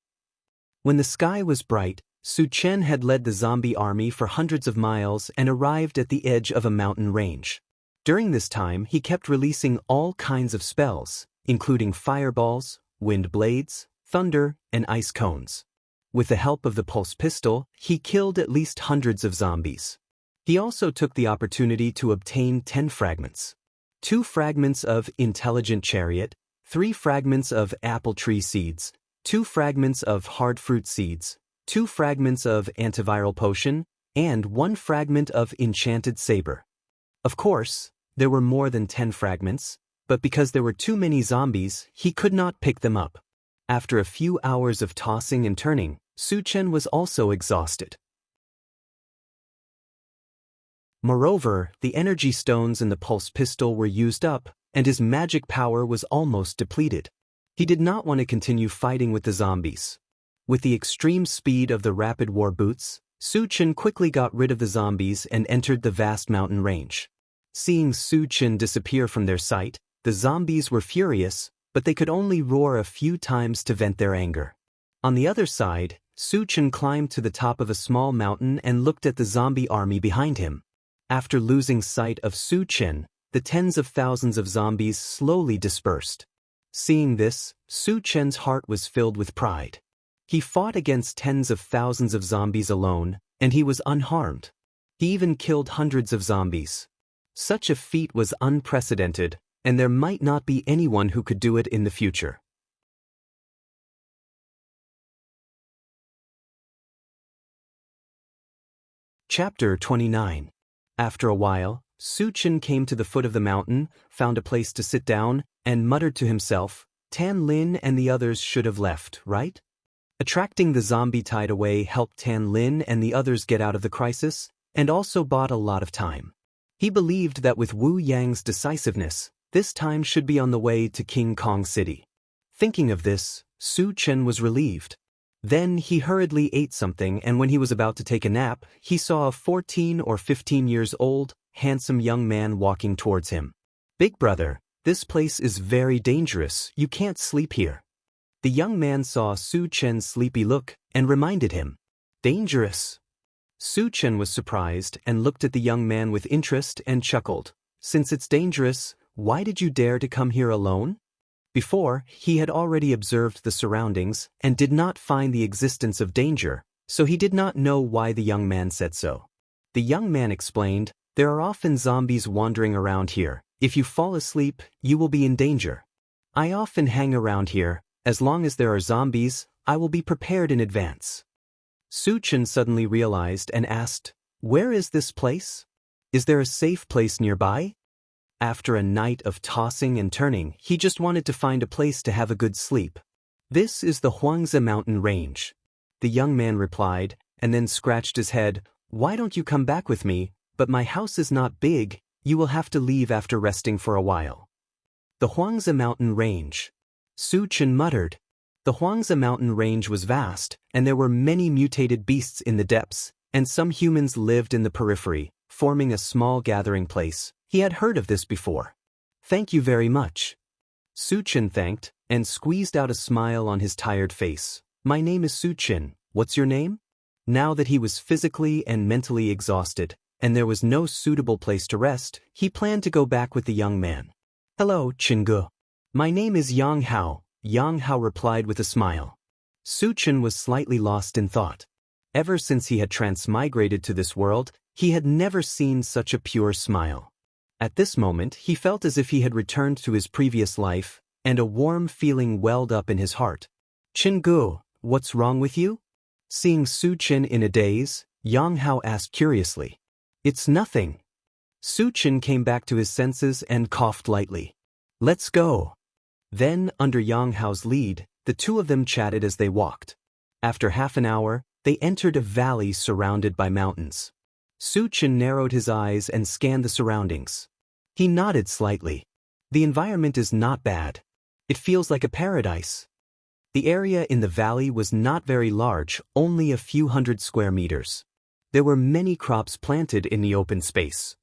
When the sky was bright, Su Chen had led the zombie army for hundreds of miles and arrived at the edge of a mountain range. During this time, he kept releasing all kinds of spells, including fireballs, wind blades, thunder, and ice cones. With the help of the pulse pistol, he killed at least hundreds of zombies. He also took the opportunity to obtain 10 fragments. 2 fragments of intelligent chariot, 3 fragments of apple tree seeds, 2 fragments of hard fruit seeds, 2 fragments of antiviral potion, and 1 fragment of enchanted saber. Of course, there were more than 10 fragments, but because there were too many zombies, he could not pick them up. After a few hours of tossing and turning, Su Chen was also exhausted. Moreover, the energy stones in the pulse pistol were used up, and his magic power was almost depleted. He did not want to continue fighting with the zombies. With the extreme speed of the rapid war boots, Su Chen quickly got rid of the zombies and entered the vast mountain range. Seeing Su Chen disappear from their sight, the zombies were furious, but they could only roar a few times to vent their anger. On the other side, Su Chen climbed to the top of a small mountain and looked at the zombie army behind him. After losing sight of Su Chen, the tens of thousands of zombies slowly dispersed. Seeing this, Su Chen's heart was filled with pride. He fought against tens of thousands of zombies alone, and he was unharmed. He even killed hundreds of zombies. Such a feat was unprecedented, and there might not be anyone who could do it in the future. Chapter 29. After a while, Su Chen came to the foot of the mountain, found a place to sit down, and muttered to himself, "Tan Lin and the others should have left, right?" Attracting the zombie tide away helped Tan Lin and the others get out of the crisis, and also bought a lot of time. He believed that with Wu Yang's decisiveness, this time should be on the way to King Kong City. Thinking of this, Su Chen was relieved. Then he hurriedly ate something, and when he was about to take a nap, he saw a 14 or 15 years old, handsome young man walking towards him. "Big brother, this place is very dangerous, you can't sleep here." The young man saw Su Chen's sleepy look and reminded him. "Dangerous?" Su Chen was surprised and looked at the young man with interest and chuckled. "Since it's dangerous, why did you dare to come here alone?" Before, he had already observed the surroundings and did not find the existence of danger, so he did not know why the young man said so. The young man explained, "There are often zombies wandering around here. If you fall asleep, you will be in danger. I often hang around here. As long as there are zombies, I will be prepared in advance." Su Chen suddenly realized and asked, "Where is this place? Is there a safe place nearby?" After a night of tossing and turning, he just wanted to find a place to have a good sleep. "This is the Huangzi mountain range," the young man replied, and then scratched his head. "Why don't you come back with me? But my house is not big, you will have to leave after resting for a while." The Huangzi mountain range. Su Chen muttered. The Huangzi mountain range was vast, and there were many mutated beasts in the depths, and some humans lived in the periphery, forming a small gathering place. He had heard of this before. "Thank you very much." Su Chen thanked, and squeezed out a smile on his tired face. "My name is Su Chen, what's your name?" Now that he was physically and mentally exhausted, and there was no suitable place to rest, he planned to go back with the young man. "Hello, Chingu. My name is Yang Hao," Yang Hao replied with a smile. Su Chen was slightly lost in thought. Ever since he had transmigrated to this world, he had never seen such a pure smile. At this moment, he felt as if he had returned to his previous life, and a warm feeling welled up in his heart. "Chingu, what's wrong with you?" Seeing Su Chen in a daze, Yang Hao asked curiously. "It's nothing." Su Chen came back to his senses and coughed lightly. "Let's go." Then, under Yang Hao's lead, the two of them chatted as they walked. After half an hour, they entered a valley surrounded by mountains. Su Chen narrowed his eyes and scanned the surroundings. He nodded slightly. "The environment is not bad. It feels like a paradise." The area in the valley was not very large, only a few hundred square meters. There were many crops planted in the open space.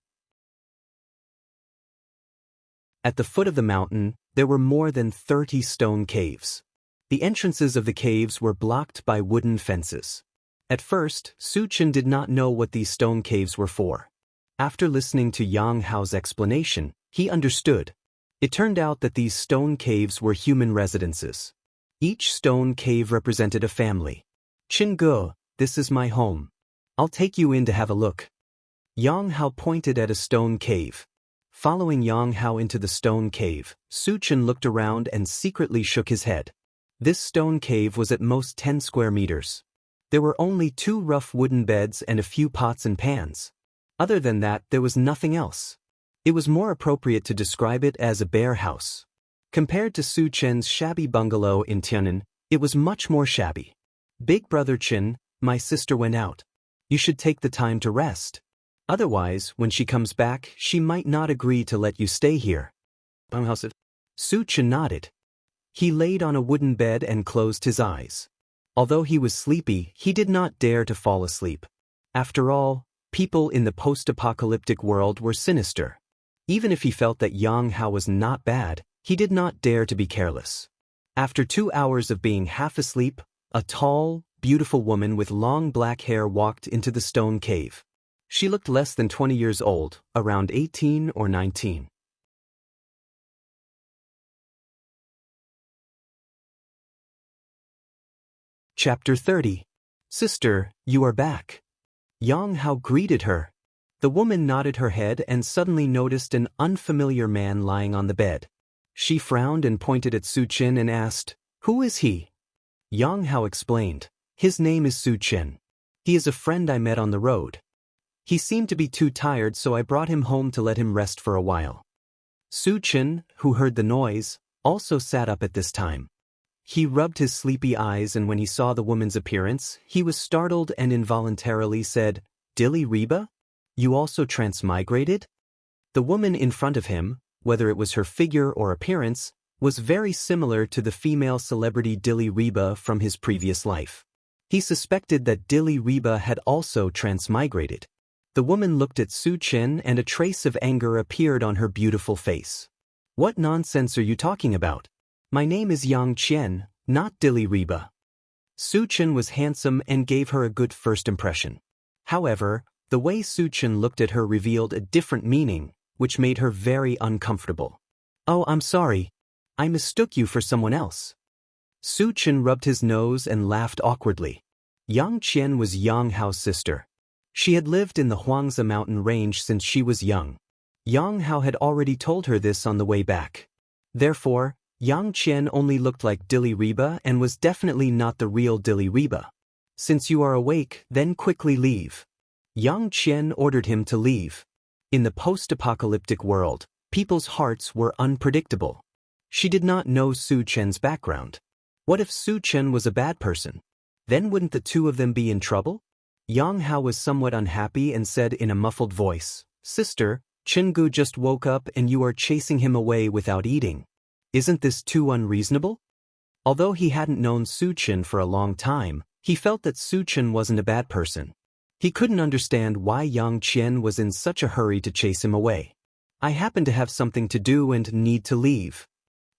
At the foot of the mountain, there were more than 30 stone caves. The entrances of the caves were blocked by wooden fences. At first, Su Chen did not know what these stone caves were for. After listening to Yang Hao's explanation, he understood. It turned out that these stone caves were human residences. Each stone cave represented a family. Qin Ge, this is my home. I'll take you in to have a look. Yang Hao pointed at a stone cave. Following Yang Hao into the stone cave, Su Chen looked around and secretly shook his head. This stone cave was at most 10 square meters. There were only 2 rough wooden beds and a few pots and pans. Other than that, there was nothing else. It was more appropriate to describe it as a bare house. Compared to Su Chen's shabby bungalow in Tiannan, it was much more shabby. Big brother Chen, my sister went out. You should take the time to rest. Otherwise, when she comes back, she might not agree to let you stay here. Su Chen nodded. He laid on a wooden bed and closed his eyes. Although he was sleepy, he did not dare to fall asleep. After all, people in the post-apocalyptic world were sinister. Even if he felt that Yang Hao was not bad, he did not dare to be careless. After 2 hours of being half asleep, a tall, beautiful woman with long black hair walked into the stone cave. She looked less than 20 years old, around 18 or 19. Chapter 30. Sister, you are back. Yang Hao greeted her. The woman nodded her head and suddenly noticed an unfamiliar man lying on the bed. She frowned and pointed at Su Chen and asked, "Who is he?" Yang Hao explained, "His name is Su Chen. He is a friend I met on the road. He seemed to be too tired, so I brought him home to let him rest for a while." Su Chen, who heard the noise, also sat up at this time. He rubbed his sleepy eyes, and when he saw the woman's appearance, he was startled and involuntarily said, "Dilly Reba? You also transmigrated?" The woman in front of him, whether it was her figure or appearance, was very similar to the female celebrity Dilly Reba from his previous life. He suspected that Dilly Reba had also transmigrated. The woman looked at Su Chen and a trace of anger appeared on her beautiful face. "What nonsense are you talking about? My name is Yang Qian, not Dilly Reba." Su Chen was handsome and gave her a good first impression. However, the way Su Chen looked at her revealed a different meaning, which made her very uncomfortable. "Oh, I'm sorry. I mistook you for someone else." Su Chen rubbed his nose and laughed awkwardly. Yang Qian was Yang Hao's sister. She had lived in the Huangzi mountain range since she was young. Yang Hao had already told her this on the way back. Therefore, Yang Qian only looked like Dilly Reba and was definitely not the real Dilly Reba. "Since you are awake, then quickly leave." Yang Qian ordered him to leave. In the post-apocalyptic world, people's hearts were unpredictable. She did not know Su Chen's background. What if Su Chen was a bad person? Then wouldn't the two of them be in trouble? Yang Hao was somewhat unhappy and said in a muffled voice, "Sister, Chingu just woke up and you are chasing him away without eating. Isn't this too unreasonable?" Although he hadn't known Su Chen for a long time, he felt that Su Chen wasn't a bad person. He couldn't understand why Yang Qian was in such a hurry to chase him away. "I happen to have something to do and need to leave."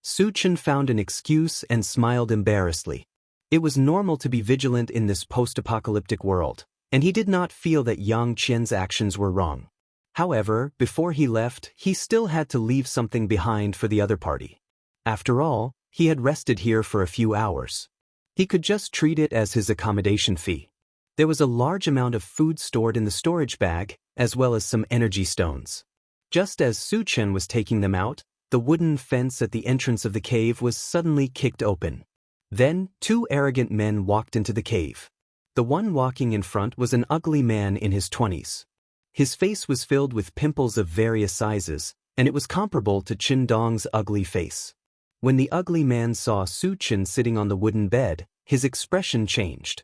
Su Chen found an excuse and smiled embarrassedly. It was normal to be vigilant in this post-apocalyptic world, and he did not feel that Yang Qian's actions were wrong. However, before he left, he still had to leave something behind for the other party. After all, he had rested here for a few hours. He could just treat it as his accommodation fee. There was a large amount of food stored in the storage bag, as well as some energy stones. Just as Su Chen was taking them out, the wooden fence at the entrance of the cave was suddenly kicked open. Then, 2 arrogant men walked into the cave. The one walking in front was an ugly man in his 20s. His face was filled with pimples of various sizes, and it was comparable to Qin Dong's ugly face. When the ugly man saw Su Chen sitting on the wooden bed, his expression changed.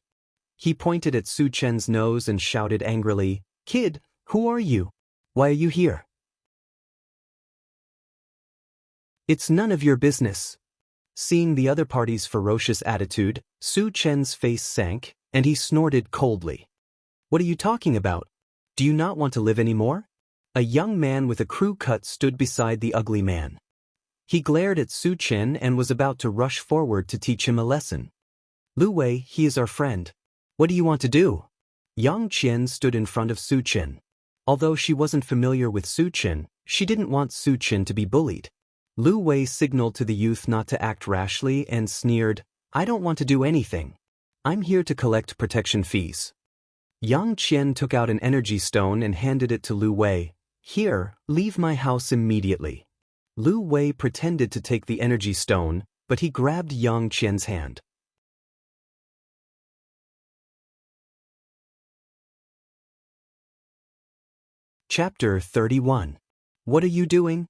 He pointed at Su Chen's nose and shouted angrily, "Kid, who are you? Why are you here?" "It's none of your business." Seeing the other party's ferocious attitude, Su Chen's face sank, and he snorted coldly. "What are you talking about? Do you not want to live anymore?" A young man with a crew cut stood beside the ugly man. He glared at Su Chen and was about to rush forward to teach him a lesson. "Lu Wei, he is our friend. What do you want to do?" Yang Qian stood in front of Su Chen. Although she wasn't familiar with Su Chen, she didn't want Su Chen to be bullied. Lu Wei signaled to the youth not to act rashly and sneered, "I don't want to do anything. I'm here to collect protection fees." Yang Qian took out an energy stone and handed it to Lu Wei. "Here, leave my house immediately." Lu Wei pretended to take the energy stone, but he grabbed Yang Qian's hand. Chapter 31. What are you doing?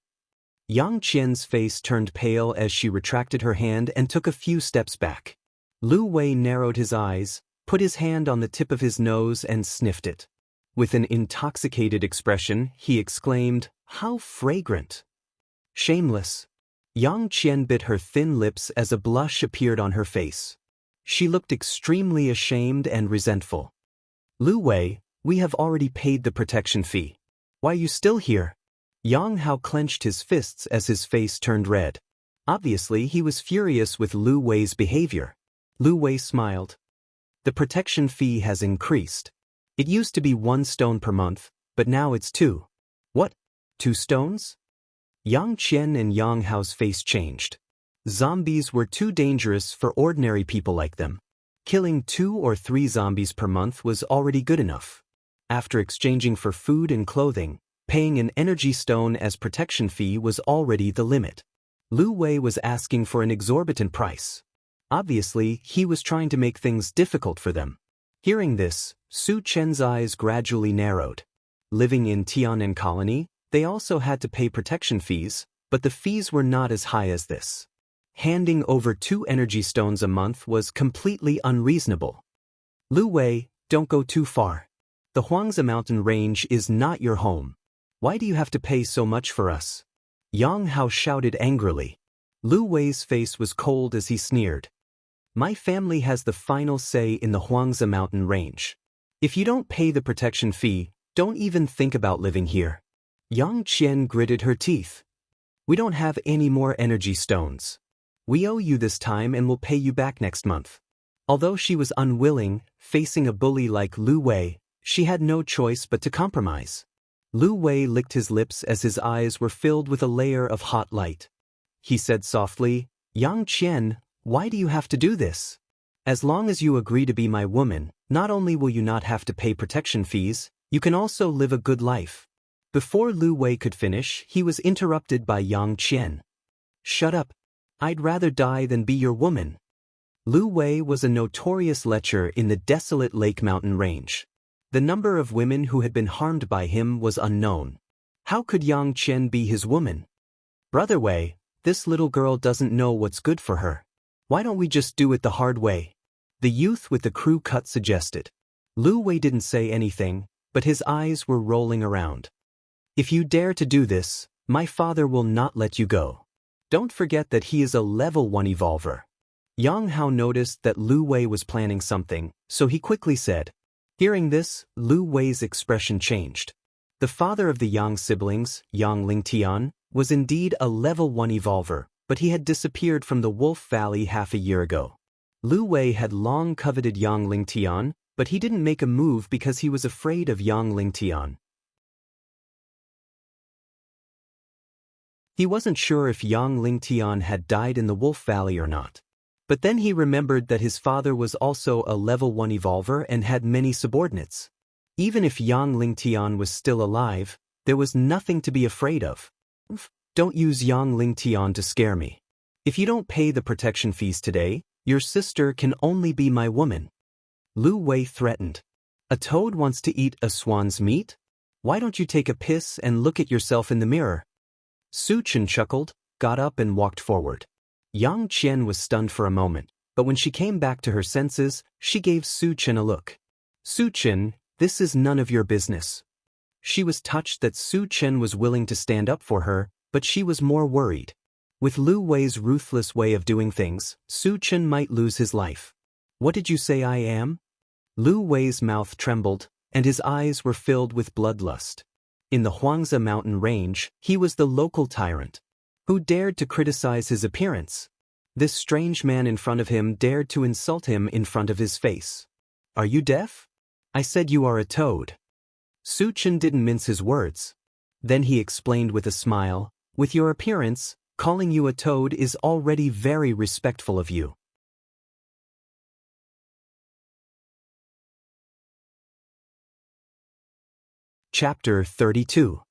Yang Qian's face turned pale as she retracted her hand and took a few steps back. Lu Wei narrowed his eyes, put his hand on the tip of his nose and sniffed it. With an intoxicated expression, he exclaimed, "How fragrant!" "Shameless." Yang Qian bit her thin lips as a blush appeared on her face. She looked extremely ashamed and resentful. "Lu Wei, we have already paid the protection fee. Why are you still here?" Yang Hao clenched his fists as his face turned red. Obviously, he was furious with Lu Wei's behavior. Lu Wei smiled. "The protection fee has increased. It used to be 1 stone per month, but now it's 2. "What? 2 stones? Yang Qian and Yang Hao's face changed. Zombies were too dangerous for ordinary people like them. Killing 2 or 3 zombies per month was already good enough. After exchanging for food and clothing, paying an energy stone as protection fee was already the limit. Lu Wei was asking for an exorbitant price. Obviously, he was trying to make things difficult for them. Hearing this, Su Chen's eyes gradually narrowed. Living in Tianan Colony, they also had to pay protection fees, but the fees were not as high as this. Handing over 2 energy stones a month was completely unreasonable. "Lu Wei, don't go too far. The Huangzi mountain range is not your home. Why do you have to pay so much for us?" Yang Hao shouted angrily. Lu Wei's face was cold as he sneered. "My family has the final say in the Huangzi mountain range. If you don't pay the protection fee, don't even think about living here." Yang Qian gritted her teeth. "We don't have any more energy stones. We owe you this time and will pay you back next month." Although she was unwilling, facing a bully like Lu Wei, she had no choice but to compromise. Lu Wei licked his lips as his eyes were filled with a layer of hot light. He said softly, "Yang Qian, why do you have to do this? As long as you agree to be my woman, not only will you not have to pay protection fees, you can also live a good life." Before Lu Wei could finish, he was interrupted by Yang Qian. "Shut up. I'd rather die than be your woman." Lu Wei was a notorious lecher in the desolate Lake Mountain range. The number of women who had been harmed by him was unknown. How could Yang Qian be his woman? "Brother Wei, this little girl doesn't know what's good for her. Why don't we just do it the hard way?" The youth with the crew cut suggested. Lu Wei didn't say anything, but his eyes were rolling around. "If you dare to do this, my father will not let you go. Don't forget that he is a level 1 evolver." Yang Hao noticed that Lu Wei was planning something, so he quickly said. Hearing this, Lu Wei's expression changed. The father of the Yang siblings, Yang Lingtian, was indeed a level 1 evolver, but he had disappeared from the Wolf Valley half a year ago. Lu Wei had long coveted Yang Lingtian, but he didn't make a move because he was afraid of Yang Lingtian. He wasn't sure if Yang Lingtian had died in the Wolf Valley or not. But then he remembered that his father was also a level 1 evolver and had many subordinates. Even if Yang Lingtian was still alive, there was nothing to be afraid of. "Don't use Yang Lingtian to scare me. If you don't pay the protection fees today, your sister can only be my woman." Lu Wei threatened. "A toad wants to eat a swan's meat? Why don't you take a piss and look at yourself in the mirror?" Su Chen chuckled, got up and walked forward. Yang Qian was stunned for a moment, but when she came back to her senses, she gave Su Chen a look. "Su Chen, this is none of your business." She was touched that Su Chen was willing to stand up for her, but she was more worried. With Lu Wei's ruthless way of doing things, Su Chen might lose his life. What did you say I am? Lu Wei's mouth trembled, and his eyes were filled with bloodlust. In the Huangzi mountain range, he was the local tyrant. Who dared to criticize his appearance? This strange man in front of him dared to insult him in front of his face. Are you deaf? I said you are a toad. Su Chen didn't mince his words. Then he explained with a smile, with your appearance, calling you a toad is already very respectful of you. Chapter 32.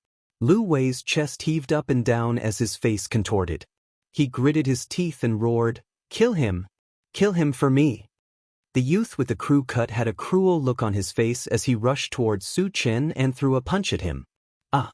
Lu Wei's chest heaved up and down as his face contorted. He gritted his teeth and roared, "Kill him! Kill him for me!" The youth with the crew cut had a cruel look on his face as he rushed towards Su Chen and threw a punch at him. Ah!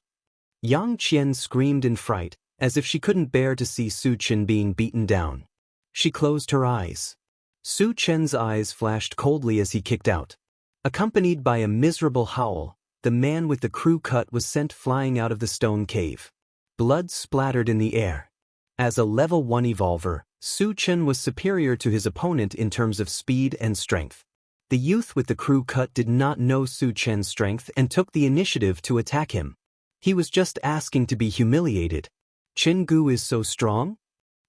Yang Qian screamed in fright, as if she couldn't bear to see Su Chen being beaten down. She closed her eyes. Su Chen's eyes flashed coldly as he kicked out. Accompanied by a miserable howl, the man with the crew cut was sent flying out of the stone cave. Blood splattered in the air. As a level 1 evolver, Su Chen was superior to his opponent in terms of speed and strength. The youth with the crew cut did not know Su Chen's strength and took the initiative to attack him. He was just asking to be humiliated. Chen Gu is so strong?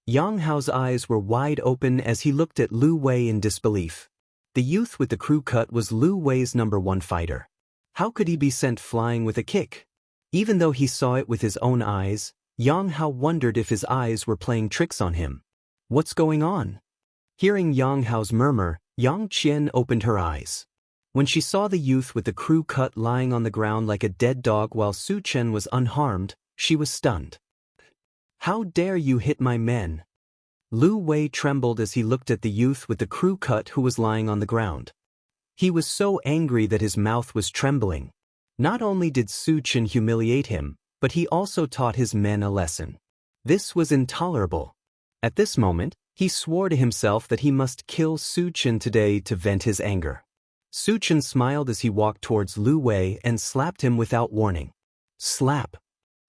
Yang Hao's eyes were wide open as he looked at Lu Wei in disbelief. The youth with the crew cut was Lu Wei's #1 fighter. How could he be sent flying with a kick? Even though he saw it with his own eyes, Yang Hao wondered if his eyes were playing tricks on him. What's going on? Hearing Yang Hao's murmur, Yang Qian opened her eyes. When she saw the youth with the crew cut lying on the ground like a dead dog while Su Chen was unharmed, she was stunned. How dare you hit my men? Lu Wei trembled as he looked at the youth with the crew cut who was lying on the ground. He was so angry that his mouth was trembling. Not only did Su Chen humiliate him, but he also taught his men a lesson. This was intolerable. At this moment, he swore to himself that he must kill Su Chen today to vent his anger. Su Chen smiled as he walked towards Lu Wei and slapped him without warning. Slap.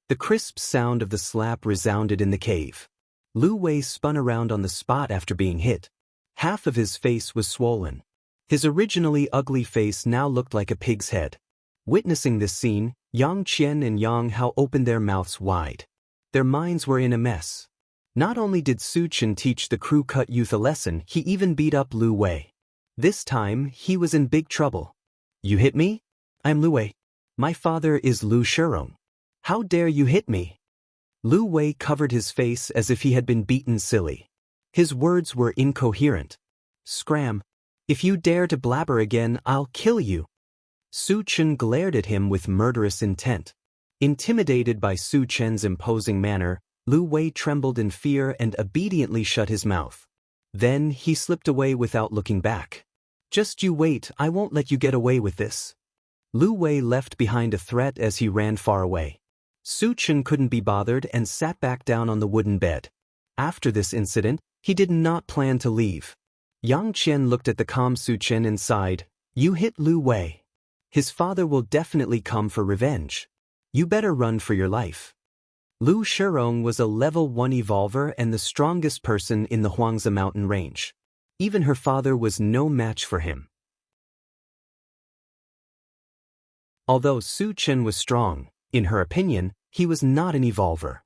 The crisp sound of the slap resounded in the cave. Lu Wei spun around on the spot after being hit. Half of his face was swollen. His originally ugly face now looked like a pig's head. Witnessing this scene, Yang Qian and Yang Hao opened their mouths wide. Their minds were in a mess. Not only did Su Chen teach the crew cut youth a lesson, he even beat up Lu Wei. This time, he was in big trouble. You hit me? I'm Lu Wei. My father is Lu Shirong. How dare you hit me? Lu Wei covered his face as if he had been beaten silly. His words were incoherent. Scram. If you dare to blabber again, I'll kill you. Su Chen glared at him with murderous intent. Intimidated by Su Chen's imposing manner, Lu Wei trembled in fear and obediently shut his mouth. Then he slipped away without looking back. Just you wait, I won't let you get away with this. Lu Wei left behind a threat as he ran far away. Su Chen couldn't be bothered and sat back down on the wooden bed. After this incident, he did not plan to leave. Yang Qian looked at the calm Su Chen and sighed, You hit Lu Wei. His father will definitely come for revenge. You better run for your life. Lu Shirong was a level 1 evolver and the strongest person in the Huangzi mountain range. Even her father was no match for him. Although Su Chen was strong, in her opinion, he was not an evolver.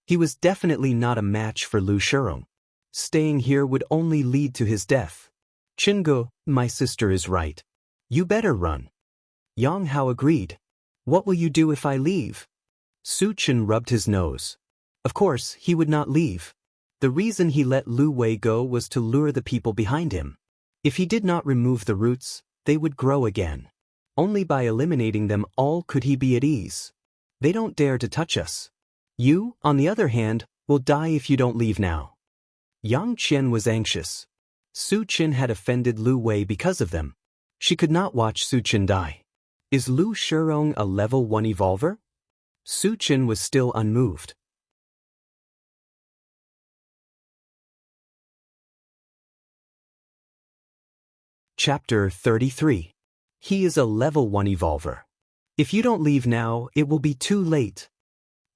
He was definitely not a match for Lu Shirong. Staying here would only lead to his death. Chingu, my sister is right. You better run. Yang Hao agreed. What will you do if I leave? Su Chen rubbed his nose. Of course, he would not leave. The reason he let Lu Wei go was to lure the people behind him. If he did not remove the roots, they would grow again. Only by eliminating them all could he be at ease. They don't dare to touch us. You, on the other hand, will die if you don't leave now. Yang Qian was anxious. Su Chen had offended Lu Wei because of them. She could not watch Su Chen die. Is Lu Shirong a level 1 evolver? Su Chen was still unmoved. Chapter 33. He is a level 1 evolver. If you don't leave now, it will be too late.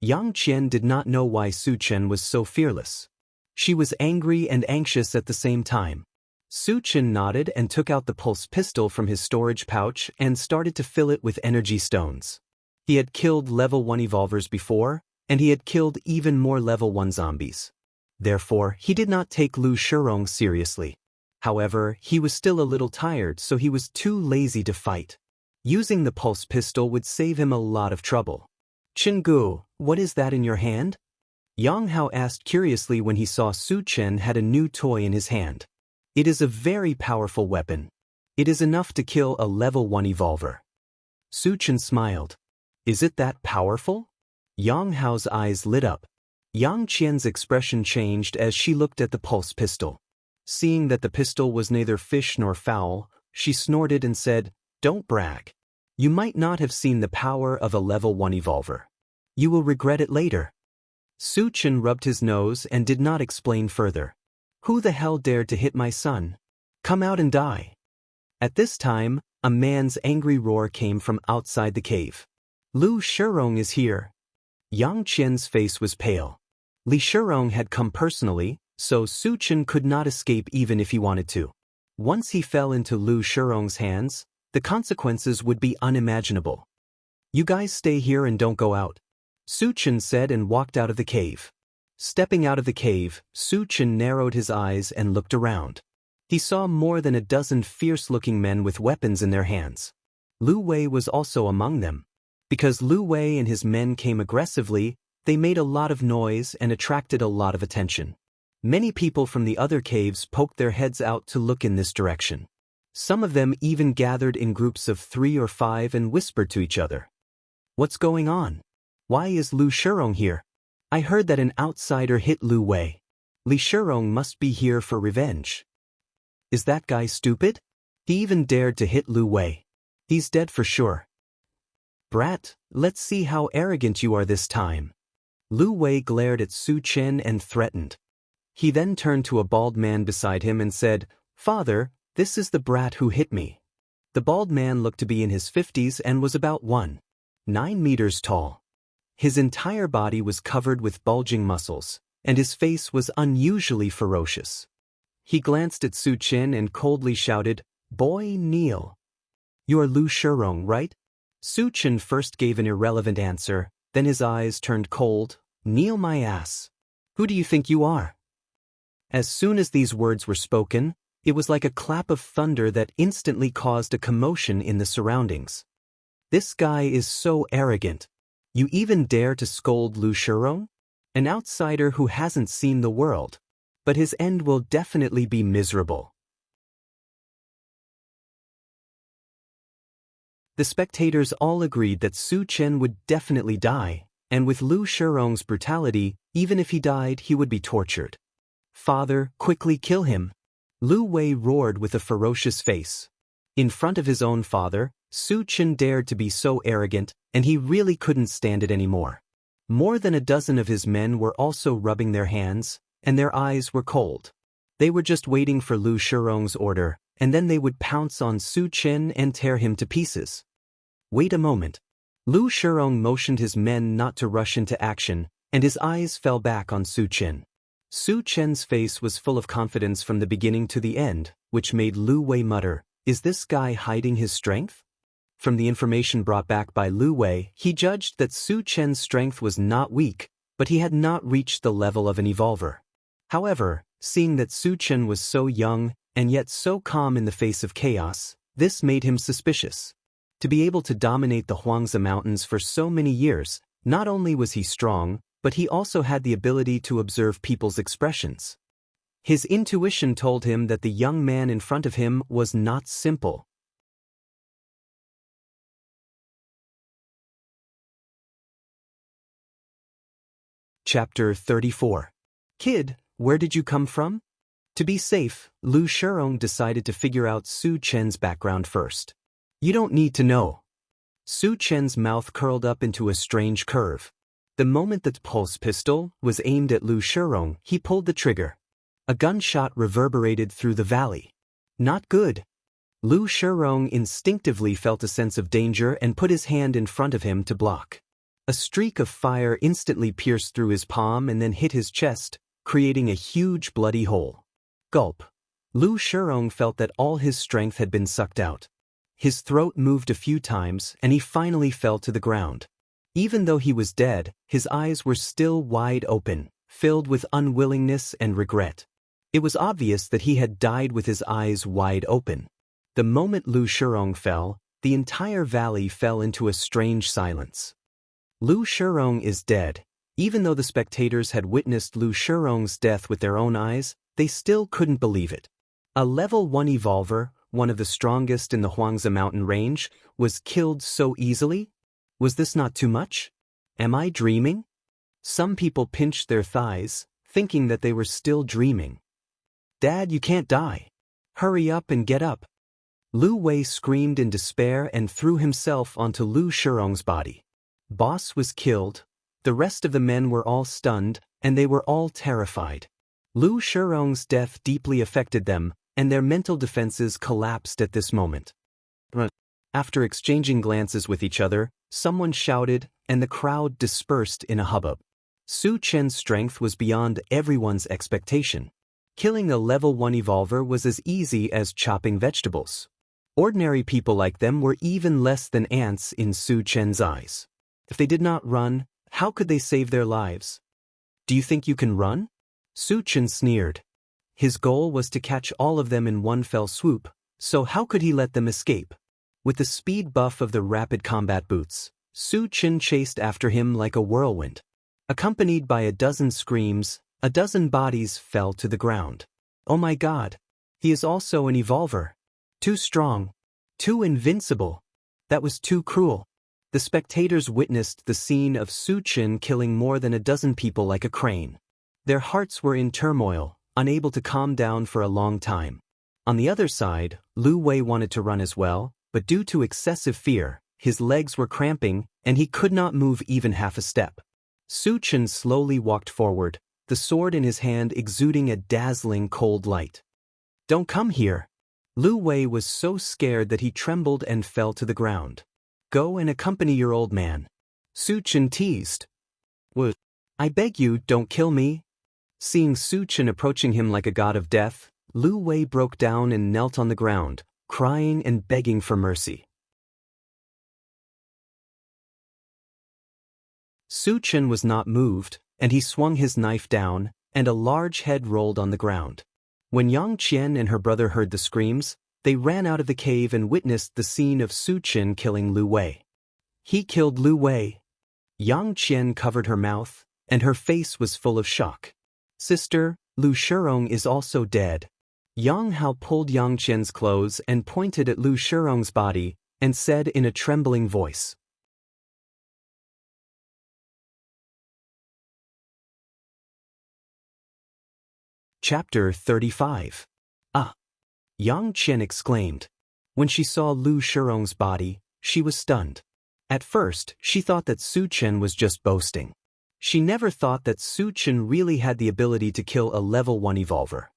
Yang Qian did not know why Su Chen was so fearless. She was angry and anxious at the same time. Su Chen nodded and took out the pulse pistol from his storage pouch and started to fill it with energy stones. He had killed level 1 evolvers before, and he had killed even more level 1 zombies. Therefore, he did not take Lu Shirong seriously. However, he was still a little tired, so he was too lazy to fight. Using the pulse pistol would save him a lot of trouble. "Chengu, what is that in your hand?" Yang Hao asked curiously when he saw Su Chen had a new toy in his hand. "It is a very powerful weapon. It is enough to kill a level 1 evolver." Su Chen smiled. "Is it that powerful?" Yang Hao's eyes lit up. Yang Qian's expression changed as she looked at the pulse pistol. Seeing that the pistol was neither fish nor fowl, she snorted and said, "Don't brag. You might not have seen the power of a level 1 evolver. You will regret it later." Su Chen rubbed his nose and did not explain further. "Who the hell dared to hit my son? Come out and die." At this time, a man's angry roar came from outside the cave. "Lu Shirong is here." Yang Qian's face was pale. Li Shirong had come personally, so Su Chen could not escape even if he wanted to. Once he fell into Lu Shirong's hands, the consequences would be unimaginable. "You guys stay here and don't go out," Su Chen said and walked out of the cave. Stepping out of the cave, Su Chen narrowed his eyes and looked around. He saw more than a dozen fierce-looking men with weapons in their hands. Lu Wei was also among them. Because Lu Wei and his men came aggressively, they made a lot of noise and attracted a lot of attention. Many people from the other caves poked their heads out to look in this direction. Some of them even gathered in groups of 3 or 5 and whispered to each other. "What's going on? Why is Lu Shirong here? I heard that an outsider hit Lu Wei. Li Shirong must be here for revenge. Is that guy stupid? He even dared to hit Lu Wei. He's dead for sure. Brat, let's see how arrogant you are this time." Lu Wei glared at Su Chen and threatened. He then turned to a bald man beside him and said, "Father, this is the brat who hit me." The bald man looked to be in his 50s and was about 1.9 meters tall. His entire body was covered with bulging muscles, and his face was unusually ferocious. He glanced at Su Chen and coldly shouted, "Boy, kneel." "You are Lu Shirong, right?" Su Chen first gave an irrelevant answer, then his eyes turned cold. "Kneel my ass. Who do you think you are?" As soon as these words were spoken, it was like a clap of thunder that instantly caused a commotion in the surroundings. "This guy is so arrogant. You even dare to scold Lu Shirong? An outsider who hasn't seen the world. But his end will definitely be miserable." The spectators all agreed that Su Chen would definitely die, and with Lu Shirong's brutality, even if he died, he would be tortured. "Father, quickly kill him!" Lu Wei roared with a ferocious face. In front of his own father, Su Chen dared to be so arrogant, and he really couldn't stand it anymore. More than a dozen of his men were also rubbing their hands, and their eyes were cold. They were just waiting for Lu Shirong's order, and then they would pounce on Su Chen and tear him to pieces. "Wait a moment." Lu Shirong motioned his men not to rush into action, and his eyes fell back on Su Chen. Su Chen's face was full of confidence from the beginning to the end, which made Lu Wei mutter, "Is this guy hiding his strength?" From the information brought back by Lu Wei, he judged that Su Chen's strength was not weak, but he had not reached the level of an evolver. However, seeing that Su Chen was so young, and yet so calm in the face of chaos, this made him suspicious. To be able to dominate the Huangzi Mountains for so many years, not only was he strong, but he also had the ability to observe people's expressions. His intuition told him that the young man in front of him was not simple. Chapter 34. Kid, where did you come from? To be safe, Lu Shirong decided to figure out Su Chen's background first. You don't need to know. Su Chen's mouth curled up into a strange curve. The moment that pulse pistol was aimed at Lu Shirong, he pulled the trigger. A gunshot reverberated through the valley. Not good. Lu Shirong instinctively felt a sense of danger and put his hand in front of him to block. A streak of fire instantly pierced through his palm and then hit his chest, creating a huge bloody hole. Gulp. Lu Shirong felt that all his strength had been sucked out. His throat moved a few times and he finally fell to the ground. Even though he was dead, his eyes were still wide open, filled with unwillingness and regret. It was obvious that he had died with his eyes wide open. The moment Lu Shirong fell, the entire valley fell into a strange silence. Lu Shirong is dead. Even though the spectators had witnessed Lu Shirong's death with their own eyes, they still couldn't believe it. A level 1 evolver, one of the strongest in the Huangzi mountain range, was killed so easily? Was this not too much? Am I dreaming? Some people pinched their thighs, thinking that they were still dreaming. Dad, you can't die. Hurry up and get up. Lu Wei screamed in despair and threw himself onto Lu Shirong's body. Boss was killed. The rest of the men were all stunned, and they were all terrified. Lu Shirong's death deeply affected them, and their mental defenses collapsed at this moment. After exchanging glances with each other, someone shouted, and the crowd dispersed in a hubbub. Su Chen's strength was beyond everyone's expectation. Killing a level 1 evolver was as easy as chopping vegetables. Ordinary people like them were even less than ants in Su Chen's eyes. If they did not run, how could they save their lives? Do you think you can run? Su Chen sneered. His goal was to catch all of them in one fell swoop, so how could he let them escape? With the speed buff of the rapid combat boots, Su Chen chased after him like a whirlwind. Accompanied by a dozen screams, a dozen bodies fell to the ground. Oh my God! He is also an evolver. Too strong. Too invincible. That was too cruel. The spectators witnessed the scene of Su Chen killing more than a dozen people like a crane. Their hearts were in turmoil, unable to calm down for a long time. On the other side, Lu Wei wanted to run as well, but due to excessive fear, his legs were cramping, and he could not move even half a step. Su Chen slowly walked forward, the sword in his hand exuding a dazzling cold light. Don't come here. Lu Wei was so scared that he trembled and fell to the ground. Go and accompany your old man. Su Chen teased. What? I beg you, don't kill me. Seeing Su Chen approaching him like a god of death, Lu Wei broke down and knelt on the ground, crying and begging for mercy. Su Chen was not moved, and he swung his knife down, and a large head rolled on the ground. When Yang Qian and her brother heard the screams, they ran out of the cave and witnessed the scene of Su Chen killing Lu Wei. He killed Lu Wei. Yang Qian covered her mouth, and her face was full of shock. Sister, Lu Shirong is also dead. Yang Hao pulled Yang Qian's clothes and pointed at Lu Shirong's body, and said in a trembling voice. Chapter 35. Ah! Yang Qian exclaimed. When she saw Lu Shirong's body, she was stunned. At first, she thought that Su Chen was just boasting. She never thought that Su Chen really had the ability to kill a level 1 evolver.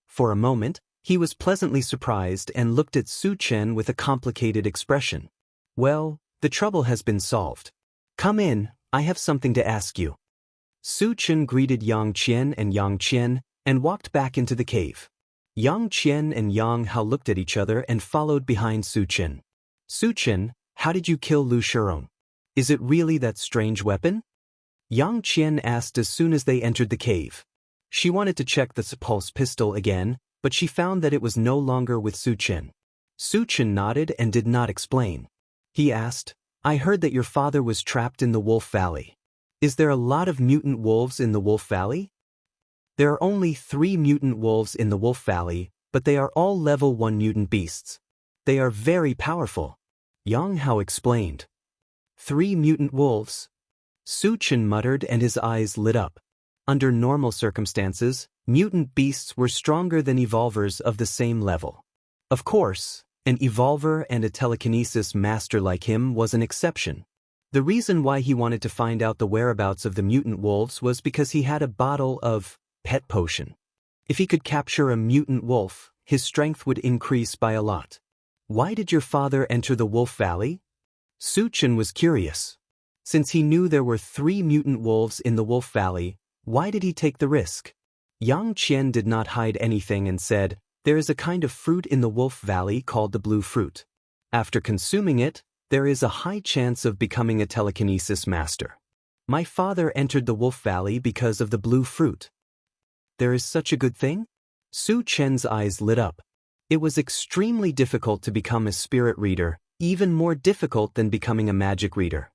For a moment, he was pleasantly surprised and looked at Su Chen with a complicated expression. Well, the trouble has been solved. Come in, I have something to ask you. Su Chen greeted Yang Qian and Yang Qian, and walked back into the cave. Yang Qian and Yang Hao looked at each other and followed behind Su Chen. Su Chen, how did you kill Lu Shirong? Is it really that strange weapon? Yang Qian asked as soon as they entered the cave. She wanted to check the pulse pistol again, but she found that it was no longer with Su Chen. Su Chen nodded and did not explain. He asked, I heard that your father was trapped in the Wolf Valley. Is there a lot of mutant wolves in the Wolf Valley? There are only 3 mutant wolves in the Wolf Valley, but they are all level 1 mutant beasts. They are very powerful. Yang Hao explained. 3 mutant wolves? Su Chen muttered and his eyes lit up. Under normal circumstances, mutant beasts were stronger than evolvers of the same level. Of course, an evolver and a telekinesis master like him was an exception. The reason why he wanted to find out the whereabouts of the mutant wolves was because he had a bottle of pet potion. If he could capture a mutant wolf, his strength would increase by a lot. Why did your father enter the Wolf Valley? Su Chen was curious. Since he knew there were 3 mutant wolves in the Wolf Valley, why did he take the risk? Yang Qian did not hide anything and said, "There is a kind of fruit in the Wolf Valley called the blue fruit. After consuming it, there is a high chance of becoming a telekinesis master. My father entered the Wolf Valley because of the blue fruit." There is such a good thing? Su Chen's eyes lit up. It was extremely difficult to become a spirit reader, even more difficult than becoming a magic reader.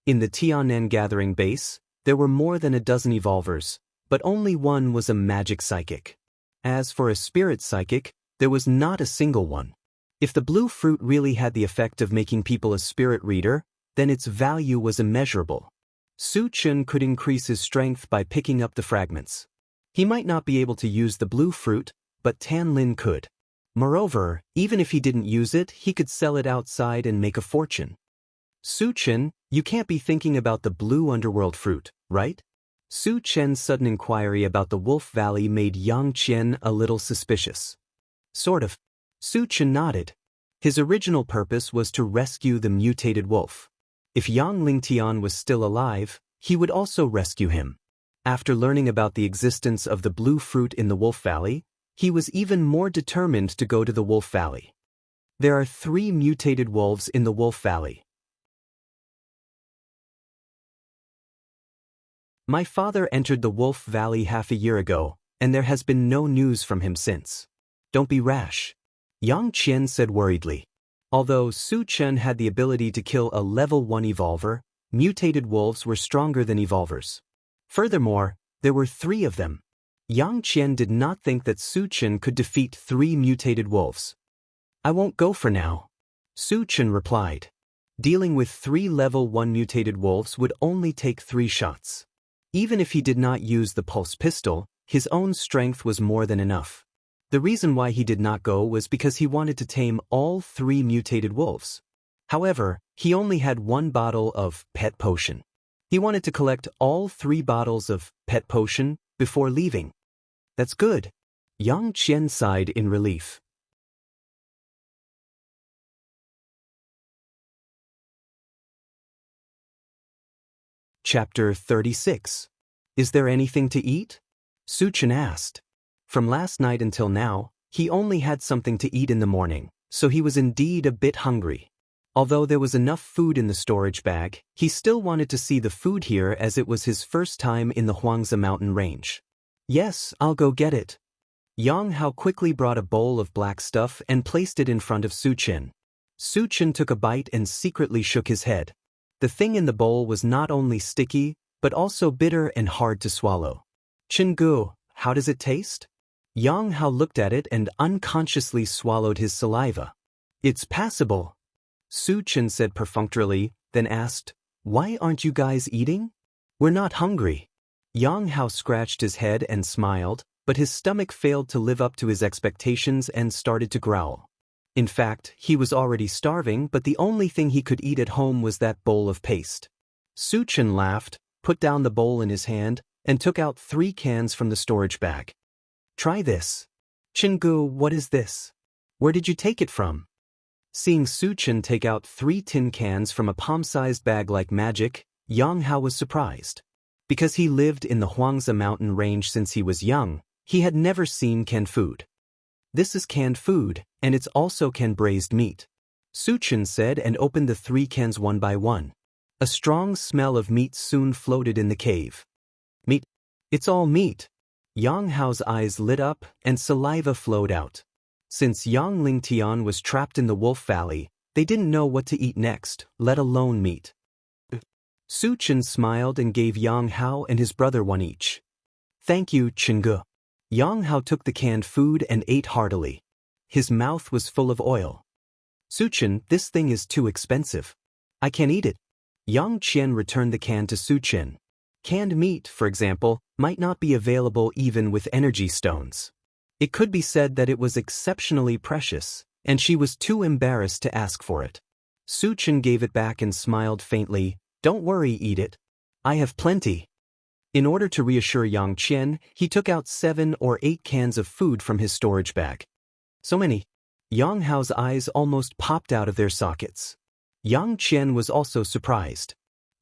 In the Tianen gathering base, there were more than a dozen evolvers, but only one was a magic psychic. As for a spirit psychic, there was not a single one. If the blue fruit really had the effect of making people a spirit reader, then its value was immeasurable. Su Chen could increase his strength by picking up the fragments. He might not be able to use the blue fruit, but Tan Lin could. Moreover, even if he didn't use it, he could sell it outside and make a fortune. Su Chen, you can't be thinking about the blue underworld fruit, right? Su Chen's sudden inquiry about the Wolf Valley made Yang Qian a little suspicious. Sort of. Su Chen nodded. His original purpose was to rescue the mutated wolf. If Yang Lingtian was still alive, he would also rescue him. After learning about the existence of the blue fruit in the Wolf Valley, he was even more determined to go to the Wolf Valley. There are 3 mutated wolves in the Wolf Valley. My father entered the Wolf Valley half a year ago, and there has been no news from him since. Don't be rash, Yang Qian said worriedly. Although Su Chen had the ability to kill a level 1 evolver, mutated wolves were stronger than evolvers. Furthermore, there were 3 of them. Yang Qian did not think that Su Chen could defeat 3 mutated wolves. I won't go for now, Su Chen replied. Dealing with 3 level 1 mutated wolves would only take 3 shots. Even if he did not use the pulse pistol, his own strength was more than enough. The reason why he did not go was because he wanted to tame all 3 mutated wolves. However, he only had 1 bottle of pet potion. He wanted to collect all 3 bottles of pet potion before leaving. That's good. Yang Qian sighed in relief. Chapter 36. Is there anything to eat? Su Chen asked. From last night until now, he only had something to eat in the morning, so he was indeed a bit hungry. Although there was enough food in the storage bag, he still wanted to see the food here as it was his first time in the Huangzi mountain range. Yes, I'll go get it. Yang Hao quickly brought a bowl of black stuff and placed it in front of Su Chen. Su Chen took a bite and secretly shook his head. The thing in the bowl was not only sticky, but also bitter and hard to swallow. Chingu, how does it taste? Yang Hao looked at it and unconsciously swallowed his saliva. It's passable, Su Chen said perfunctorily, then asked, Why aren't you guys eating? We're not hungry. Yang Hao scratched his head and smiled, but his stomach failed to live up to his expectations and started to growl. In fact, he was already starving, but the only thing he could eat at home was that bowl of paste. Su Chen laughed, put down the bowl in his hand, and took out 3 cans from the storage bag. Try this. Chingu, what is this? Where did you take it from? Seeing Su Chen take out 3 tin cans from a palm-sized bag like magic, Yang Hao was surprised. Because he lived in the Huangzi mountain range since he was young, he had never seen canned food. This is canned food, and it's also canned braised meat, Su Chen said and opened the 3 cans one by one. A strong smell of meat soon floated in the cave. Meat? It's all meat. Yang Hao's eyes lit up and saliva flowed out. Since Yang Lingtian was trapped in the Wolf Valley, they didn't know what to eat next, let alone meat. Su Chen smiled and gave Yang Hao and his brother one each. Thank you, Chingu. Yang Hao took the canned food and ate heartily. His mouth was full of oil. Su Chen, this thing is too expensive. I can't eat it. Yang Qian returned the can to Su Chen. Canned meat, for example, might not be available even with energy stones. It could be said that it was exceptionally precious, and she was too embarrassed to ask for it. Su Chen gave it back and smiled faintly. Don't worry, eat it. I have plenty. In order to reassure Yang Qian, he took out 7 or 8 cans of food from his storage bag. So many. Yang Hao's eyes almost popped out of their sockets. Yang Qian was also surprised.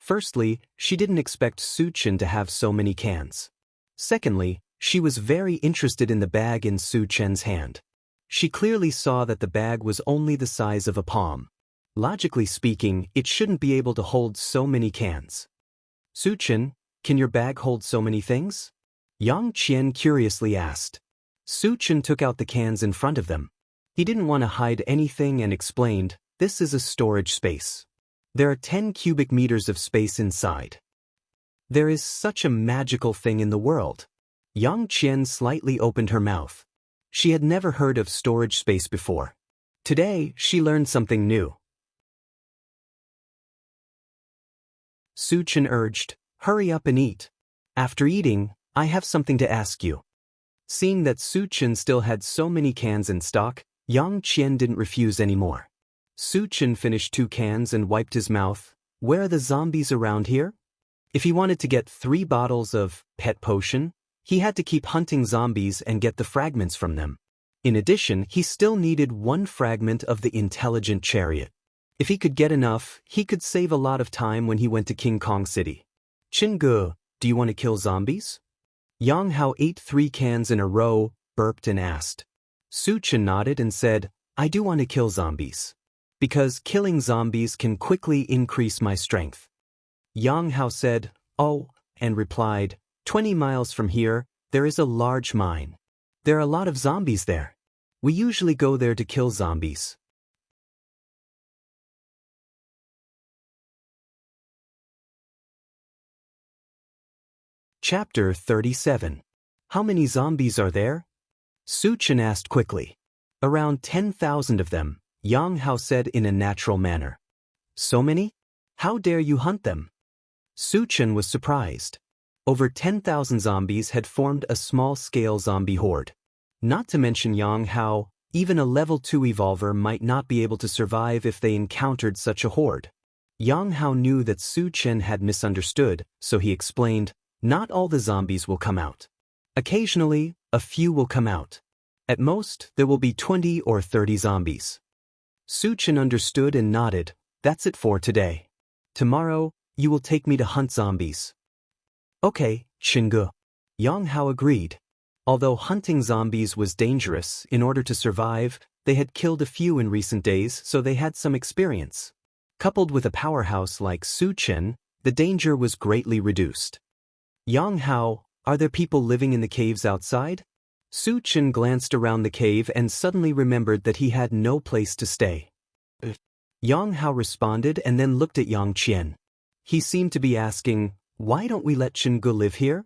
Firstly, she didn't expect Su Chen to have so many cans. Secondly, she was very interested in the bag in Su Chen's hand. She clearly saw that the bag was only the size of a palm. Logically speaking, it shouldn't be able to hold so many cans. Su Chen, can your bag hold so many things? Yang Qian curiously asked. Su Chen took out the cans in front of them. He didn't want to hide anything and explained, this is a storage space. There are 10 cubic meters of space inside. There is such a magical thing in the world. Yang Qian slightly opened her mouth. She had never heard of storage space before. Today, she learned something new. Su Chen urged, hurry up and eat. After eating, I have something to ask you. Seeing that Su Chen still had so many cans in stock, Yang Qian didn't refuse anymore. Su Chen finished 2 cans and wiped his mouth. Where are the zombies around here? If he wanted to get 3 bottles of pet potion, he had to keep hunting zombies and get the fragments from them. In addition, he still needed 1 fragment of the intelligent chariot. If he could get enough, he could save a lot of time when he went to King Kong City. Qingge, do you want to kill zombies? Yang Hao ate 3 cans in a row, burped and asked. Su Chen nodded and said, I do want to kill zombies. Because killing zombies can quickly increase my strength. Yang Hao said, oh, and replied, 20 miles from here, there is a large mine. There are a lot of zombies there. We usually go there to kill zombies. Chapter 37. How many zombies are there? Su Chen asked quickly. Around 10,000 of them, Yang Hao said in a natural manner. So many? How dare you hunt them? Su Chen was surprised. Over 10,000 zombies had formed a small-scale zombie horde. Not to mention Yang Hao, even a level 2 evolver might not be able to survive if they encountered such a horde. Yang Hao knew that Su Chen had misunderstood, so he explained, not all the zombies will come out. Occasionally, a few will come out. At most, there will be 20 or 30 zombies. Su Chen understood and nodded, that's it for today. Tomorrow, you will take me to hunt zombies. Okay, Qingge. Yang Hao agreed. Although hunting zombies was dangerous, in order to survive, they had killed a few in recent days, so they had some experience. Coupled with a powerhouse like Su Chen, the danger was greatly reduced. Yang Hao, are there people living in the caves outside? Su Chen glanced around the cave and suddenly remembered that he had no place to stay. Yang Hao responded and then looked at Yang Qian. He seemed to be asking, why don't we let Qingge live here?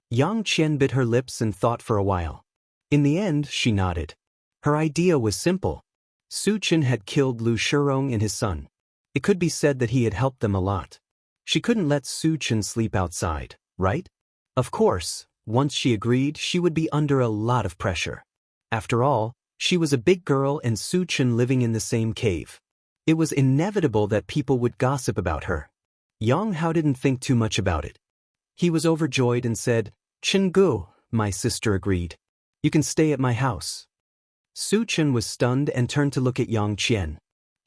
Yang Qian bit her lips and thought for a while. In the end, she nodded. Her idea was simple. Su Chen had killed Lu Shirong and his son. It could be said that he had helped them a lot. She couldn't let Su Chen sleep outside, right? Of course, once she agreed, she would be under a lot of pressure. After all, she was a big girl and Su Chen living in the same cave. It was inevitable that people would gossip about her. Yang Hao didn't think too much about it. He was overjoyed and said, Qingge, my sister agreed. You can stay at my house. Su Chen was stunned and turned to look at Yang Qian.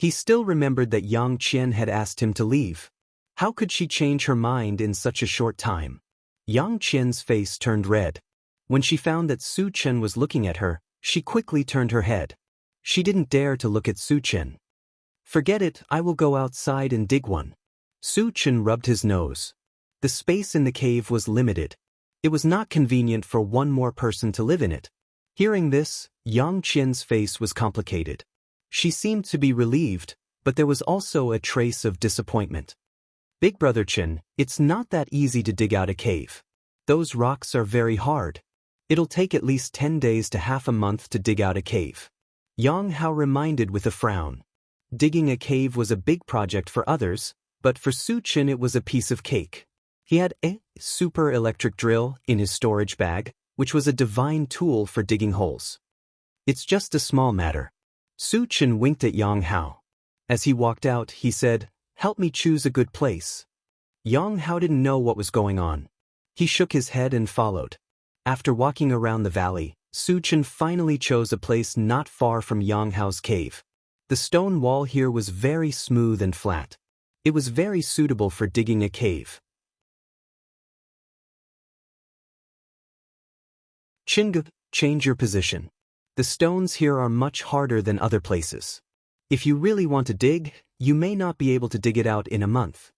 He still remembered that Yang Qian had asked him to leave. How could she change her mind in such a short time? Yang Qian's face turned red. When she found that Su Chen was looking at her, she quickly turned her head. She didn't dare to look at Su Chen. Forget it, I will go outside and dig one. Su Chen rubbed his nose. The space in the cave was limited. It was not convenient for one more person to live in it. Hearing this, Yang Qian's face was complicated. She seemed to be relieved, but there was also a trace of disappointment. Big Brother Chen, it's not that easy to dig out a cave. Those rocks are very hard. It'll take at least 10 days to half a month to dig out a cave. Yang Hao reminded with a frown. Digging a cave was a big project for others, but for Su Chen it was a piece of cake. He had a super electric drill in his storage bag, which was a divine tool for digging holes. It's just a small matter. Su Chen winked at Yang Hao. As he walked out, he said, help me choose a good place. Yang Hao didn't know what was going on. He shook his head and followed. After walking around the valley, Su Chen finally chose a place not far from Yang Hao's cave. The stone wall here was very smooth and flat. It was very suitable for digging a cave. Chingu, change your position. The stones here are much harder than other places. If you really want to dig, you may not be able to dig it out in a month.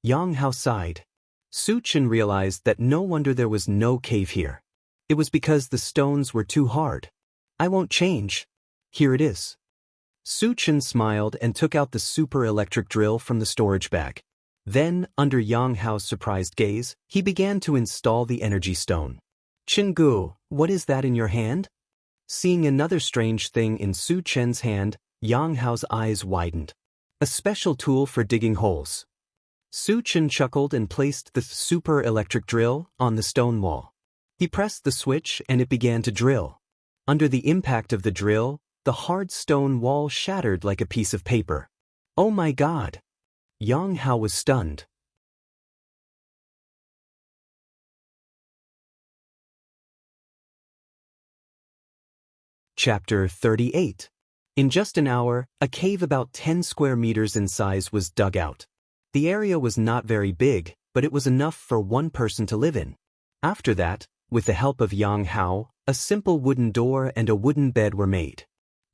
Yang Hao sighed. Su Chen realized that no wonder there was no cave here. It was because the stones were too hard. I won't change. Here it is. Su Chen smiled and took out the super electric drill from the storage bag. Then, under Yang Hao's surprised gaze, he began to install the energy stone. Chingu, what is that in your hand? Seeing another strange thing in Su Chen's hand, Yang Hao's eyes widened. A special tool for digging holes. Su Chen chuckled and placed the super electric drill on the stone wall. He pressed the switch and it began to drill. Under the impact of the drill, the hard stone wall shattered like a piece of paper. Oh my God! Yang Hao was stunned. Chapter 38. In just an hour, a cave about 10 square meters in size was dug out. The area was not very big, but it was enough for one person to live in. After that, with the help of Yang Hao, a simple wooden door and a wooden bed were made.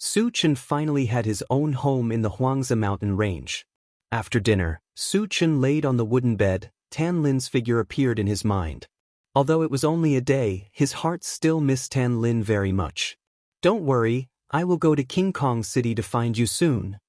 Su Chen finally had his own home in the Huangzi mountain range. After dinner, Su Chen laid on the wooden bed. Tan Lin's figure appeared in his mind. Although it was only a day, his heart still missed Tan Lin very much. Don't worry, I will go to King Kong City to find you soon.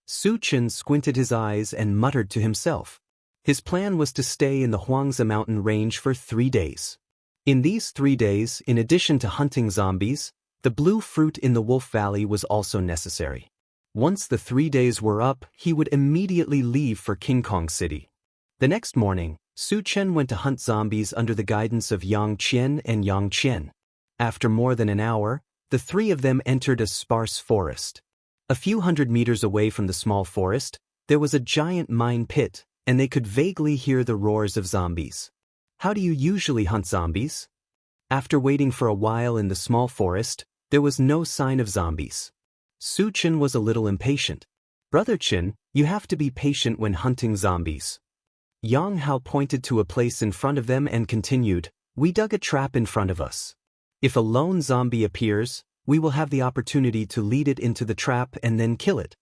Su Chen squinted his eyes and muttered to himself. His plan was to stay in the Huangzi mountain range for 3 days. In these 3 days, in addition to hunting zombies, the blue fruit in the Wolf Valley was also necessary. Once the 3 days were up, he would immediately leave for King Kong City. The next morning, Su Chen went to hunt zombies under the guidance of Yang Qian and Yang Qian. After more than an hour, the three of them entered a sparse forest. A few hundred meters away from the small forest, there was a giant mine pit, and they could vaguely hear the roars of zombies. How do you usually hunt zombies? After waiting for a while in the small forest, there was no sign of zombies. Su Chen was a little impatient. Brother Chen, you have to be patient when hunting zombies. Yang Hao pointed to a place in front of them and continued, we dug a trap in front of us. If a lone zombie appears, we will have the opportunity to lead it into the trap and then kill it.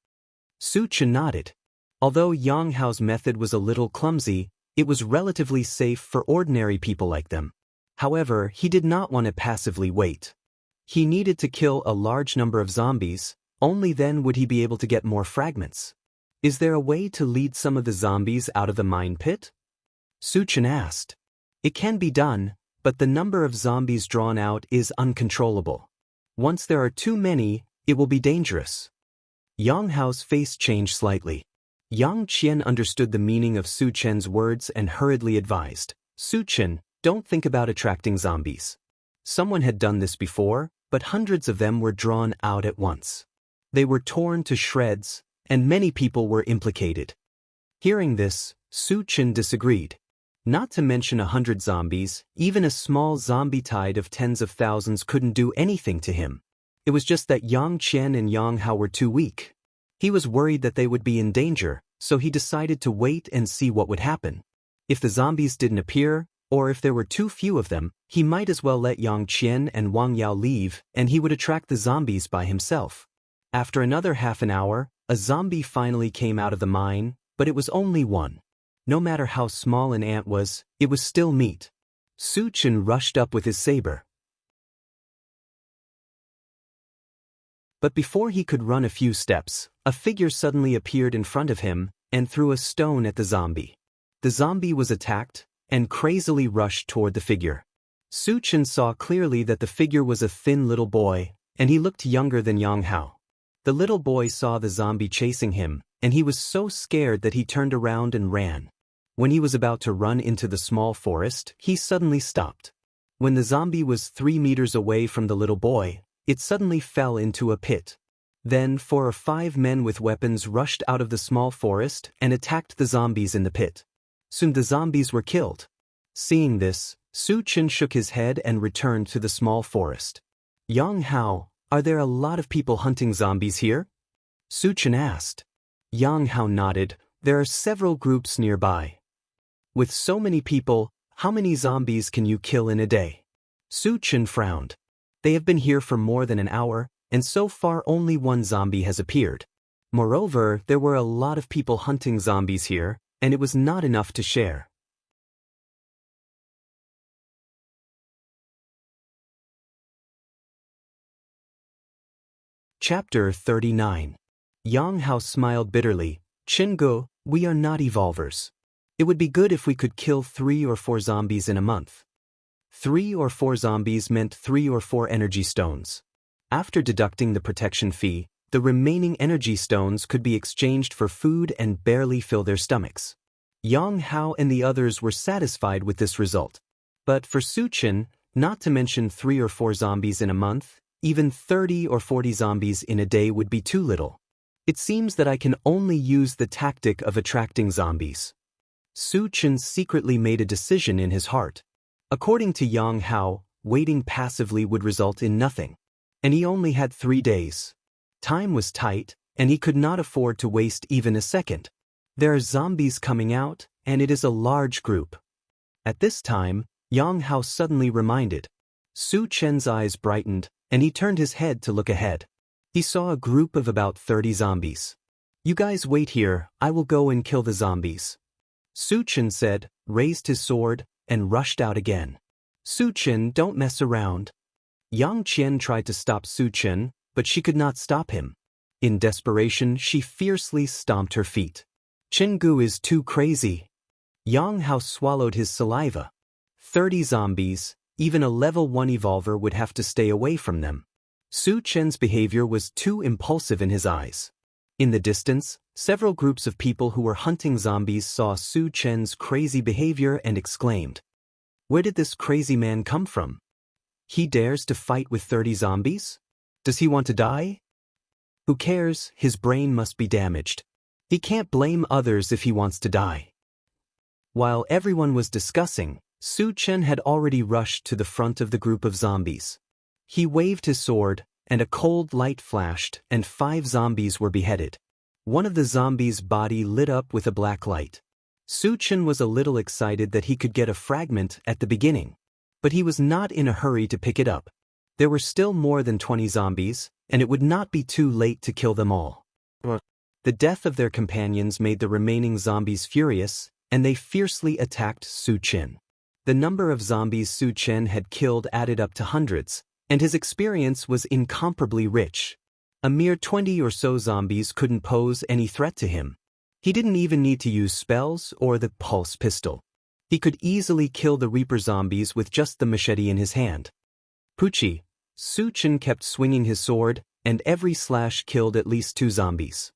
Su Chen nodded. Although Yang Hao's method was a little clumsy, it was relatively safe for ordinary people like them. However, he did not want to passively wait. He needed to kill a large number of zombies, only then would he be able to get more fragments. Is there a way to lead some of the zombies out of the mine pit? Su Chen asked. It can be done, but the number of zombies drawn out is uncontrollable. Once there are too many, it will be dangerous. Yang Hao's face changed slightly. Yang Qian understood the meaning of Su Chen's words and hurriedly advised, Su Chen, don't think about attracting zombies. Someone had done this before, but hundreds of them were drawn out at once. They were torn to shreds, and many people were implicated. Hearing this, Su Chen disagreed. Not to mention 100 zombies, even a small zombie tide of tens of thousands couldn't do anything to him. It was just that Yang Qian and Yang Hao were too weak. He was worried that they would be in danger, so he decided to wait and see what would happen. If the zombies didn't appear, or if there were too few of them, he might as well let Yang Qian and Wang Yao leave, and he would attract the zombies by himself. After another half an hour, a zombie finally came out of the mine, but it was only one. No matter how small an ant was, it was still meat. Su Chen rushed up with his saber. But before he could run a few steps, a figure suddenly appeared in front of him and threw a stone at the zombie. The zombie was attacked and crazily rushed toward the figure. Su Chen saw clearly that the figure was a thin little boy, and he looked younger than Yang Hao. The little boy saw the zombie chasing him, and he was so scared that he turned around and ran. When he was about to run into the small forest, he suddenly stopped. When the zombie was 3 meters away from the little boy, it suddenly fell into a pit. Then 4 or 5 men with weapons rushed out of the small forest and attacked the zombies in the pit. Soon the zombies were killed. Seeing this, Su Chen shook his head and returned to the small forest. Yang Hao, are there a lot of people hunting zombies here? Su Chen asked. Yang Hao nodded. There are several groups nearby. With so many people, how many zombies can you kill in a day? Su Chen frowned. They have been here for more than an hour, and so far only one zombie has appeared. Moreover, there were a lot of people hunting zombies here, and it was not enough to share. Chapter 39. Yang Hao smiled bitterly. Chingu, we are not evolvers. It would be good if we could kill 3 or 4 zombies in a month. 3 or 4 zombies meant 3 or 4 energy stones. After deducting the protection fee, the remaining energy stones could be exchanged for food and barely fill their stomachs. Yang Hao and the others were satisfied with this result. But for Su Chen, not to mention 3 or 4 zombies in a month, even 30 or 40 zombies in a day would be too little. It seems that I can only use the tactic of attracting zombies. Su Chen secretly made a decision in his heart. According to Yang Hao, waiting passively would result in nothing. And he only had 3 days. Time was tight, and he could not afford to waste even a second. There are zombies coming out, and it is a large group. At this time, Yang Hao suddenly reminded. Su Chen's eyes brightened, and he turned his head to look ahead. He saw a group of about 30 zombies. You guys wait here, I will go and kill the zombies. Su Chen said, raised his sword, and rushed out again. Su Chen, don't mess around. Yang Qian tried to stop Su Chen, but she could not stop him. In desperation, she fiercely stomped her feet. Chingu is too crazy. Yang Hao swallowed his saliva. 30 zombies, even a level 1 evolver would have to stay away from them. Su Chen's behavior was too impulsive in his eyes. In the distance, several groups of people who were hunting zombies saw Su Chen's crazy behavior and exclaimed, "Where did this crazy man come from? He dares to fight with 30 zombies? Does he want to die? Who cares, his brain must be damaged. He can't blame others if he wants to die." While everyone was discussing, Su Chen had already rushed to the front of the group of zombies. He waved his sword, and a cold light flashed, and 5 zombies were beheaded. One of the zombies' body lit up with a black light. Su Chen was a little excited that he could get a fragment at the beginning. But he was not in a hurry to pick it up. There were still more than 20 zombies, and it would not be too late to kill them all. The death of their companions made the remaining zombies furious, and they fiercely attacked Su Chen. The number of zombies Su Chen had killed added up to hundreds, and his experience was incomparably rich. A mere 20 or so zombies couldn't pose any threat to him. He didn't even need to use spells or the pulse pistol. He could easily kill the Reaper zombies with just the machete in his hand. Pucci, Su Chen kept swinging his sword, and every slash killed at least 2 zombies.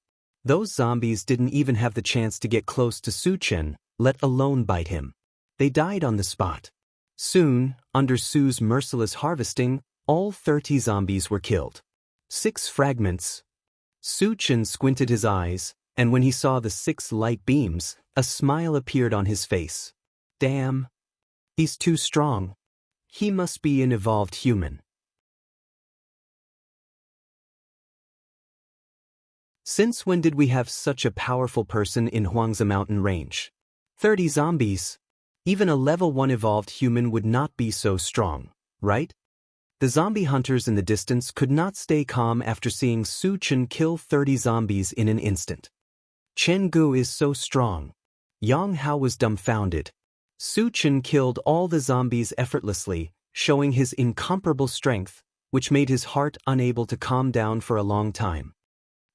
Those zombies didn't even have the chance to get close to Su Chen, let alone bite him. They died on the spot. Soon, under Su's merciless harvesting, all 30 zombies were killed. 6 fragments. Su Chen squinted his eyes, and when he saw the 6 light beams, a smile appeared on his face. Damn. He's too strong. He must be an evolved human. Since when did we have such a powerful person in Huangzi mountain range? 30 zombies. Even a level 1 evolved human would not be so strong, right? The zombie hunters in the distance could not stay calm after seeing Su Chen kill 30 zombies in an instant. Chen Gu is so strong. Yang Hao was dumbfounded. Su Chen killed all the zombies effortlessly, showing his incomparable strength, which made his heart unable to calm down for a long time.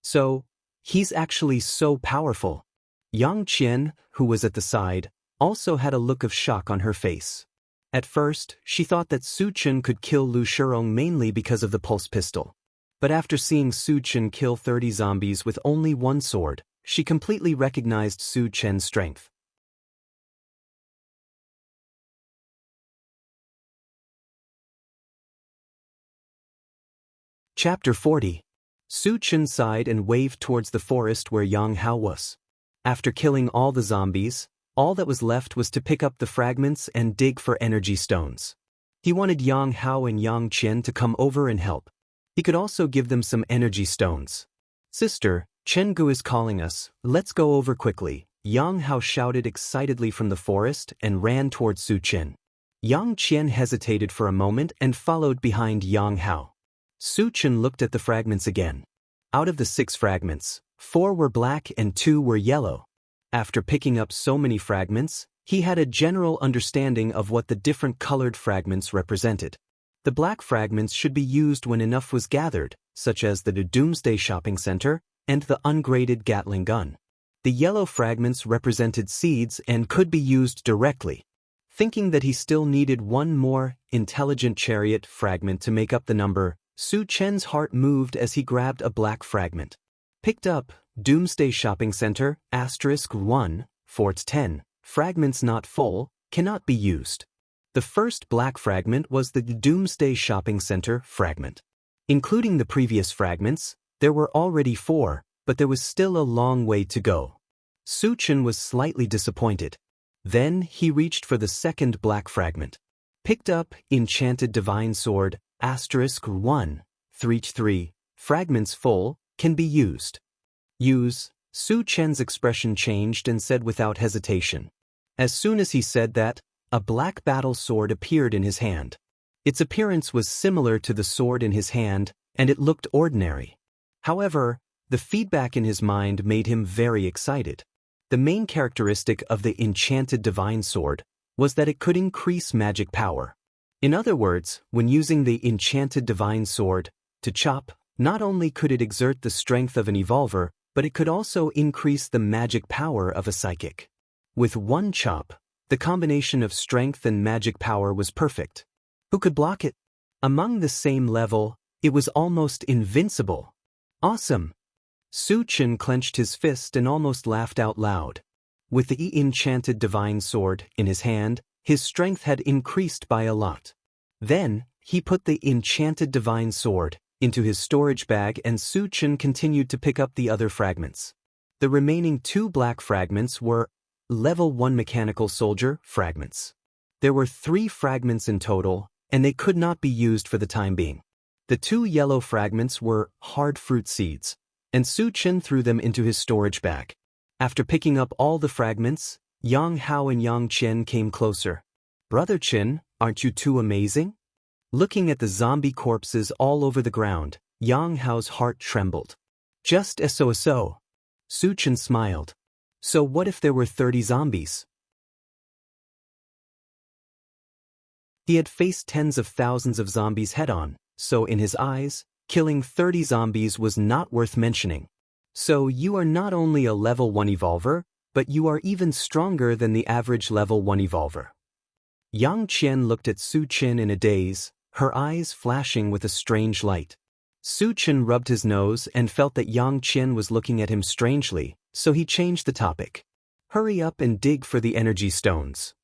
So, he's actually so powerful. Yang Qian, who was at the side, also had a look of shock on her face. At first, she thought that Su Chen could kill Lu Shirong mainly because of the pulse pistol. But after seeing Su Chen kill 30 zombies with only 1 sword, she completely recognized Su Chen's strength. Chapter 40. Su Chen sighed and waved towards the forest where Yang Hao was. After killing all the zombies, all that was left was to pick up the fragments and dig for energy stones. He wanted Yang Hao and Yang Qian to come over and help. He could also give them some energy stones. "Sister, Chenggu is calling us, let's go over quickly, Yang Hao shouted excitedly from the forest and ran towards Su Chen. Yang Qian hesitated for a moment and followed behind Yang Hao. Su Chen looked at the fragments again. Out of the 6 fragments, 4 were black and 2 were yellow. After picking up so many fragments, he had a general understanding of what the different colored fragments represented. The black fragments should be used when enough was gathered, such as the Doomsday Shopping Center and the ungraded Gatling gun. The yellow fragments represented seeds and could be used directly. Thinking that he still needed one more intelligent chariot fragment to make up the number, Su Chen's heart moved as he grabbed a black fragment. Picked up, Doomsday Shopping Center, *1, Fort 10, fragments not full, cannot be used. The first black fragment was the Doomsday Shopping Center fragment. Including the previous fragments, there were already 4, but there was still a long way to go. Su Chen was slightly disappointed. Then he reached for the second black fragment. Picked up Enchanted Divine Sword, *1, 3, fragments full, can be used. Use. Su Chen's expression changed and said without hesitation. As soon as he said that, a black battle sword appeared in his hand. Its appearance was similar to the sword in his hand, and it looked ordinary. However, the feedback in his mind made him very excited. The main characteristic of the Enchanted Divine Sword was that it could increase magic power. In other words, when using the Enchanted Divine Sword to chop, not only could it exert the strength of an evolver, but it could also increase the magic power of a psychic. With one chop, the combination of strength and magic power was perfect. Who could block it? Among the same level, it was almost invincible. Awesome! Su Chen clenched his fist and almost laughed out loud. With the Enchanted Divine Sword in his hand, his strength had increased by a lot. Then, he put the Enchanted Divine Sword into his storage bag and Su Chen continued to pick up the other fragments. The remaining 2 black fragments were Level 1 Mechanical Soldier fragments. There were 3 fragments in total, and they could not be used for the time being. The 2 yellow fragments were hard fruit seeds, and Su Chen threw them into his storage bag. After picking up all the fragments, Yang Hao and Yang Qian came closer. Brother Chen, aren't you too amazing? Looking at the zombie corpses all over the ground, Yang Hao's heart trembled. Just so. Su Chen smiled. So what if there were 30 zombies? He had faced tens of thousands of zombies head-on, so in his eyes, killing 30 zombies was not worth mentioning. So you are not only a level 1 evolver, but you are even stronger than the average level 1 evolver. Yang Qian looked at Su Chen in a daze, her eyes flashing with a strange light. Su Chen rubbed his nose and felt that Yang Qian was looking at him strangely, so he changed the topic. Hurry up and dig for the energy stones.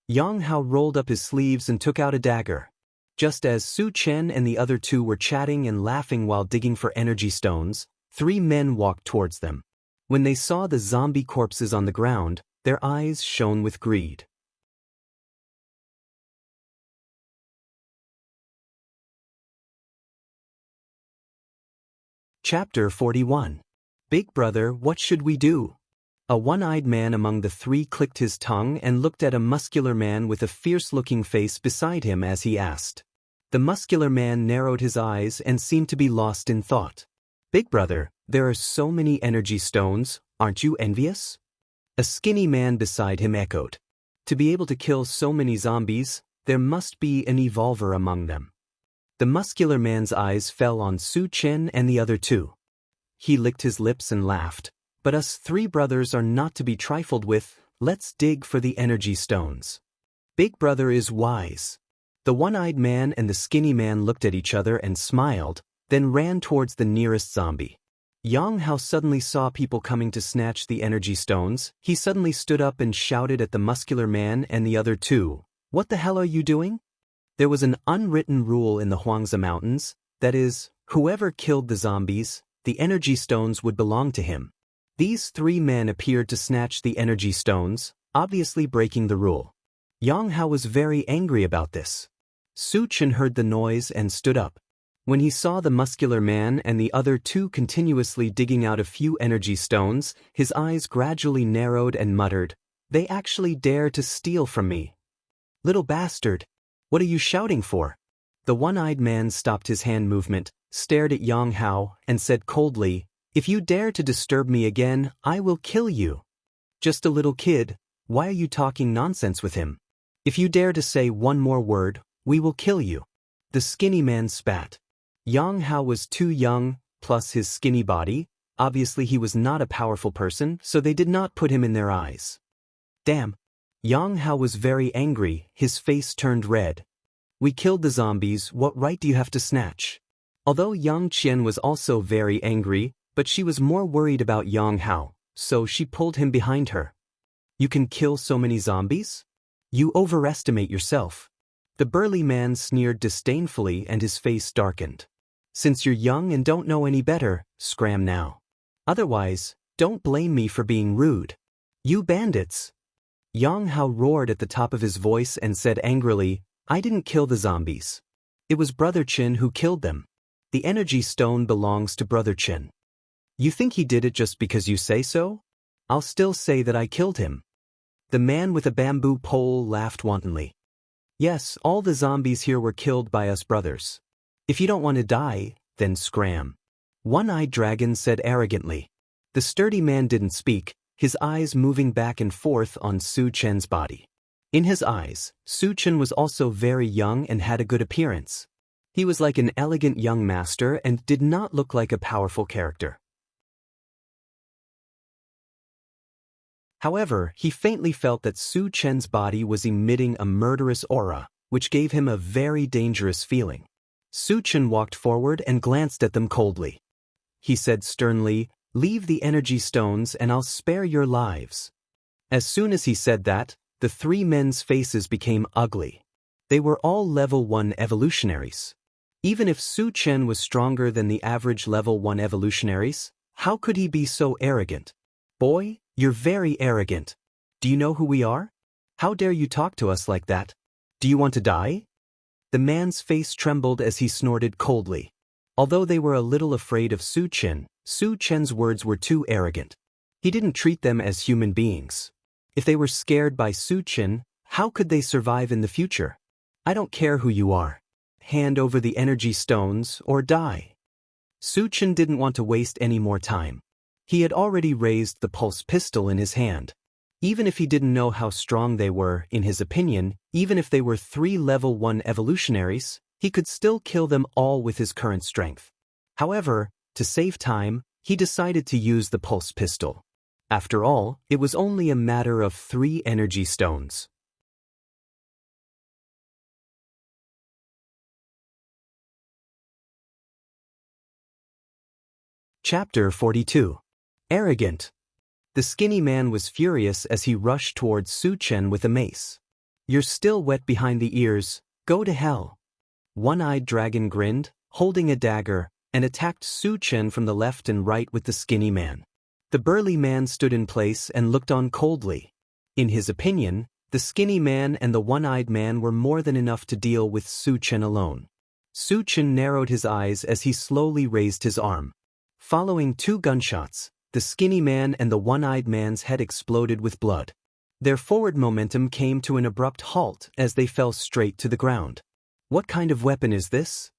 Yang Hao rolled up his sleeves and took out a dagger. Just as Su Chen and the other 2 were chatting and laughing while digging for energy stones, 3 men walked towards them. When they saw the zombie corpses on the ground, their eyes shone with greed. Chapter 41. Big brother, what should we do? A one-eyed man among the 3 clicked his tongue and looked at a muscular man with a fierce-looking face beside him as he asked. The muscular man narrowed his eyes and seemed to be lost in thought. Big brother, there are so many energy stones, aren't you envious? A skinny man beside him echoed. To be able to kill so many zombies, there must be an evolver among them. The muscular man's eyes fell on Su Chen and the other 2. He licked his lips and laughed. But us 3 brothers are not to be trifled with, let's dig for the energy stones. Big brother is wise. The one-eyed man and the skinny man looked at each other and smiled, then ran towards the nearest zombie. Yang Hao suddenly saw people coming to snatch the energy stones. He suddenly stood up and shouted at the muscular man and the other 2, "What the hell are you doing?" There was an unwritten rule in the Huangzi Mountains, that is, whoever killed the zombies, the energy stones would belong to him. These 3 men appeared to snatch the energy stones, obviously breaking the rule. Yang Hao was very angry about this. Su Chen heard the noise and stood up. When he saw the muscular man and the other two continuously digging out a few energy stones, his eyes gradually narrowed and muttered, "They actually dare to steal from me. Little bastard! What are you shouting for?" The one-eyed man stopped his hand movement, stared at Yang Hao, and said coldly, "If you dare to disturb me again, I will kill you." "Just a little kid, why are you talking nonsense with him? If you dare to say one more word, we will kill you." The skinny man spat. Yang Hao was too young, plus his skinny body. Obviously he was not a powerful person, so they did not put him in their eyes. Damn. Yang Hao was very angry, his face turned red. "We killed the zombies, what right do you have to snatch?" Although Yang Qian was also very angry, but she was more worried about Yang Hao, so she pulled him behind her. "You can kill so many zombies? You overestimate yourself." The burly man sneered disdainfully and his face darkened. "Since you're young and don't know any better, scram now. Otherwise, don't blame me for being rude. You bandits!" Yang Hao roared at the top of his voice and said angrily, "I didn't kill the zombies. It was Brother Qin who killed them. The energy stone belongs to Brother Qin. You think he did it just because you say so? I'll still say that I killed him." The man with a bamboo pole laughed wantonly. "Yes, all the zombies here were killed by us brothers. If you don't want to die, then scram." One-eyed dragon said arrogantly. The sturdy man didn't speak, his eyes moving back and forth on Su Chen's body. In his eyes, Su Chen was also very young and had a good appearance. He was like an elegant young master and did not look like a powerful character. However, he faintly felt that Su Chen's body was emitting a murderous aura, which gave him a very dangerous feeling. Su Chen walked forward and glanced at them coldly. He said sternly, "Leave the energy stones and I'll spare your lives." As soon as he said that, the three men's faces became ugly. They were all level 1 evolutionaries. Even if Su Chen was stronger than the average level 1 evolutionaries, how could he be so arrogant? "Boy, you're very arrogant. Do you know who we are? How dare you talk to us like that? Do you want to die?" The man's face trembled as he snorted coldly. Although they were a little afraid of Su Chen's words were too arrogant. He didn't treat them as human beings. If they were scared by Su Chen, how could they survive in the future? "I don't care who you are. Hand over the energy stones or die." Su Chen didn't want to waste any more time. He had already raised the pulse pistol in his hand. Even if he didn't know how strong they were, in his opinion, even if they were 3 level 1 evolutionaries, he could still kill them all with his current strength. However, to save time, he decided to use the pulse pistol. After all, it was only a matter of 3 energy stones. Chapter 42. Arrogant. The skinny man was furious as he rushed towards Su Chen with a mace. "You're still wet behind the ears, go to hell." One-eyed dragon grinned, holding a dagger, and attacked Su Chen from the left and right with the skinny man. The burly man stood in place and looked on coldly. In his opinion, the skinny man and the one-eyed man were more than enough to deal with Su Chen alone. Su Chen narrowed his eyes as he slowly raised his arm. Following 2 gunshots, the skinny man and the one-eyed man's head exploded with blood. Their forward momentum came to an abrupt halt as they fell straight to the ground. What kind of weapon is this?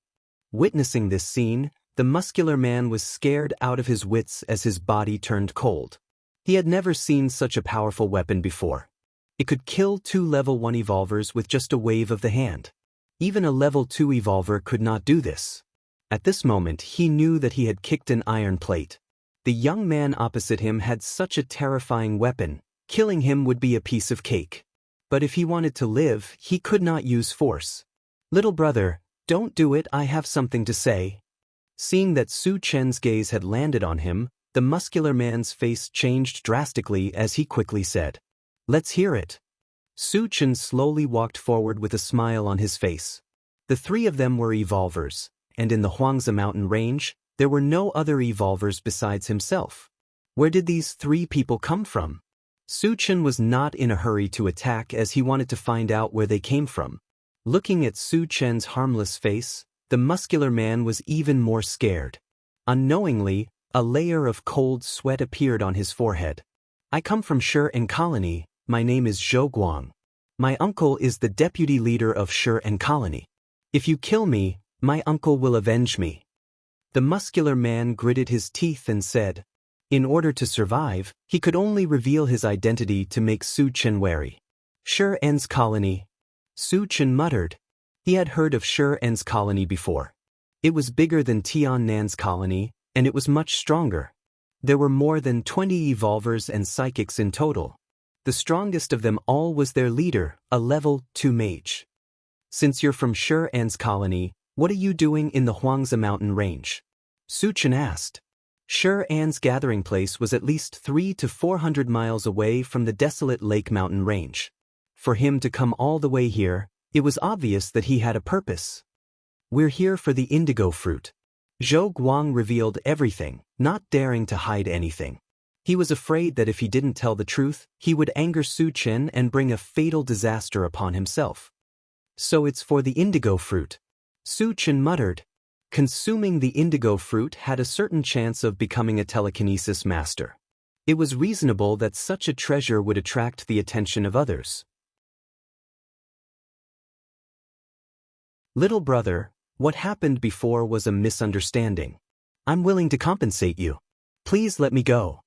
Witnessing this scene, the muscular man was scared out of his wits as his body turned cold. He had never seen such a powerful weapon before. It could kill 2 level 1 evolvers with just a wave of the hand. Even a level 2 evolver could not do this. At this moment he knew that he had kicked an iron plate. The young man opposite him had such a terrifying weapon, killing him would be a piece of cake. But if he wanted to live, he could not use force. "Little brother, don't do it, I have something to say." Seeing that Su Chen's gaze had landed on him, the muscular man's face changed drastically as he quickly said, "Let's hear it." Su Chen slowly walked forward with a smile on his face. The 3 of them were evolvers, and in the Huangzi mountain range, there were no other evolvers besides himself. Where did these 3 people come from? Su Chen was not in a hurry to attack as he wanted to find out where they came from. Looking at Su Chen's harmless face, The muscular man was even more scared. Unknowingly, a layer of cold sweat appeared on his forehead. I come from Shi Colony, my name is Zhou Guang. My uncle is the deputy leader of Shi Colony. If you kill me, my uncle will avenge me. The muscular man gritted his teeth and said. In order to survive, he could only reveal his identity to make Su Chen wary. Shi Colony. Su Chen muttered. He had heard of Shi Colony before. It was bigger than Tian Nan's colony, and it was much stronger. There were more than 20 evolvers and psychics in total. The strongest of them all was their leader, a level 2 mage. Since you're from Shi colony, what are you doing in the Huangzi mountain range? Su Chen asked. Shi gathering place was at least 300 to 400 miles away from the desolate Lake Mountain range. For him to come all the way here, it was obvious that he had a purpose. We're here for the indigo fruit. Zhou Guang revealed everything, not daring to hide anything. He was afraid that if he didn't tell the truth, he would anger Su Chen and bring a fatal disaster upon himself. So it's for the indigo fruit. Su Chen muttered. Consuming the indigo fruit had a certain chance of becoming a telekinesis master. It was reasonable that such a treasure would attract the attention of others. Little brother, what happened before was a misunderstanding. I'm willing to compensate you. Please let me go.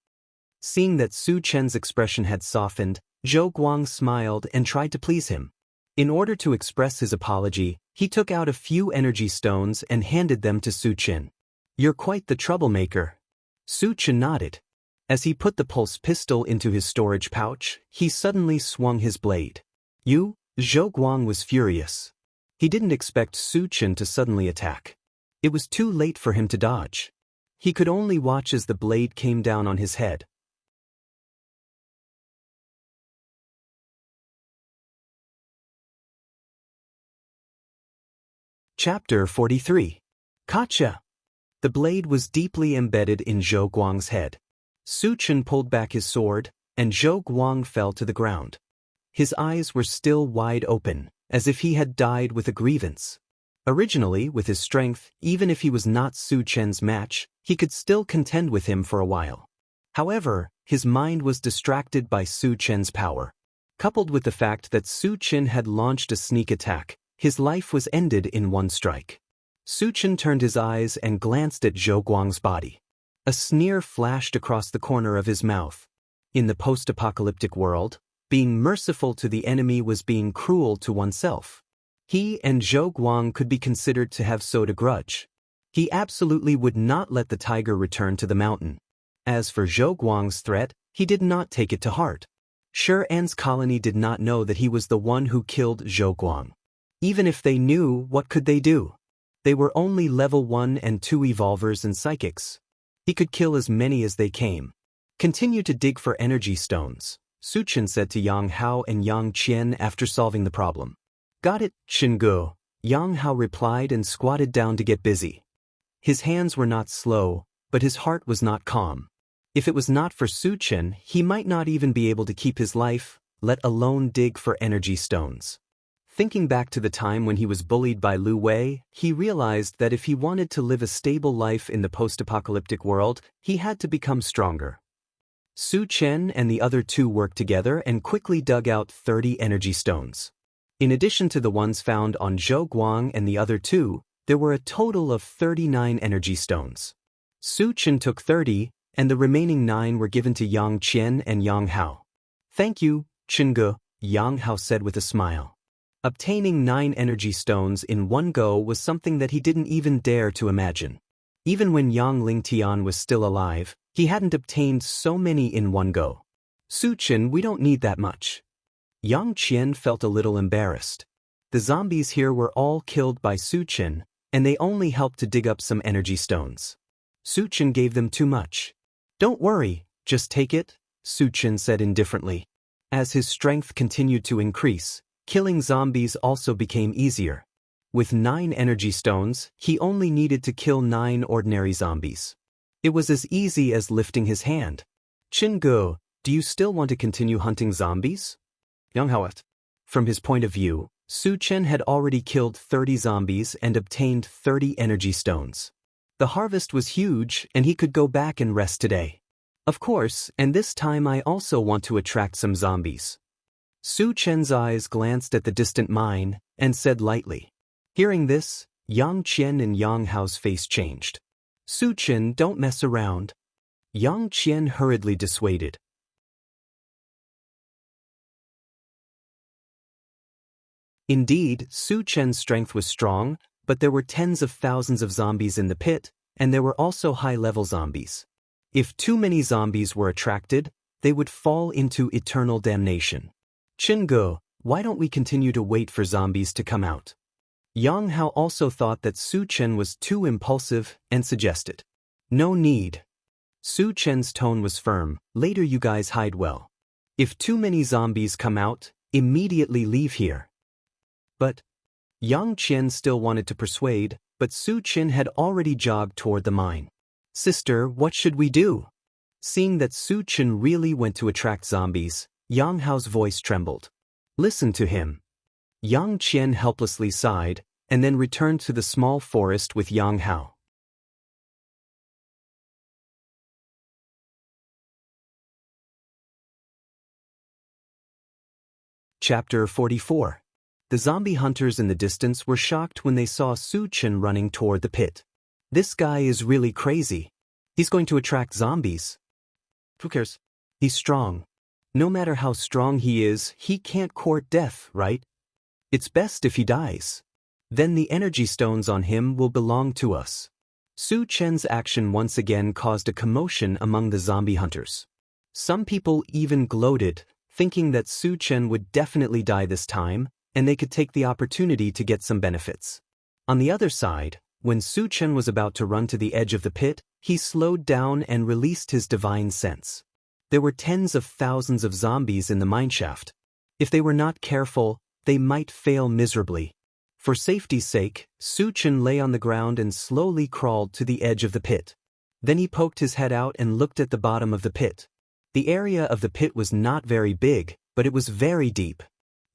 Seeing that Su Chen's expression had softened, Zhou Guang smiled and tried to please him. In order to express his apology, he took out a few energy stones and handed them to Su Chen. You're quite the troublemaker. Su Chen nodded. As he put the pulse pistol into his storage pouch, he suddenly swung his blade. Zhou Guang was furious. He didn't expect Su Chen to suddenly attack. It was too late for him to dodge. He could only watch as the blade came down on his head. Chapter 43. Gotcha! The blade was deeply embedded in Zhou Guang's head. Su Chen pulled back his sword, and Zhou Guang fell to the ground. His eyes were still wide open, as if he had died with a grievance. Originally, with his strength, even if he was not Su Chen's match, he could still contend with him for a while. However, his mind was distracted by Su Chen's power. Coupled with the fact that Su Chen had launched a sneak attack, his life was ended in one strike. Su Chen turned his eyes and glanced at Zhou Guang's body. A sneer flashed across the corner of his mouth. In the post-apocalyptic world, being merciful to the enemy was being cruel to oneself. He and Zhou Guang could be considered to have sowed a grudge. He absolutely would not let the tiger return to the mountain. As for Zhou Guang's threat, he did not take it to heart. Shi colony did not know that he was the one who killed Zhou Guang. Even if they knew, what could they do? They were only level 1 and 2 evolvers and psychics. He could kill as many as they came. Continue to dig for energy stones, Su Chen said to Yang Hao and Yang Qian after solving the problem. Got it, Xingu, Yang Hao replied and squatted down to get busy. His hands were not slow, but his heart was not calm. If it was not for Su Chen, he might not even be able to keep his life, let alone dig for energy stones. Thinking back to the time when he was bullied by Lu Wei, he realized that if he wanted to live a stable life in the post-apocalyptic world, he had to become stronger. Su Chen and the other two worked together and quickly dug out 30 energy stones. In addition to the ones found on Zhou Guang and the other two, there were a total of 39 energy stones. Su Chen took 30, and the remaining 9 were given to Yang Qian and Yang Hao. Thank you, Xingu, Yang Hao said with a smile. Obtaining 9 energy stones in one go was something that he didn't even dare to imagine. Even when Yang Lingtian was still alive, he hadn't obtained so many in one go. Su Chen, we don't need that much. Yang Qian felt a little embarrassed. The zombies here were all killed by Su Chen, and they only helped to dig up some energy stones. Su Chen gave them too much. Don't worry, just take it, Su Chen said indifferently. As his strength continued to increase, killing zombies also became easier. With 9 energy stones, he only needed to kill 9 ordinary zombies. It was as easy as lifting his hand. Xingu, do you still want to continue hunting zombies? Yang Hao. From his point of view, Su Chen had already killed 30 zombies and obtained 30 energy stones. The harvest was huge and he could go back and rest today. Of course, and this time I also want to attract some zombies. Su Chen's eyes glanced at the distant mine and said lightly. Hearing this, Yang Qian and Yang Hao's face changed. Su Chen, don't mess around. Yang Qian hurriedly dissuaded. Indeed, Su Chen's strength was strong, but there were tens of thousands of zombies in the pit, and there were also high-level zombies. If too many zombies were attracted, they would fall into eternal damnation. Qingge, why don't we continue to wait for zombies to come out? Yang Hao also thought that Su Chen was too impulsive and suggested. No need. Su Chen's tone was firm. Later you guys hide well. If too many zombies come out, immediately leave here. But Yang Qian still wanted to persuade, but Su Chen had already jogged toward the mine. Sister, what should we do? Seeing that Su Chen really went to attract zombies, Yang Hao's voice trembled. Listen to him. Yang Qian helplessly sighed, and then returned to the small forest with Yang Hao. Chapter 44. The zombie hunters in the distance were shocked when they saw Su Chen running toward the pit. This guy is really crazy. He's going to attract zombies. Who cares? He's strong. No matter how strong he is, he can't court death, right? It's best if he dies. Then the energy stones on him will belong to us. Su Chen's action once again caused a commotion among the zombie hunters. Some people even gloated, thinking that Su Chen would definitely die this time, and they could take the opportunity to get some benefits. On the other side, when Su Chen was about to run to the edge of the pit, he slowed down and released his divine sense. There were tens of thousands of zombies in the mineshaft. If they were not careful, they might fail miserably. For safety's sake, Su Chen lay on the ground and slowly crawled to the edge of the pit. Then he poked his head out and looked at the bottom of the pit. The area of the pit was not very big, but it was very deep.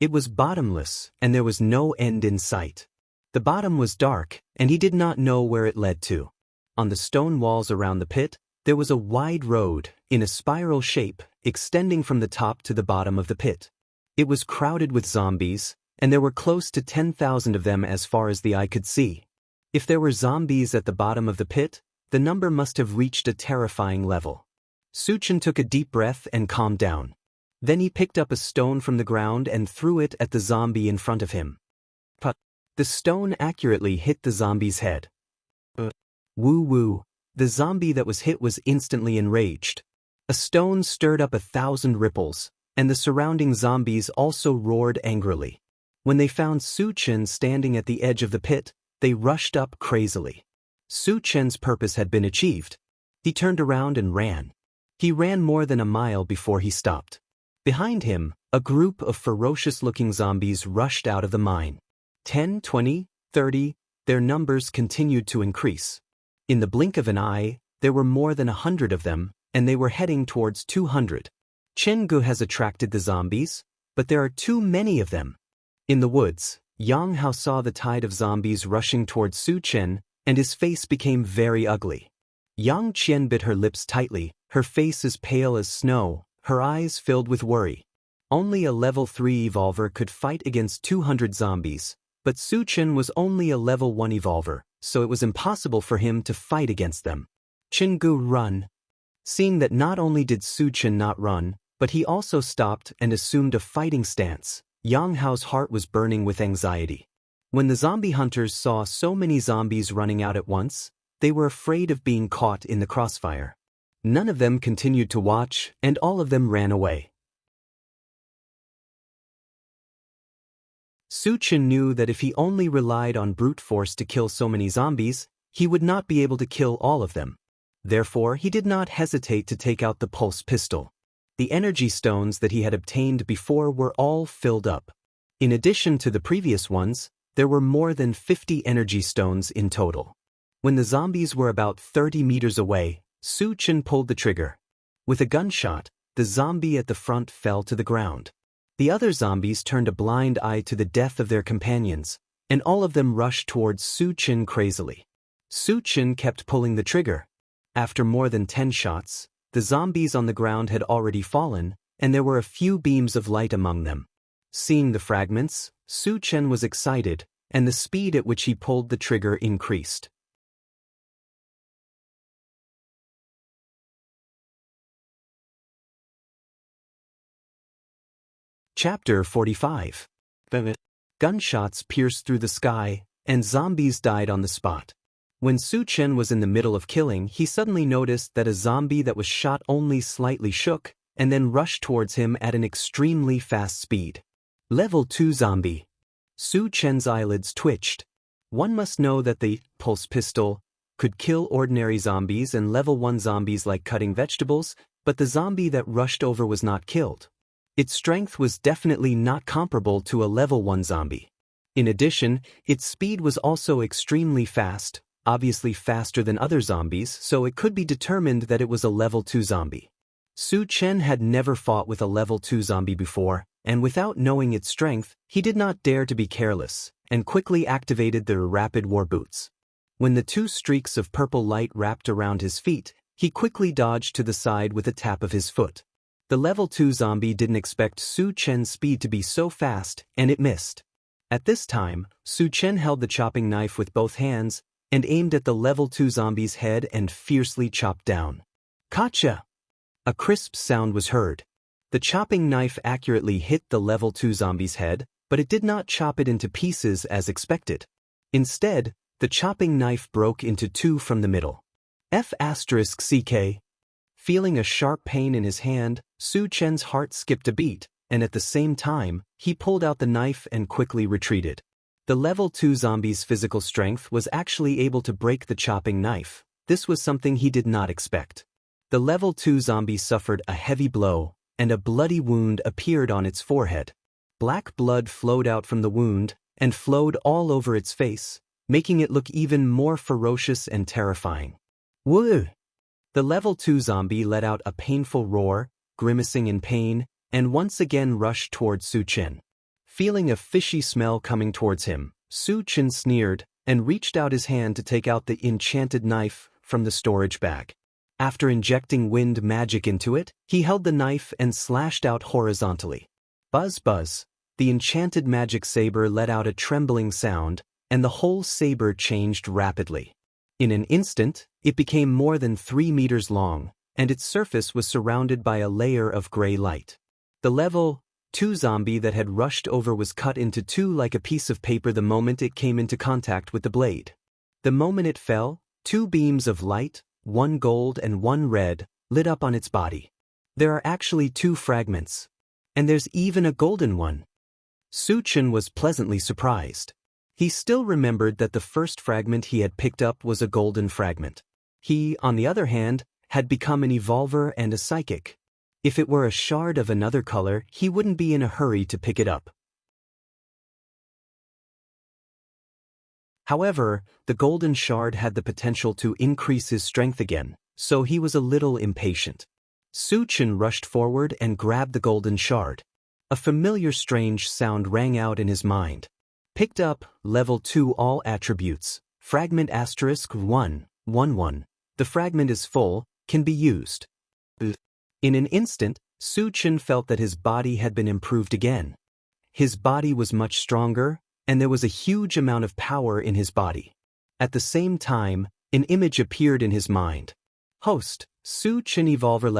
It was bottomless, and there was no end in sight. The bottom was dark, and he did not know where it led to. On the stone walls around the pit, there was a wide road, in a spiral shape, extending from the top to the bottom of the pit. It was crowded with zombies, and there were close to 10,000 of them as far as the eye could see. If there were zombies at the bottom of the pit, the number must have reached a terrifying level. Su Chen took a deep breath and calmed down. Then he picked up a stone from the ground and threw it at the zombie in front of him. But the stone accurately hit the zombie's head. Woo-woo. The zombie that was hit was instantly enraged. A stone stirred up 1,000 ripples, and the surrounding zombies also roared angrily. When they found Su Chen standing at the edge of the pit, they rushed up crazily. Su Chen's purpose had been achieved. He turned around and ran. He ran more than a mile before he stopped. Behind him, a group of ferocious-looking zombies rushed out of the mine. 10, 20, 30, their numbers continued to increase. In the blink of an eye, there were more than 100 of them, and they were heading towards 200. Qingge has attracted the zombies, but there are too many of them. In the woods, Yang Hao saw the tide of zombies rushing towards Su Chen, and his face became very ugly. Yang Qian bit her lips tightly, her face as pale as snow, her eyes filled with worry. Only a level 3 evolver could fight against 200 zombies, but Su Chen was only a level 1 evolver, so it was impossible for him to fight against them. Qingge, run. Seeing that not only did Su Chen not run, but he also stopped and assumed a fighting stance, Yang Hao's heart was burning with anxiety. When the zombie hunters saw so many zombies running out at once, they were afraid of being caught in the crossfire. None of them continued to watch, and all of them ran away. Su Chen knew that if he only relied on brute force to kill so many zombies, he would not be able to kill all of them. Therefore, he did not hesitate to take out the pulse pistol. The energy stones that he had obtained before were all filled up. In addition to the previous ones, there were more than 50 energy stones in total. When the zombies were about 30 meters away, Su Chen pulled the trigger. With a gunshot, the zombie at the front fell to the ground. The other zombies turned a blind eye to the death of their companions, and all of them rushed towards Su Chen crazily. Su Chen kept pulling the trigger. After more than 10 shots, the zombies on the ground had already fallen, and there were a few beams of light among them. Seeing the fragments, Su Chen was excited, and the speed at which he pulled the trigger increased. Chapter 45. Gunshots pierced through the sky, and zombies died on the spot. When Su Chen was in the middle of killing, he suddenly noticed that a zombie that was shot only slightly shook, and then rushed towards him at an extremely fast speed. Level 2 zombie. Su Chen's eyelids twitched. One must know that the pulse pistol could kill ordinary zombies and level 1 zombies like cutting vegetables, but the zombie that rushed over was not killed. Its strength was definitely not comparable to a level 1 zombie. In addition, its speed was also extremely fast, obviously faster than other zombies, so it could be determined that it was a level 2 zombie. Su Chen had never fought with a level 2 zombie before, and without knowing its strength, he did not dare to be careless, and quickly activated the rapid war boots. When the 2 streaks of purple light wrapped around his feet, he quickly dodged to the side with a tap of his foot. The level 2 zombie didn't expect Su Chen's speed to be so fast, and it missed. At this time, Su Chen held the chopping knife with both hands, and aimed at the level 2 zombie's head and fiercely chopped down. Gotcha! A crisp sound was heard. The chopping knife accurately hit the level 2 zombie's head, but it did not chop it into pieces as expected. Instead, the chopping knife broke into 2 from the middle. F***CK. Feeling a sharp pain in his hand, Su Chen's heart skipped a beat, and at the same time, he pulled out the knife and quickly retreated. The level 2 zombie's physical strength was actually able to break the chopping knife. This was something he did not expect. The level 2 zombie suffered a heavy blow, and a bloody wound appeared on its forehead. Black blood flowed out from the wound, and flowed all over its face, making it look even more ferocious and terrifying. Woo! The level 2 zombie let out a painful roar, grimacing in pain, and once again rushed towards Su Chen. Feeling a fishy smell coming towards him, Su Chen sneered, and reached out his hand to take out the enchanted knife from the storage bag. After injecting wind magic into it, he held the knife and slashed out horizontally. Buzz buzz, the enchanted magic saber let out a trembling sound, and the whole saber changed rapidly. In an instant, it became more than 3 meters long, and its surface was surrounded by a layer of gray light. The level 2 zombie that had rushed over was cut into 2 like a piece of paper the moment it came into contact with the blade. The moment it fell, 2 beams of light, 1 gold and 1 red, lit up on its body. There are actually 2 fragments. And there's even a golden one. Su Chen was pleasantly surprised. He still remembered that the first fragment he had picked up was a golden fragment. He, on the other hand, had become an evolver and a psychic. If it were a shard of another color, he wouldn't be in a hurry to pick it up. However, the golden shard had the potential to increase his strength again, so he was a little impatient. Su Chen rushed forward and grabbed the golden shard. A familiar strange sound rang out in his mind. Picked up, level 2 all attributes, fragment *111. The fragment is full, can be used. In an instant, Su Chen felt that his body had been improved again. His body was much stronger, and there was a huge amount of power in his body. At the same time, an image appeared in his mind. Host, Su Chen evolver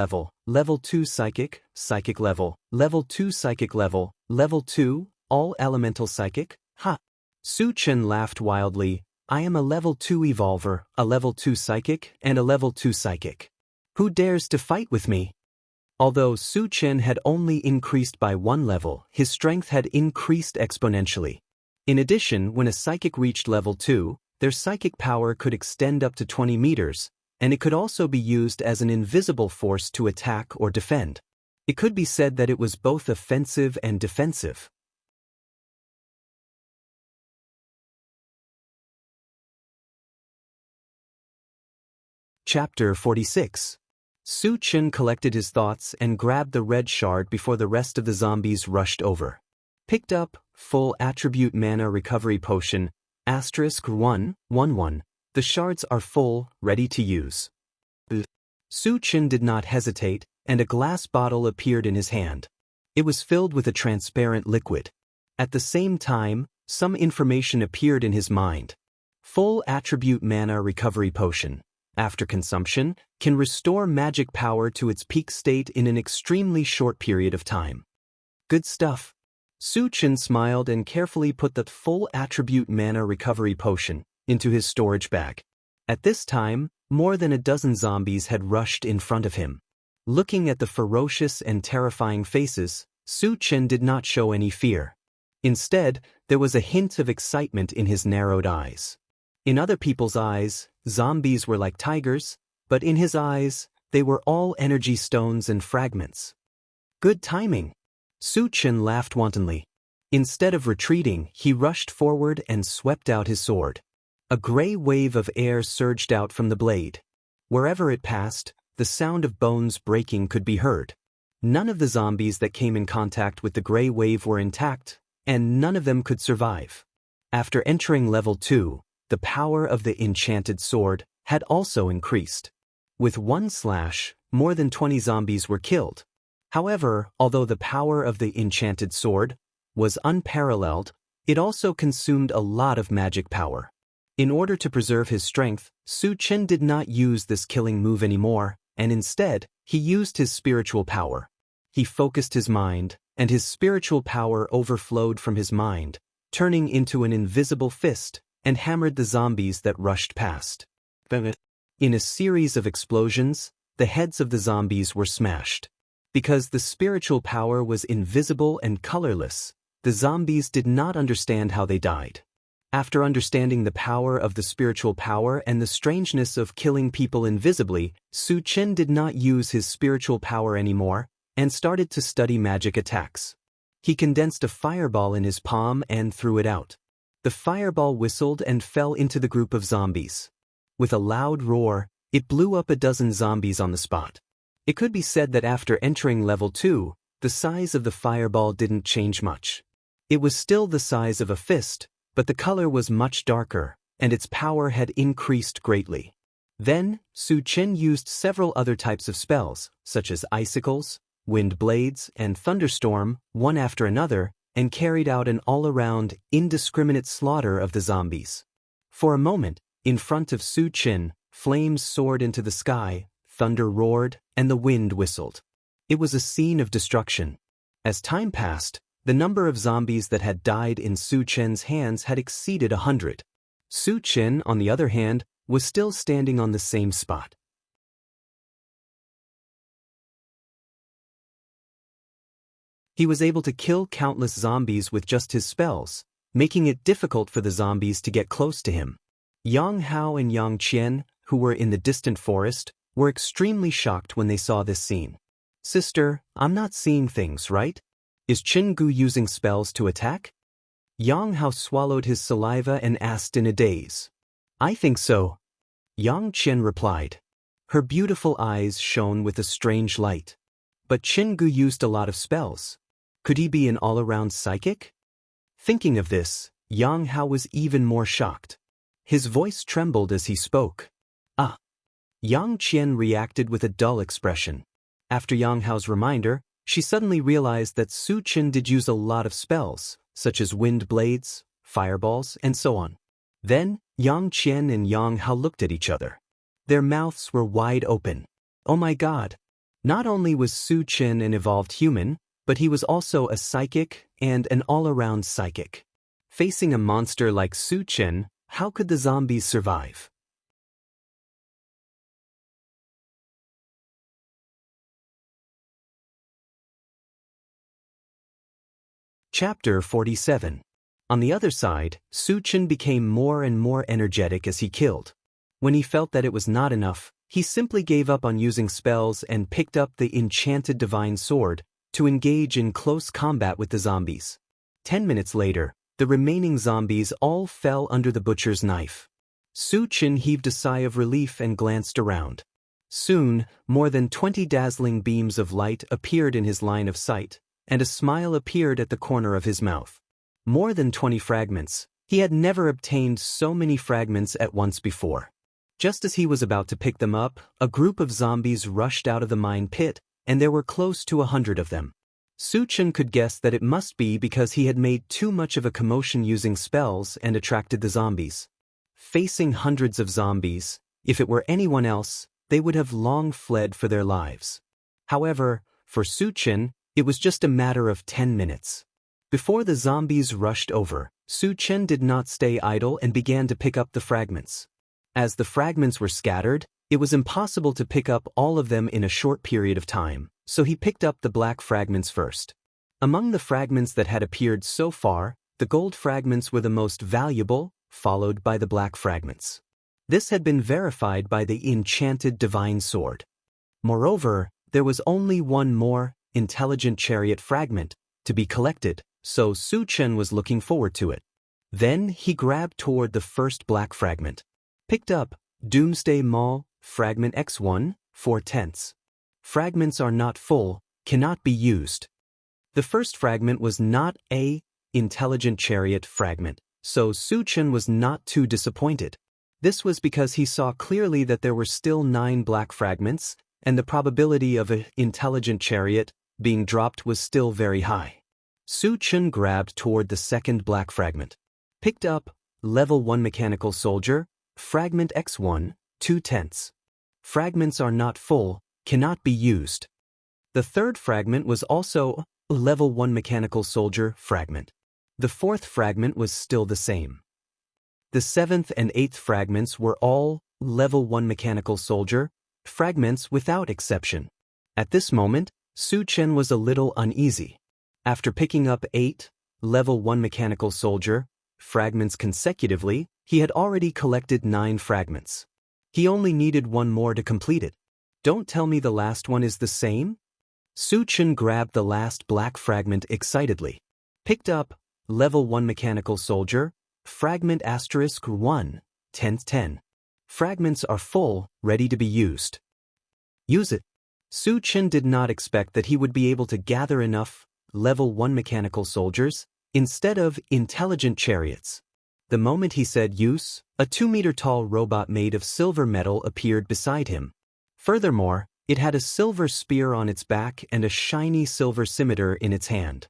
level 2 psychic, psychic level 2 psychic level 2, all elemental psychic, ha. Su Chen laughed wildly. I am a level 2 evolver, a level 2 psychic, and a level 2 psychic. Who dares to fight with me? Although Su Chen had only increased by 1 level, his strength had increased exponentially. In addition, when a psychic reached level 2, their psychic power could extend up to 20 meters, and it could also be used as an invisible force to attack or defend. It could be said that it was both offensive and defensive. Chapter 46. Su Chen collected his thoughts and grabbed the red shard before the rest of the zombies rushed over. Picked up, full attribute mana recovery potion, *111. The shards are full, ready to use. Su Chen did not hesitate, and a glass bottle appeared in his hand. It was filled with a transparent liquid. At the same time, some information appeared in his mind. Full attribute mana recovery potion. After consumption, can restore magic power to its peak state in an extremely short period of time. Good stuff. Su Chen smiled and carefully put the full attribute mana recovery potion into his storage bag. At this time, more than a dozen zombies had rushed in front of him. Looking at the ferocious and terrifying faces, Su Chen did not show any fear. Instead, there was a hint of excitement in his narrowed eyes. In other people's eyes, zombies were like tigers, but in his eyes, they were all energy stones and fragments. Good timing. Su Chen laughed wantonly. Instead of retreating, he rushed forward and swept out his sword. A gray wave of air surged out from the blade. Wherever it passed, the sound of bones breaking could be heard. None of the zombies that came in contact with the gray wave were intact, and none of them could survive. After entering level 2, the power of the enchanted sword had also increased. With one slash, more than 20 zombies were killed. However, although the power of the enchanted sword was unparalleled, it also consumed a lot of magic power. In order to preserve his strength, Su Chen did not use this killing move anymore, and instead, he used his spiritual power. He focused his mind, and his spiritual power overflowed from his mind, turning into an invisible fist, and hammered the zombies that rushed past. In a series of explosions, the heads of the zombies were smashed. Because the spiritual power was invisible and colorless, the zombies did not understand how they died. After understanding the power of the spiritual power and the strangeness of killing people invisibly, Su Chen did not use his spiritual power anymore, and started to study magic attacks. He condensed a fireball in his palm and threw it out. The fireball whistled and fell into the group of zombies. With a loud roar, it blew up a dozen zombies on the spot. It could be said that after entering level 2, the size of the fireball didn't change much. It was still the size of a fist, but the color was much darker, and its power had increased greatly. Then, Su Chen used several other types of spells, such as icicles, wind blades, and thunderstorm, one after another, and carried out an all-around, indiscriminate slaughter of the zombies. For a moment, in front of Su Chen, flames soared into the sky, thunder roared, and the wind whistled. It was a scene of destruction. As time passed, the number of zombies that had died in Su Chen's hands had exceeded 100. Su Chen, on the other hand, was still standing on the same spot. He was able to kill countless zombies with just his spells, making it difficult for the zombies to get close to him. Yang Hao and Yang Qian, who were in the distant forest, were extremely shocked when they saw this scene. "Sister, I'm not seeing things, right? Is Qin Gu using spells to attack?" Yang Hao swallowed his saliva and asked in a daze. "I think so," Yang Qian replied. Her beautiful eyes shone with a strange light. But Qin Gu used a lot of spells. Could he be an all-around psychic? Thinking of this, Yang Hao was even more shocked. His voice trembled as he spoke. "Ah." Yang Qian reacted with a dull expression. After Yang Hao's reminder, she suddenly realized that Su Chen did use a lot of spells, such as wind blades, fireballs, and so on. Then, Yang Qian and Yang Hao looked at each other. Their mouths were wide open. Oh my God! Not only was Su Chen an evolved human, but he was also a psychic and an all-around psychic. Facing a monster like Su Chen, how could the zombies survive? Chapter 47. On the other side, Su Chen became more and more energetic as he killed. When he felt that it was not enough, he simply gave up on using spells and picked up the enchanted divine sword to engage in close combat with the zombies. 10 minutes later, the remaining zombies all fell under the butcher's knife. Su Chen heaved a sigh of relief and glanced around. Soon, more than 20 dazzling beams of light appeared in his line of sight, and a smile appeared at the corner of his mouth. More than 20 fragments. He had never obtained so many fragments at once before. Just as he was about to pick them up, a group of zombies rushed out of the mine pit, and there were close to 100 of them. Suchen could guess that it must be because he had made too much of a commotion using spells and attracted the zombies. Facing hundreds of zombies, if it were anyone else, they would have long fled for their lives. However, for Suchen, it was just a matter of 10 minutes. Before the zombies rushed over, Suchen did not stay idle and began to pick up the fragments. As the fragments were scattered, it was impossible to pick up all of them in a short period of time, so he picked up the black fragments first. Among the fragments that had appeared so far, the gold fragments were the most valuable, followed by the black fragments. This had been verified by the enchanted divine sword. Moreover, there was only one more, intelligent chariot fragment, to be collected, so Suchen was looking forward to it. Then he grabbed toward the first black fragment. Picked up, Doomsday Maul, Fragment X1, 4/10. Fragments are not full, cannot be used. The first fragment was not a intelligent chariot fragment, so Suchen was not too disappointed. This was because he saw clearly that there were still 9 black fragments, and the probability of an intelligent chariot being dropped was still very high. Suchen grabbed toward the second black fragment. Picked up, Level 1 Mechanical Soldier, Fragment X1, 2/10. Fragments are not full, cannot be used. The third fragment was also a Level 1 Mechanical Soldier fragment. The fourth fragment was still the same. The 7th and 8th fragments were all Level 1 Mechanical Soldier fragments without exception. At this moment, Suchen was a little uneasy. After picking up 8 Level 1 Mechanical Soldier fragments consecutively, he had already collected 9 fragments. He only needed one more to complete it. Don't tell me the last one is the same? Suchen grabbed the last black fragment excitedly. Picked up, Level 1 Mechanical Soldier, Fragment *1, 10/10. Fragments are full, ready to be used. Use it. Suchen did not expect that he would be able to gather enough Level 1 Mechanical Soldiers instead of intelligent chariots. The moment he said use, a 2-meter-tall robot made of silver metal appeared beside him. Furthermore, it had a silver spear on its back and a shiny silver scimitar in its hand.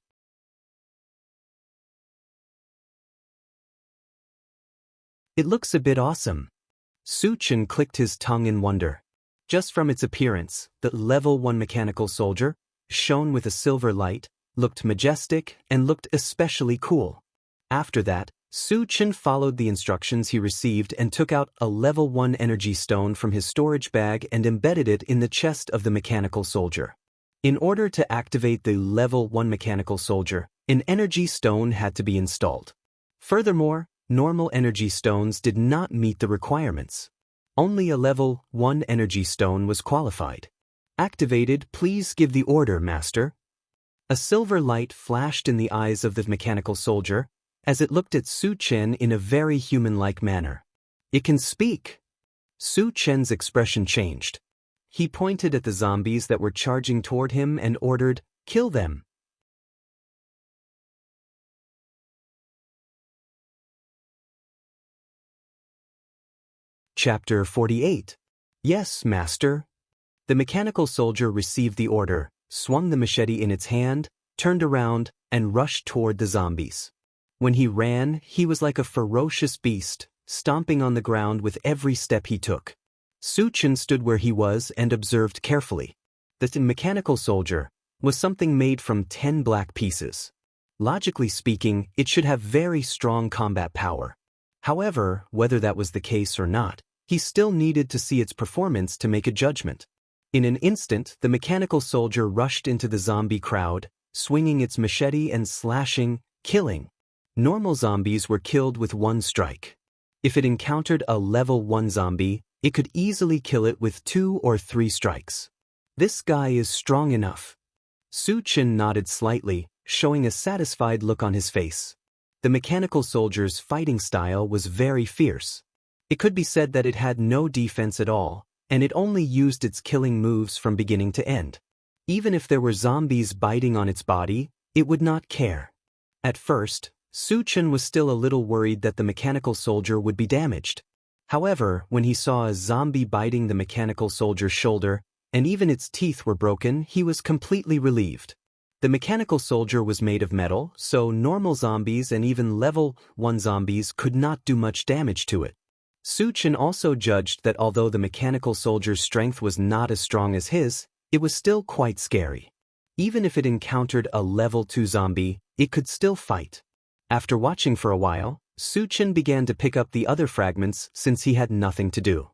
It looks a bit awesome. Suchen clicked his tongue in wonder. Just from its appearance, the Level 1 Mechanical Soldier, shone with a silver light, looked majestic and looked especially cool. After that, Suchen followed the instructions he received and took out a Level 1 energy stone from his storage bag and embedded it in the chest of the mechanical soldier. In order to activate the Level 1 Mechanical Soldier, an energy stone had to be installed. Furthermore, normal energy stones did not meet the requirements. Only a Level 1 energy stone was qualified. Activated, please give the order, Master. A silver light flashed in the eyes of the mechanical soldier, as it looked at Suchen in a very human-like manner. It can speak. Suchen's expression changed. He pointed at the zombies that were charging toward him and ordered, "Kill them." Chapter 48. Yes, Master. The mechanical soldier received the order, swung the machete in its hand, turned around, and rushed toward the zombies. When he ran, he was like a ferocious beast, stomping on the ground with every step he took. Suchen stood where he was and observed carefully. The mechanical soldier was something made from 10 black pieces. Logically speaking, it should have very strong combat power. However, whether that was the case or not, he still needed to see its performance to make a judgment. In an instant, the mechanical soldier rushed into the zombie crowd, swinging its machete and slashing, killing. Normal zombies were killed with one strike. If it encountered a Level 1 zombie, it could easily kill it with 2 or 3 strikes. This guy is strong enough. Suchen nodded slightly, showing a satisfied look on his face. The mechanical soldier's fighting style was very fierce. It could be said that it had no defense at all, and it only used its killing moves from beginning to end. Even if there were zombies biting on its body, it would not care. At first, Su Chen was still a little worried that the mechanical soldier would be damaged. However, when he saw a zombie biting the mechanical soldier's shoulder, and even its teeth were broken, he was completely relieved. The mechanical soldier was made of metal, so normal zombies and even level 1 zombies could not do much damage to it. Su Chen also judged that although the mechanical soldier's strength was not as strong as his, it was still quite scary. Even if it encountered a level 2 zombie, it could still fight. After watching for a while, Su Chen began to pick up the other fragments since he had nothing to do.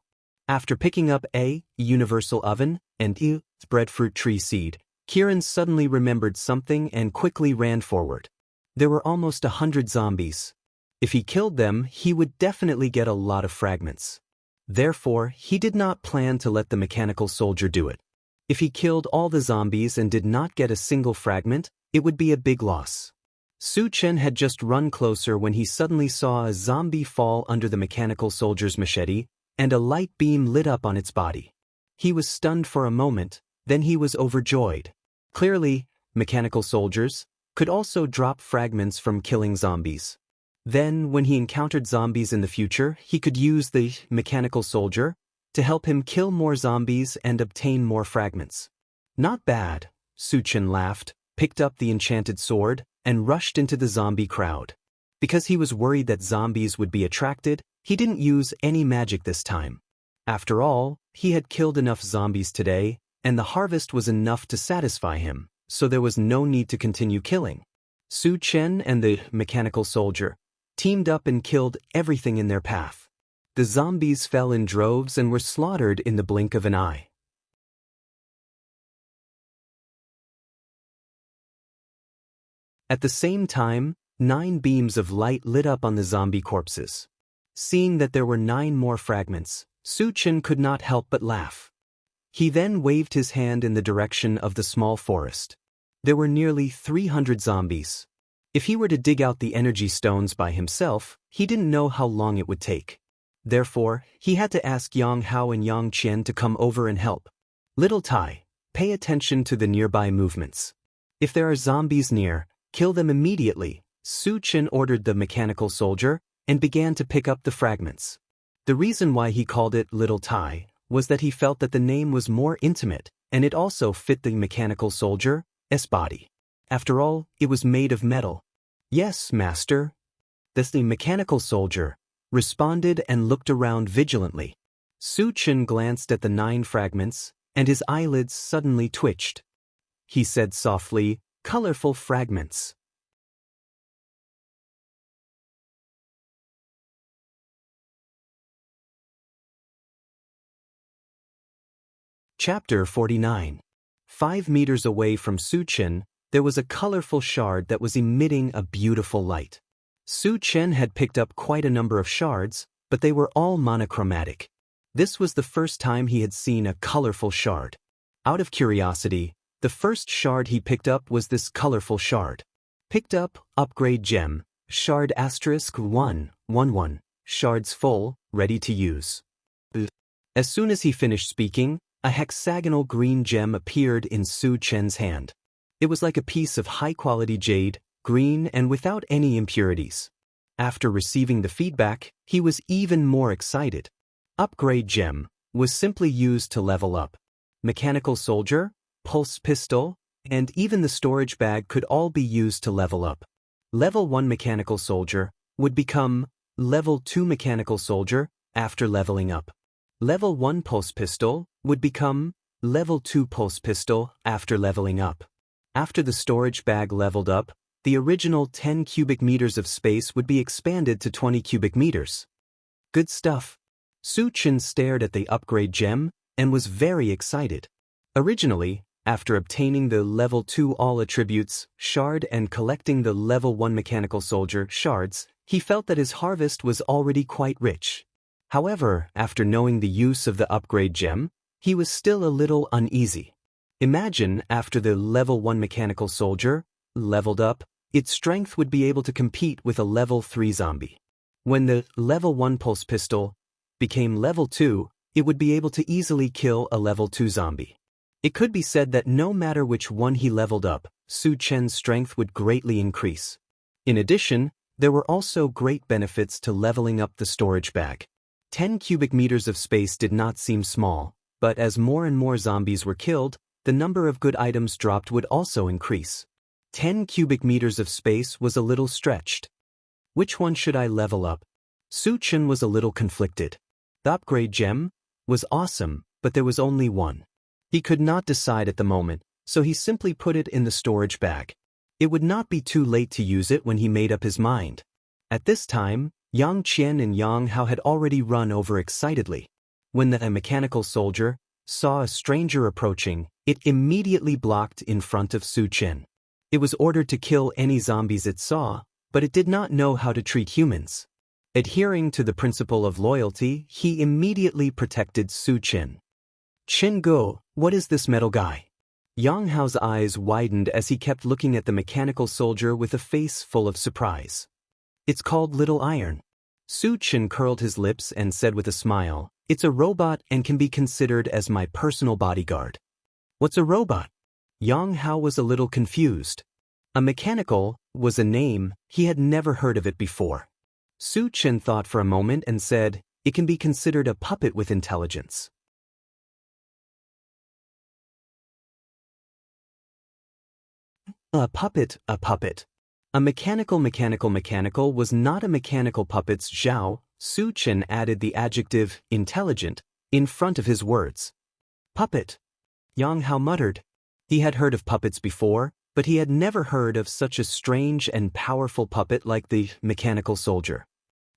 After picking up a universal oven and breadfruit tree seed, Kieran suddenly remembered something and quickly ran forward. There were almost 100 zombies. If he killed them, he would definitely get a lot of fragments. Therefore, he did not plan to let the mechanical soldier do it. If he killed all the zombies and did not get a single fragment, it would be a big loss. Su Chen had just run closer when he suddenly saw a zombie fall under the mechanical soldier's machete, and a light beam lit up on its body. He was stunned for a moment, then he was overjoyed. Clearly, mechanical soldiers could also drop fragments from killing zombies. Then, when he encountered zombies in the future, he could use the mechanical soldier to help him kill more zombies and obtain more fragments. Not bad, Su Chen laughed, picked up the enchanted sword, and rushed into the zombie crowd. Because he was worried that zombies would be attracted, he didn't use any magic this time. After all, he had killed enough zombies today, and the harvest was enough to satisfy him, so there was no need to continue killing. Su Chen and the mechanical soldier teamed up and killed everything in their path. The zombies fell in droves and were slaughtered in the blink of an eye. At the same time, 9 beams of light lit up on the zombie corpses. Seeing that there were 9 more fragments, Su Chen could not help but laugh. He then waved his hand in the direction of the small forest. There were nearly 300 zombies. If he were to dig out the energy stones by himself, he didn't know how long it would take. Therefore, he had to ask Yang Hao and Yang Qian to come over and help. Little Tai, pay attention to the nearby movements. If there are zombies near, kill them immediately, Su Chen ordered the mechanical soldier, and began to pick up the fragments. The reason why he called it Little Tai was that he felt that the name was more intimate, and it also fit the mechanical soldier's body. After all, it was made of metal. Yes, master. The mechanical soldier responded and looked around vigilantly. Su Chen glanced at the 9 fragments, and his eyelids suddenly twitched. He said softly, "Colorful fragments." Chapter 49. 5 meters away from Su Chen, there was a colorful shard that was emitting a beautiful light. Su Chen had picked up quite a number of shards, but they were all monochromatic. This was the first time he had seen a colorful shard. Out of curiosity, the first shard he picked up was this colorful shard. Picked up, upgrade gem, shard *111, shards full, ready to use. As soon as he finished speaking, a hexagonal green gem appeared in Su Chen's hand. It was like a piece of high-quality jade, green and without any impurities. After receiving the feedback, he was even more excited. Upgrade gem was simply used to level up. Mechanical soldier, pulse pistol, and even the storage bag could all be used to level up. Level 1 mechanical soldier would become level 2 mechanical soldier after leveling up. Level 1 pulse pistol would become level 2 pulse pistol after leveling up. After the storage bag leveled up, the original 10 cubic meters of space would be expanded to 20 cubic meters. Good stuff. Su Chen stared at the upgrade gem and was very excited. Originally, after obtaining the level 2 all attributes shard and collecting the level 1 mechanical soldier shards, he felt that his harvest was already quite rich. However, after knowing the use of the upgrade gem, he was still a little uneasy. Imagine after the level 1 mechanical soldier leveled up, its strength would be able to compete with a level 3 zombie. When the level 1 pulse pistol became level 2, it would be able to easily kill a level 2 zombie. It could be said that no matter which one he leveled up, Su Chen's strength would greatly increase. In addition, there were also great benefits to leveling up the storage bag. 10 cubic meters of space did not seem small, but as more and more zombies were killed, the number of good items dropped would also increase. 10 cubic meters of space was a little stretched. Which one should I level up? Su Chen was a little conflicted. The upgrade gem was awesome, but there was only one. He could not decide at the moment, so he simply put it in the storage bag. It would not be too late to use it when he made up his mind. At this time, Yang Qian and Yang Hao had already run over excitedly. When the mechanical soldier saw a stranger approaching, it immediately blocked in front of Su Chen. It was ordered to kill any zombies it saw, but it did not know how to treat humans. Adhering to the principle of loyalty, he immediately protected Su Chen. Chen Go, what is this metal guy? Yang Hao's eyes widened as he kept looking at the mechanical soldier with a face full of surprise. It's called Little Iron. Su Chen curled his lips and said with a smile, it's a robot and can be considered as my personal bodyguard. What's a robot? Yang Hao was a little confused. A mechanical was a name, he had never heard of it before. Su Chen thought for a moment and said, it can be considered a puppet with intelligence. A puppet, a puppet. A mechanical was not a mechanical puppet's Zhao. Su Chen added the adjective, intelligent, in front of his words. Puppet. Yang Hao muttered. He had heard of puppets before, but he had never heard of such a strange and powerful puppet like the mechanical soldier.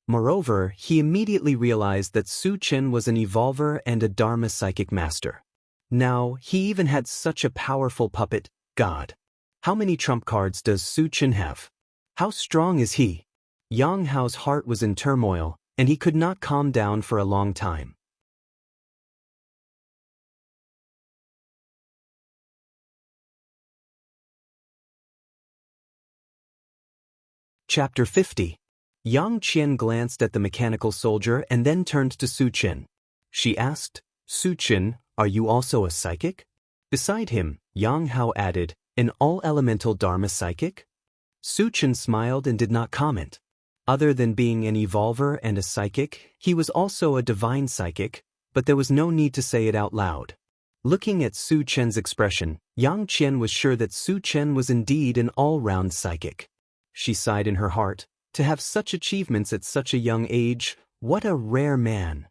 Moreover, he immediately realized that Su Chen was an evolver and a Dharma psychic master. Now, he even had such a powerful puppet, God. How many trump cards does Su Chen have? How strong is he? Yang Hao's heart was in turmoil, and he could not calm down for a long time. Chapter 50. Yang Qian glanced at the mechanical soldier and then turned to Su Chen. She asked, Su Chen, are you also a psychic? Beside him, Yang Hao added, an all-elemental Dharma psychic? Su Chen smiled and did not comment. Other than being an evolver and a psychic, he was also a divine psychic, but there was no need to say it out loud. Looking at Su Chen's expression, Yang Qian was sure that Su Chen was indeed an all-round psychic. She sighed in her heart, to have such achievements at such a young age, what a rare man.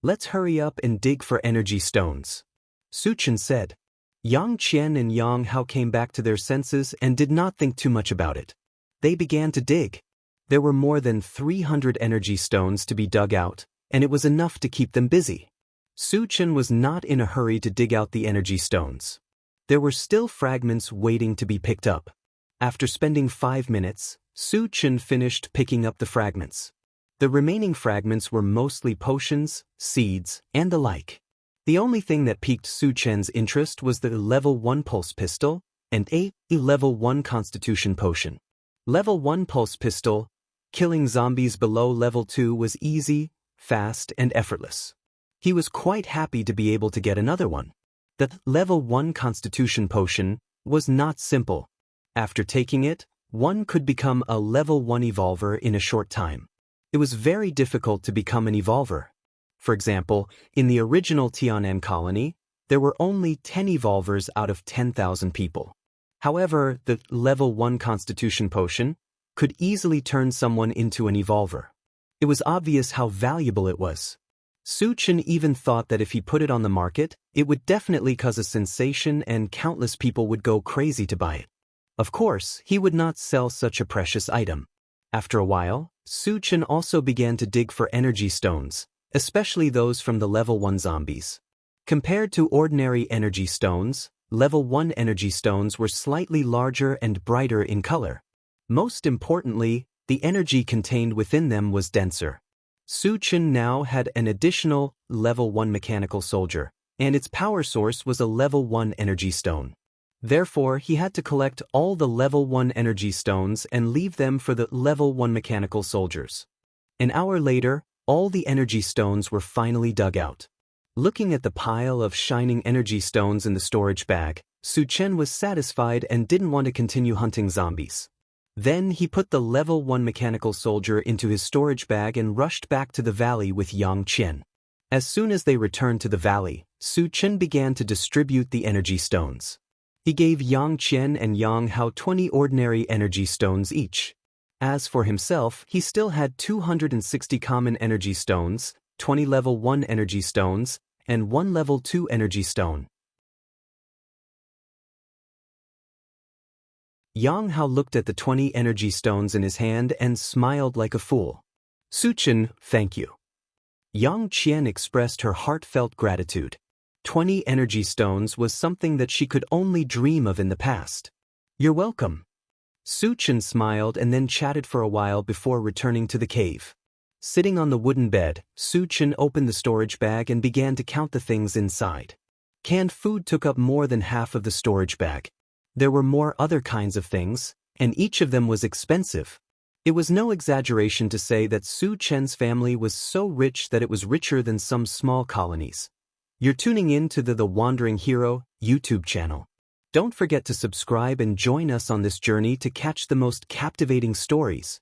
Let's hurry up and dig for energy stones. Su Chen said. Yang Qian and Yang Hao came back to their senses and did not think too much about it. They began to dig. There were more than 300 energy stones to be dug out, and it was enough to keep them busy. Su Chen was not in a hurry to dig out the energy stones. There were still fragments waiting to be picked up. After spending 5 minutes, Su Chen finished picking up the fragments. The remaining fragments were mostly potions, seeds, and the like. The only thing that piqued Su Chen's interest was the level 1 pulse pistol and a level 1 constitution potion. Level 1 pulse pistol, killing zombies below level 2 was easy, fast, and effortless. He was quite happy to be able to get another one. The level 1 constitution potion was not simple. After taking it, one could become a level 1 evolver in a short time. It was very difficult to become an evolver. For example, in the original Tianan colony, there were only 10 evolvers out of 10,000 people. However, the level 1 constitution potion could easily turn someone into an evolver. It was obvious how valuable it was. Su Chen even thought that if he put it on the market, it would definitely cause a sensation and countless people would go crazy to buy it. Of course, he would not sell such a precious item. After a while, Su Chen also began to dig for energy stones, especially those from the level 1 zombies. Compared to ordinary energy stones, level 1 energy stones were slightly larger and brighter in color. Most importantly, the energy contained within them was denser. Su Chen now had an additional level 1 mechanical soldier, and its power source was a level 1 energy stone. Therefore, he had to collect all the level 1 energy stones and leave them for the level 1 mechanical soldiers. An hour later, all the energy stones were finally dug out. Looking at the pile of shining energy stones in the storage bag, Su Chen was satisfied and didn't want to continue hunting zombies. Then he put the level 1 mechanical soldier into his storage bag and rushed back to the valley with Yang Qian. As soon as they returned to the valley, Su Chen began to distribute the energy stones. He gave Yang Qian and Yang Hao 20 ordinary energy stones each. As for himself, he still had 260 common energy stones, 20 level 1 energy stones, and 1 level 2 energy stone. Yang Hao looked at the 20 energy stones in his hand and smiled like a fool. Su Chen, thank you. Yang Qian expressed her heartfelt gratitude. 20 energy stones was something that she could only dream of in the past. You're welcome. Su Chen smiled and then chatted for a while before returning to the cave. Sitting on the wooden bed, Su Chen opened the storage bag and began to count the things inside. Canned food took up more than half of the storage bag. There were more other kinds of things, and each of them was expensive. It was no exaggeration to say that Su Chen's family was so rich that it was richer than some small colonies. You're tuning in to the Wandering Hero YouTube channel. Don't forget to subscribe and join us on this journey to catch the most captivating stories.